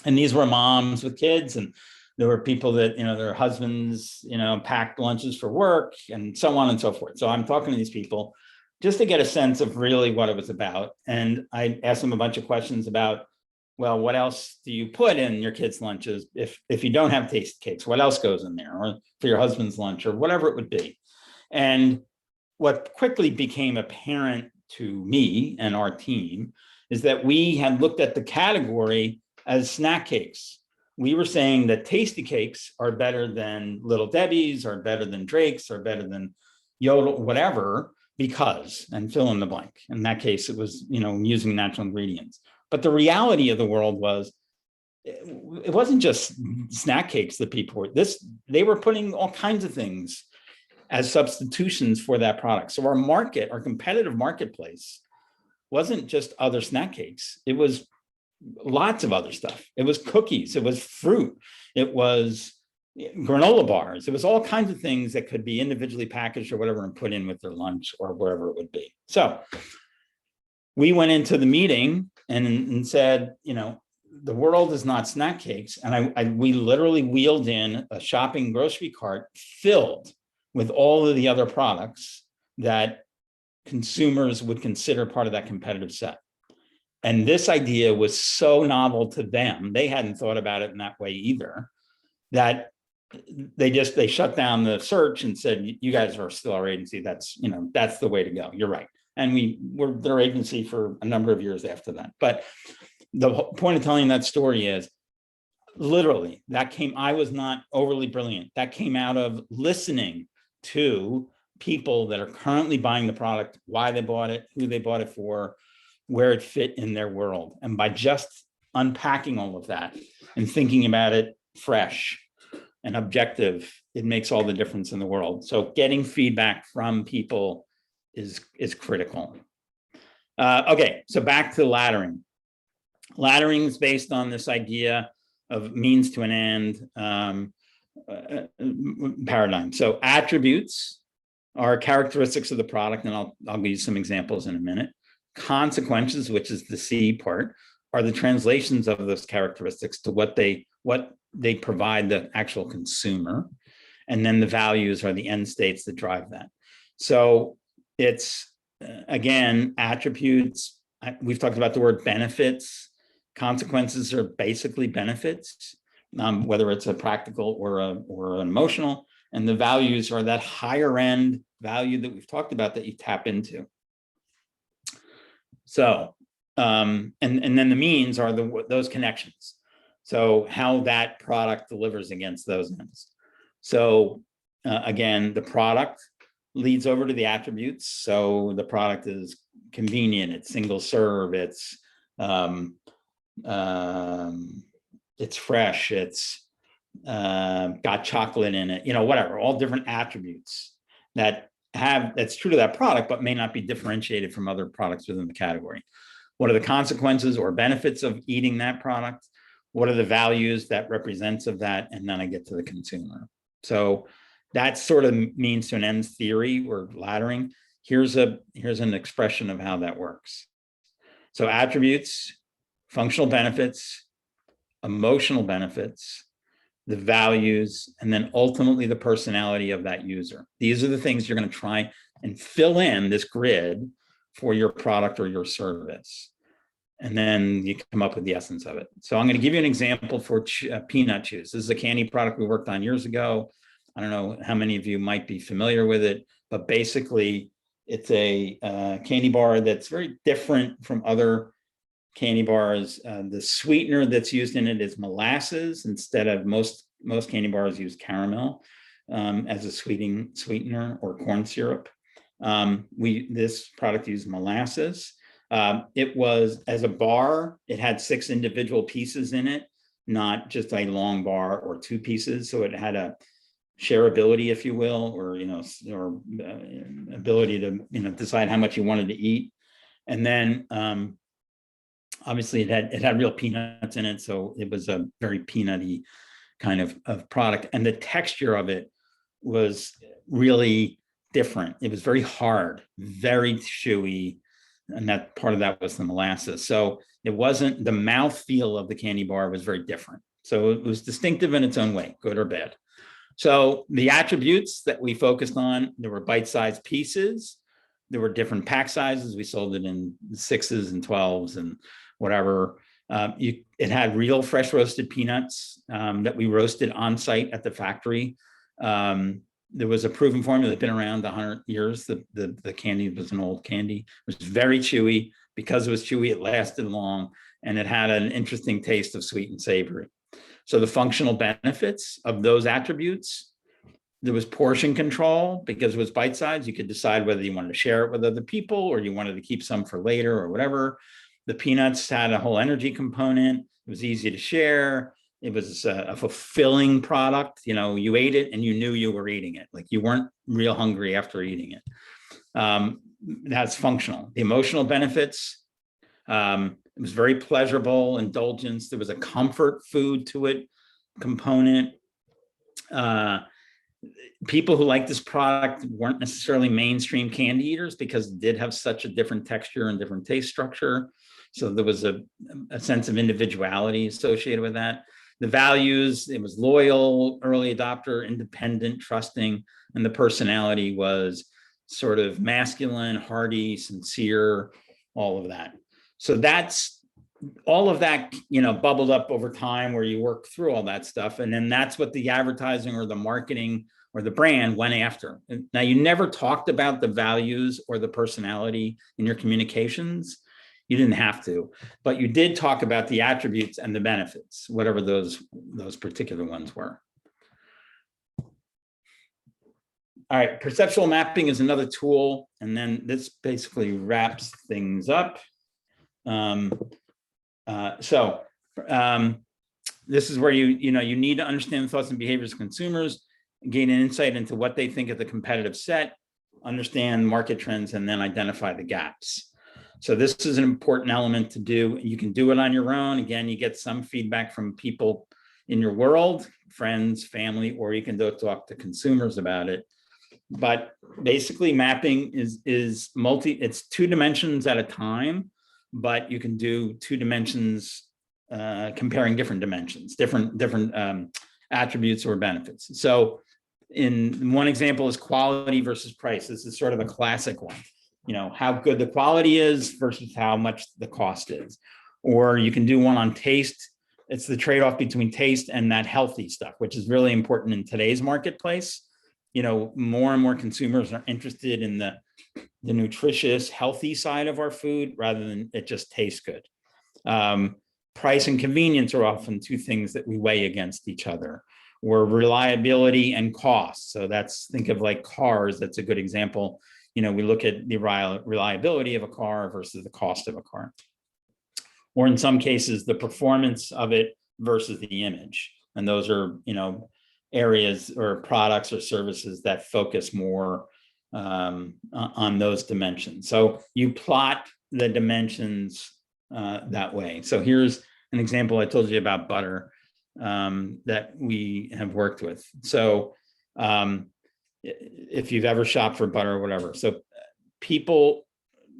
And these were moms with kids, and there were people that, their husbands, packed lunches for work and so on and so forth. So I'm talking to these people just to get a sense of really what it was about. And I asked them a bunch of questions about, well, what else do you put in your kids' lunches if you don't have Tasty Cakes? What else goes in there, or for your husband's lunch, or whatever it would be? And what quickly became apparent to me and our team is that we had looked at the category as snack cakes. We were saying that Tasty Cakes are better than Little Debbie's, or better than Drake's, or better than Yodel, whatever, because, and fill in the blank. In that case, it was, using natural ingredients. But the reality of the world was, it wasn't just snack cakes that people were, they were putting all kinds of things as substitutions for that product. So our competitive marketplace wasn't just other snack cakes. It was lots of other stuff. It was cookies, it was fruit, it was granola bars, it was all kinds of things that could be individually packaged or whatever and put in with their lunch or wherever it would be. So we went into the meeting and said, the world is not snack cakes. And we literally wheeled in a shopping grocery cart filled with all of the other products that consumers would consider part of that competitive set. And this idea was so novel to them, they hadn't thought about it in that way either, that they shut down the search and said, you guys are still our agency. That's the way to go. You're right. And we were their agency for a number of years after that. But the point of telling that story is, literally, I was not overly brilliant. That came out of listening to people that are currently buying the product, why they bought it, who they bought it for, where it fit in their world. And by just unpacking all of that and thinking about it fresh and objective, it makes all the difference in the world. So getting feedback from people is critical. Okay, so back to laddering. Laddering is based on this idea of means to an end paradigm. So attributes are characteristics of the product, and I'll give you some examples in a minute. Consequences, which is the C part, are the translations of those characteristics to what they provide the actual consumer. And then the values are the end states that drive that. So it's, again, attributes. We've talked about the word benefits. Consequences are basically benefits, whether it's a practical or an emotional. And the values are that higher end value that we've talked about that you tap into. So, and then the means are those connections. So how that product delivers against those ends. So again, the product leads over to the attributes. So the product is convenient, it's single serve, it's it's fresh, it's got chocolate in it, whatever, all different attributes that's true to that product, but may not be differentiated from other products within the category. What are the consequences or benefits of eating that product? What are the values that represents of that? And then I get to the consumer. So that sort of means to an ends theory or laddering. Here's an expression of how that works. So attributes, functional benefits, emotional benefits, the values, and then ultimately the personality of that user. These are the things you're going to try and fill in this grid for your product or your service. And then you come up with the essence of it. So I'm going to give you an example for peanut chews. This is a candy product we worked on years ago. I don't know how many of you might be familiar with it, but basically it's a candy bar that's very different from other candy bars. The sweetener that's used in it is molasses instead of most candy bars use caramel as a sweetener or corn syrup. This product used molasses. It was, as a bar, it had 6 individual pieces in it, not just a long bar or 2 pieces. So it had a shareability, if you will, or ability to decide how much you wanted to eat. And then obviously it had real peanuts in it, so it was a very peanutty kind of product. And the texture of it was really different. It was very hard, very chewy, and that part of that was the molasses. So it wasn't, the mouthfeel of the candy bar was very different. So it was distinctive in its own way, good or bad. So the attributes that we focused on, there were bite-sized pieces. There were different pack sizes. We sold it in 6s and 12s and whatever. It had real fresh roasted peanuts that we roasted on site at the factory. There was a proven formula that had been around 100 years. The candy was an old candy. It was very chewy. Because it was chewy, it lasted long, and it had an interesting taste of sweet and savory. So the functional benefits of those attributes, there was portion control because it was bite-sized. You could decide whether you wanted to share it with other people or you wanted to keep some for later or whatever. The peanuts had a whole energy component. It was easy to share. It was a fulfilling product. You ate it and you knew you were eating it. Like you weren't real hungry after eating it. That's functional. The emotional benefits, it was very pleasurable, indulgence. There was a comfort food to it component. People who like this product weren't necessarily mainstream candy eaters because it did have such a different texture and different taste structure. So there was a sense of individuality associated with that. The values, it was loyal, early adopter, independent, trusting, and the personality was sort of masculine, hearty, sincere, all of that. So that's all of that, bubbled up over time where you work through all that stuff. And then that's what the advertising or the marketing or the brand went after. Now, you never talked about the values or the personality in your communications. You didn't have to, but you did talk about the attributes and the benefits, whatever those particular ones were. All right, perceptual mapping is another tool, and then this basically wraps things up. This is where you need to understand the thoughts and behaviors of consumers, gain an insight into what they think of the competitive set, understand market trends, and then identify the gaps. So this is an important element to do. You can do it on your own. Again, you get some feedback from people in your world, friends, family, or you can go talk to consumers about it. But basically mapping is it's 2 dimensions at a time, but you can do 2 dimensions comparing different dimensions, different attributes or benefits. So in one example is quality versus price. This is sort of a classic one, how good the quality is versus how much the cost is. Or you can do one on taste. It's the trade-off between taste and that healthy stuff, which is really important in today's marketplace. More and more consumers are interested in the nutritious, healthy side of our food rather than it just tastes good. Price and convenience are often 2 things that we weigh against each other, or reliability and cost. So think of like cars. That's a good example. We look at the reliability of a car versus the cost of a car. or in some cases, the performance of it versus the image. And those are, areas or products or services that focus more on those dimensions. So you plot the dimensions that way. So here's an example I told you about butter that we have worked with. So if you've ever shopped for butter or whatever, so people,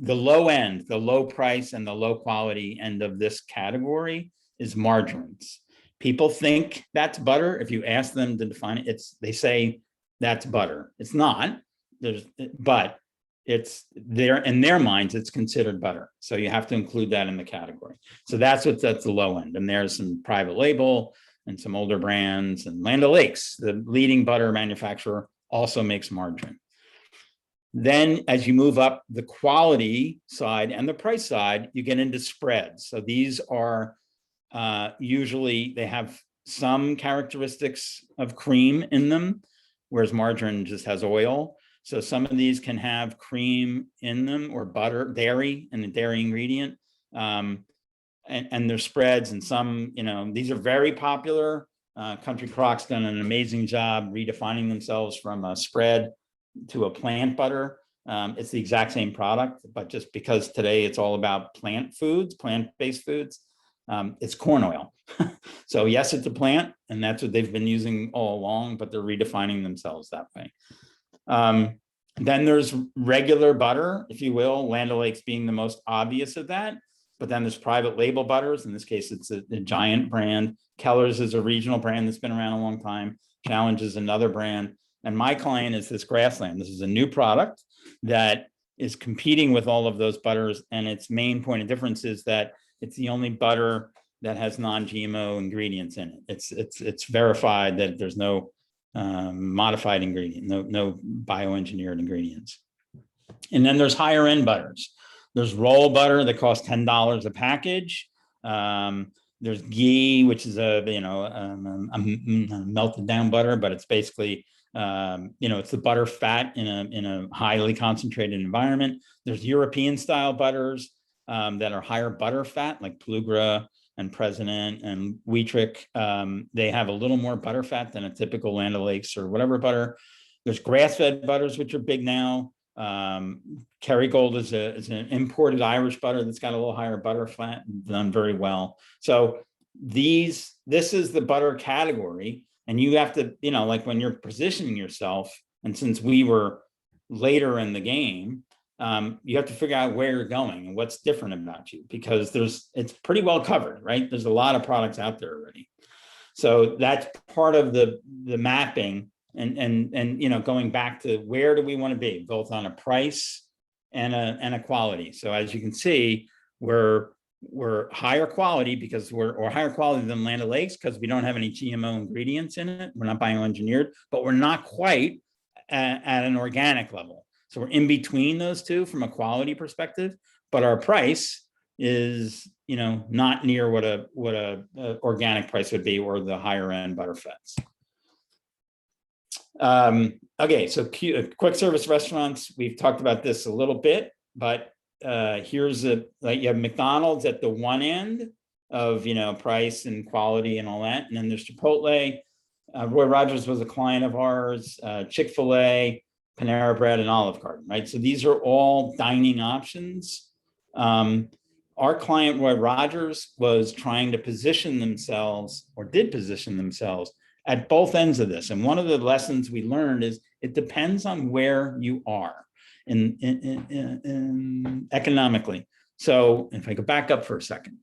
the low end, the low price and the low quality end of this category is margarines. People think that's butter. If you ask them to define it, they say that's butter. It's not. But it's there in their minds, it's considered butter. So you have to include that in the category. So that's the low end. And there's some private label and some older brands, and Land O'Lakes, the leading butter manufacturer, also makes margarine. Then as you move up the quality side and the price side, you get into spreads. So these are usually they have some characteristics of cream in them, whereas margarine just has oil. So some of these can have cream in them or butter, dairy, and a dairy ingredient. And there's spreads, and some, these are very popular. Country Croc's done an amazing job redefining themselves from a spread to a plant butter. It's the exact same product, but just because today it's all about plant foods, plant-based foods, it's corn oil. So yes, it's a plant, and that's what they've been using all along, but they're redefining themselves that way. Then there's regular butter, if you will, Land O'Lakes being the most obvious of that. But then there's private label butters. In this case, it's a giant brand. Keller's is a regional brand that's been around a long time. Challenge is another brand. And my client is this Grassland. This is a new product that is competing with all of those butters. And its main point of difference is that it's the only butter that has non-GMO ingredients in it. It's verified that there's no modified ingredient, no bioengineered ingredients. And then there's higher end butters. There's roll butter that costs $10 a package. There's ghee, which is a melted down butter, but it's basically it's the butter fat in a highly concentrated environment. There's European style butters that are higher butter fat, like Plugra and President and Wheatrick. They have a little more butter fat than a typical Land O'Lakes or whatever butter. There's grass-fed butters, which are big now. Kerrygold is an imported Irish butter that's got a little higher butter fat, done very well. So this is the butter category, and you have to, like when you're positioning yourself, and since we were later in the game, you have to figure out where you're going and what's different about you, because it's pretty well covered, right? There's a lot of products out there already. So that's part of the mapping and going back to where do we want to be, both on a price and a quality. So as you can see, we're higher quality because we're higher quality than Land O'Lakes because we don't have any GMO ingredients in it. We're not bioengineered, but we're not quite at an organic level. So we're in between those two from a quality perspective, but our price is, not near what a organic price would be, or the higher end butter fats. Okay, so quick service restaurants. We've talked about this a little bit, but here's you have McDonald's at the one end of price and quality and all that, and then there's Chipotle. Roy Rogers was a client of ours. Chick-fil-A, Panera Bread, and Olive Garden, right? So these are all dining options. Our client, Roy Rogers, was trying to position themselves, or did position themselves, at both ends of this. And one of the lessons we learned is it depends on where you are in economically. So if I go back up for a second.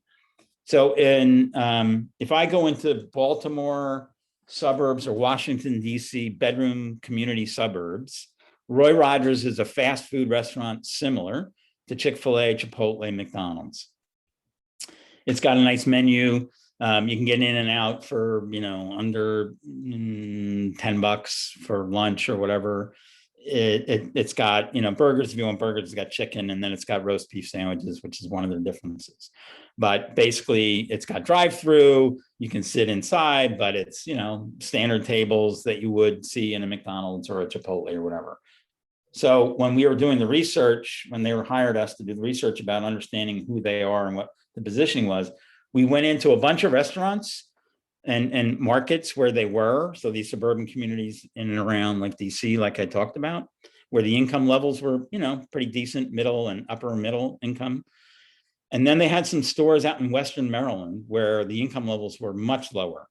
So if I go into Baltimore suburbs or Washington, D.C. bedroom community suburbs, Roy Rogers is a fast food restaurant similar to Chick-fil-A, Chipotle, McDonald's. It's got a nice menu. You can get in and out for, under $10 for lunch or whatever. It's got, burgers if you want burgers. It's got chicken, and then it's got roast beef sandwiches, which is one of the differences. But basically, it's got drive-through. You can sit inside, but it's, standard tables that you would see in a McDonald's or a Chipotle or whatever. So when we were doing the research, when they were hired us to do the research about understanding who they are and what the positioning was, we went into a bunch of restaurants and markets where they were. So these suburban communities in and around like DC, like I talked about, where the income levels were, pretty decent, middle and upper middle income. And then they had some stores out in Western Maryland where the income levels were much lower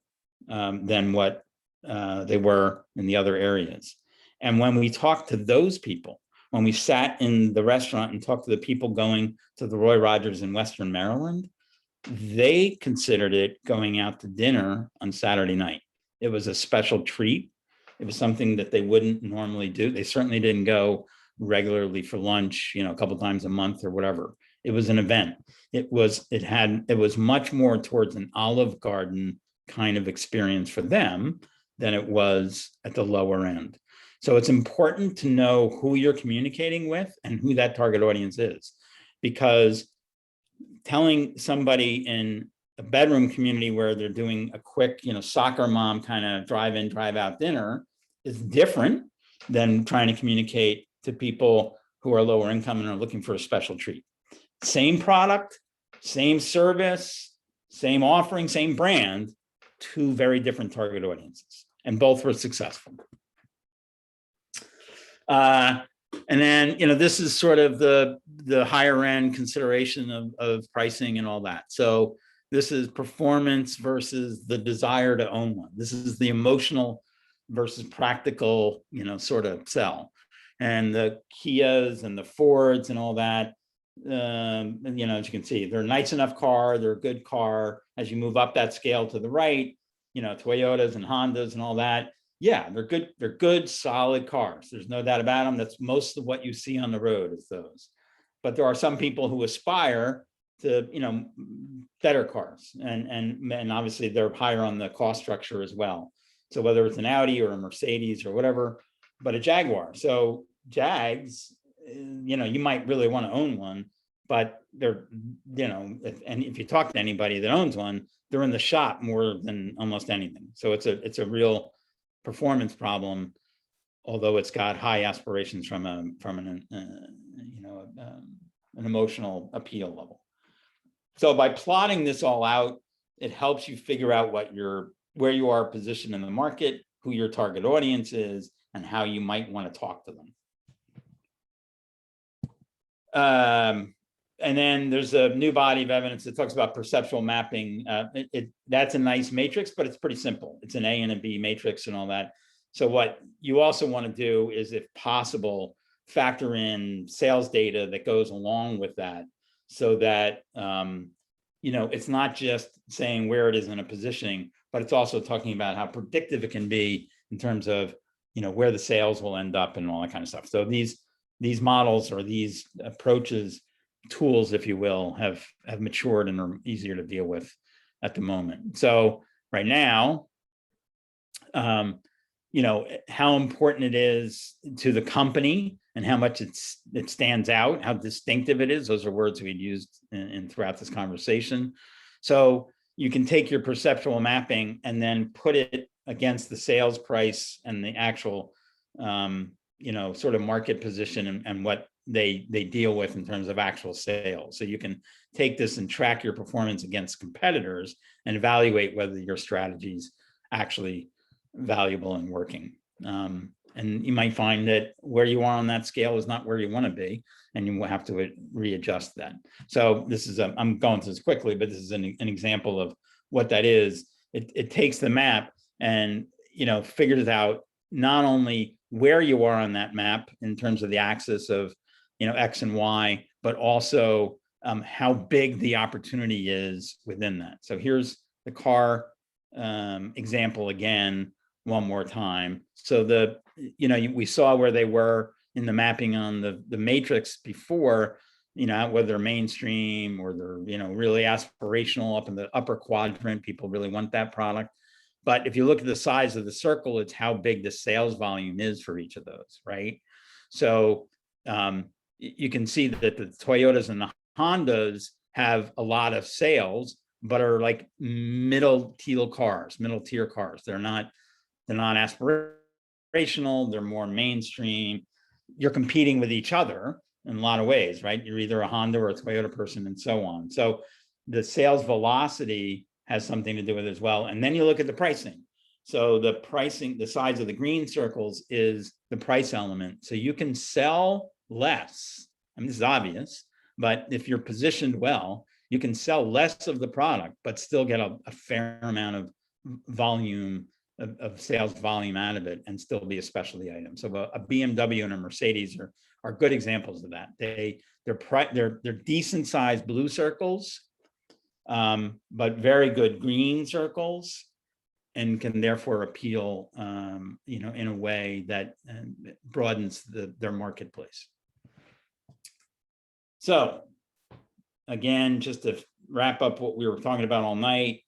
than what they were in the other areas. And when we talked to those people, when we sat in the restaurant and talked to the people going to the Roy Rogers in Western Maryland, they considered it going out to dinner on Saturday night. It was a special treat. It was something that they wouldn't normally do. They certainly didn't go regularly for lunch, a couple times a month or whatever. It was an event. It was much more towards an Olive Garden kind of experience for them than it was at the lower end. So it's important to know who you're communicating with and who that target audience is, because telling somebody in a bedroom community where they're doing a quick, soccer mom kind of drive in, drive out dinner is different than trying to communicate to people who are lower income and are looking for a special treat. Same product, same service, same offering, same brand, two very different target audiences, and both were successful. And then, this is sort of the higher end consideration of pricing and all that. So this is performance versus the desire to own one. This is the emotional versus practical, sort of sell. And the Kias and the Fords and all that, as you can see, they're a nice enough car, they're a good car. As you move up that scale to the right, Toyotas and Hondas and all that, yeah, they're good, solid cars. There's no doubt about them. That's most of what you see on the road is those. But there are some people who aspire to, better cars. And obviously they're higher on the cost structure as well. So whether it's an Audi or a Mercedes or whatever, but a Jaguar. So Jags, you might really want to own one, but they're, and if you talk to anybody that owns one, they're in the shop more than almost anything. So it's a real performance problem, although it's got high aspirations from an emotional appeal level. So by plotting this all out, it helps you figure out where you are positioned in the market, who your target audience is, and how you might want to talk to them. And then there's a new body of evidence that talks about perceptual mapping. That's a nice matrix, but it's pretty simple. It's an A and a B matrix and all that. So what you also want to do is, if possible, factor in sales data that goes along with that, so that it's not just saying where it is in a positioning, but it's also talking about how predictive it can be in terms of where the sales will end up and all that kind of stuff. So these models or these approaches, tools, if you will, have matured and are easier to deal with at the moment. So right now, how important it is to the company and how much it stands out, how distinctive it is. Those are words we'd used in throughout this conversation. So you can take your perceptual mapping and then put it against the sales price and the actual, sort of market position and what they deal with in terms of actual sales. So you can take this and track your performance against competitors and evaluate whether your strategy's actually valuable and working. And you might find that where you are on that scale is not where you want to be, and you will have to readjust that. So this is, I'm going through this quickly, but this is an example of what that is. It takes the map and, figures out not only where you are on that map in terms of the axis of, X and Y, but also how big the opportunity is within that. So here's the car example again, one more time. So we saw where they were in the mapping on the matrix before, whether they're mainstream or they're, really aspirational up in the upper quadrant. People really want that product. But if you look at the size of the circle, it's how big the sales volume is for each of those, right? So you can see that the Toyotas and the Hondas have a lot of sales, but are like middle tier cars. They're not aspirational. They're more mainstream. you're competing with each other in a lot of ways, right? You're either a Honda or a Toyota person and so on. So the sales velocity has something to do with it as well. And then you look at the pricing. So the pricing, the size of the green circles is the price element. So you can sell less. I mean, this is obvious, but if you're positioned well, you can sell less of the product, but still get a fair amount of volume of sales volume out of it and still be a specialty item. So a BMW and a Mercedes are good examples of that. They're decent sized blue circles, but very good green circles, and can therefore appeal, in a way that broadens their marketplace. So again, just to wrap up what we were talking about all night,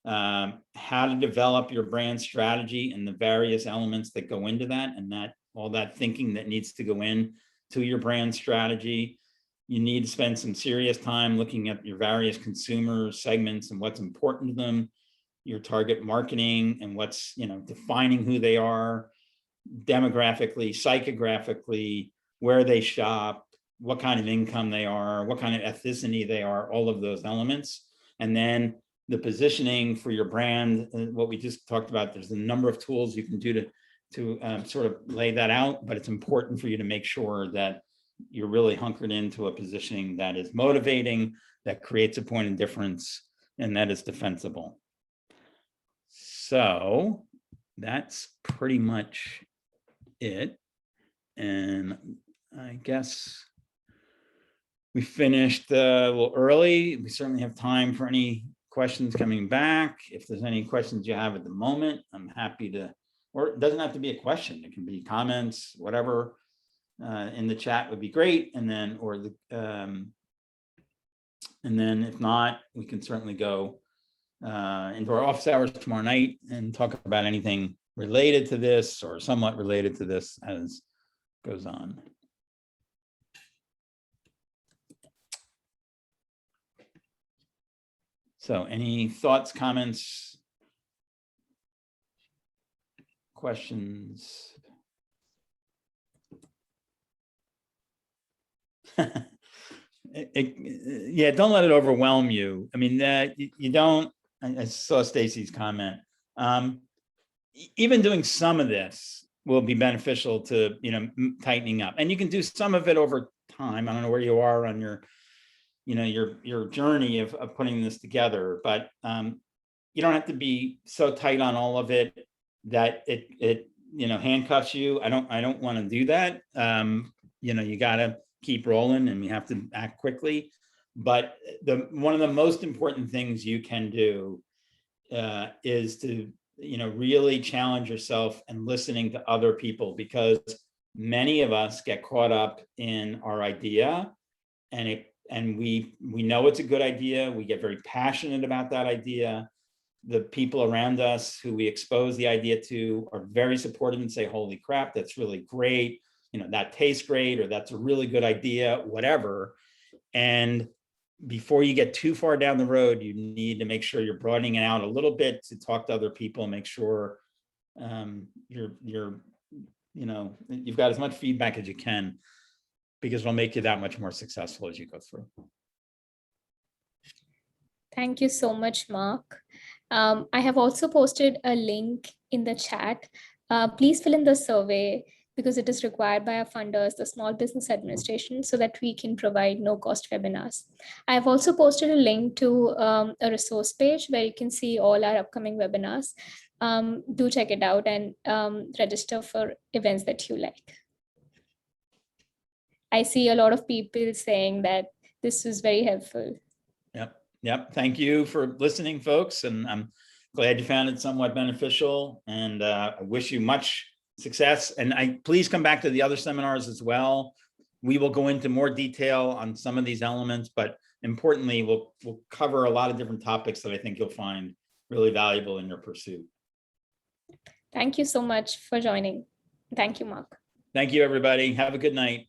how to develop your brand strategy and the various elements that go into that, and all that thinking that needs to go in to your brand strategy. You need to spend some serious time looking at your various consumer segments and what's important to them, your target marketing and what's, defining who they are demographically, psychographically, where they shop, what kind of income they are, what kind of ethnicity they are, all of those elements. And then the positioning for your brand, what we just talked about, there's a number of tools you can do to sort of lay that out, but it's important for you to make sure that you're really hunkered into a positioning that is motivating, that creates a point of difference, and that is defensible. So that's pretty much it. And I guess we finished a little early. We certainly have time for any questions coming back. If there's any questions you have at the moment, I'm happy to, or it doesn't have to be a question. It can be comments, whatever, in the chat would be great. And then, and then if not, we can certainly go into our office hours tomorrow night and talk about anything related to this or somewhat related to this as goes on. So any thoughts, comments, questions? Yeah, don't let it overwhelm you. I mean, you don't, I saw Stacy's comment. Even doing some of this will be beneficial to, tightening up. And you can do some of it over time. I don't know where you are on your, your journey of putting this together, but you don't have to be so tight on all of it that it handcuffs you. I don't want to do that. You got to keep rolling and you have to act quickly. But one of the most important things you can do is to, really challenge yourself and listening to other people, because many of us get caught up in our idea and we know it's a good idea. We get very passionate about that idea. The people around us who we expose the idea to are very supportive and say, holy crap, that's really great. That tastes great, or that's a really good idea, whatever. And before you get too far down the road, you need to make sure you're broadening it out a little bit to talk to other people and make sure you've got as much feedback as you can, because it'll make you that much more successful as you go through. Thank you so much, Mark. I have also posted a link in the chat. Please fill in the survey, because it is required by our funders, the Small Business Administration, so that we can provide no-cost webinars. I have also posted a link to a resource page where you can see all our upcoming webinars. Do check it out and register for events that you like. I see a lot of people saying that this was very helpful. Yep. Thank you for listening, folks. And I'm glad you found it somewhat beneficial, and I wish you much success. And please come back to the other seminars as well. We will go into more detail on some of these elements, but importantly, we'll cover a lot of different topics that I think you'll find really valuable in your pursuit. Thank you so much for joining. Thank you, Mark. Thank you, everybody. Have a good night.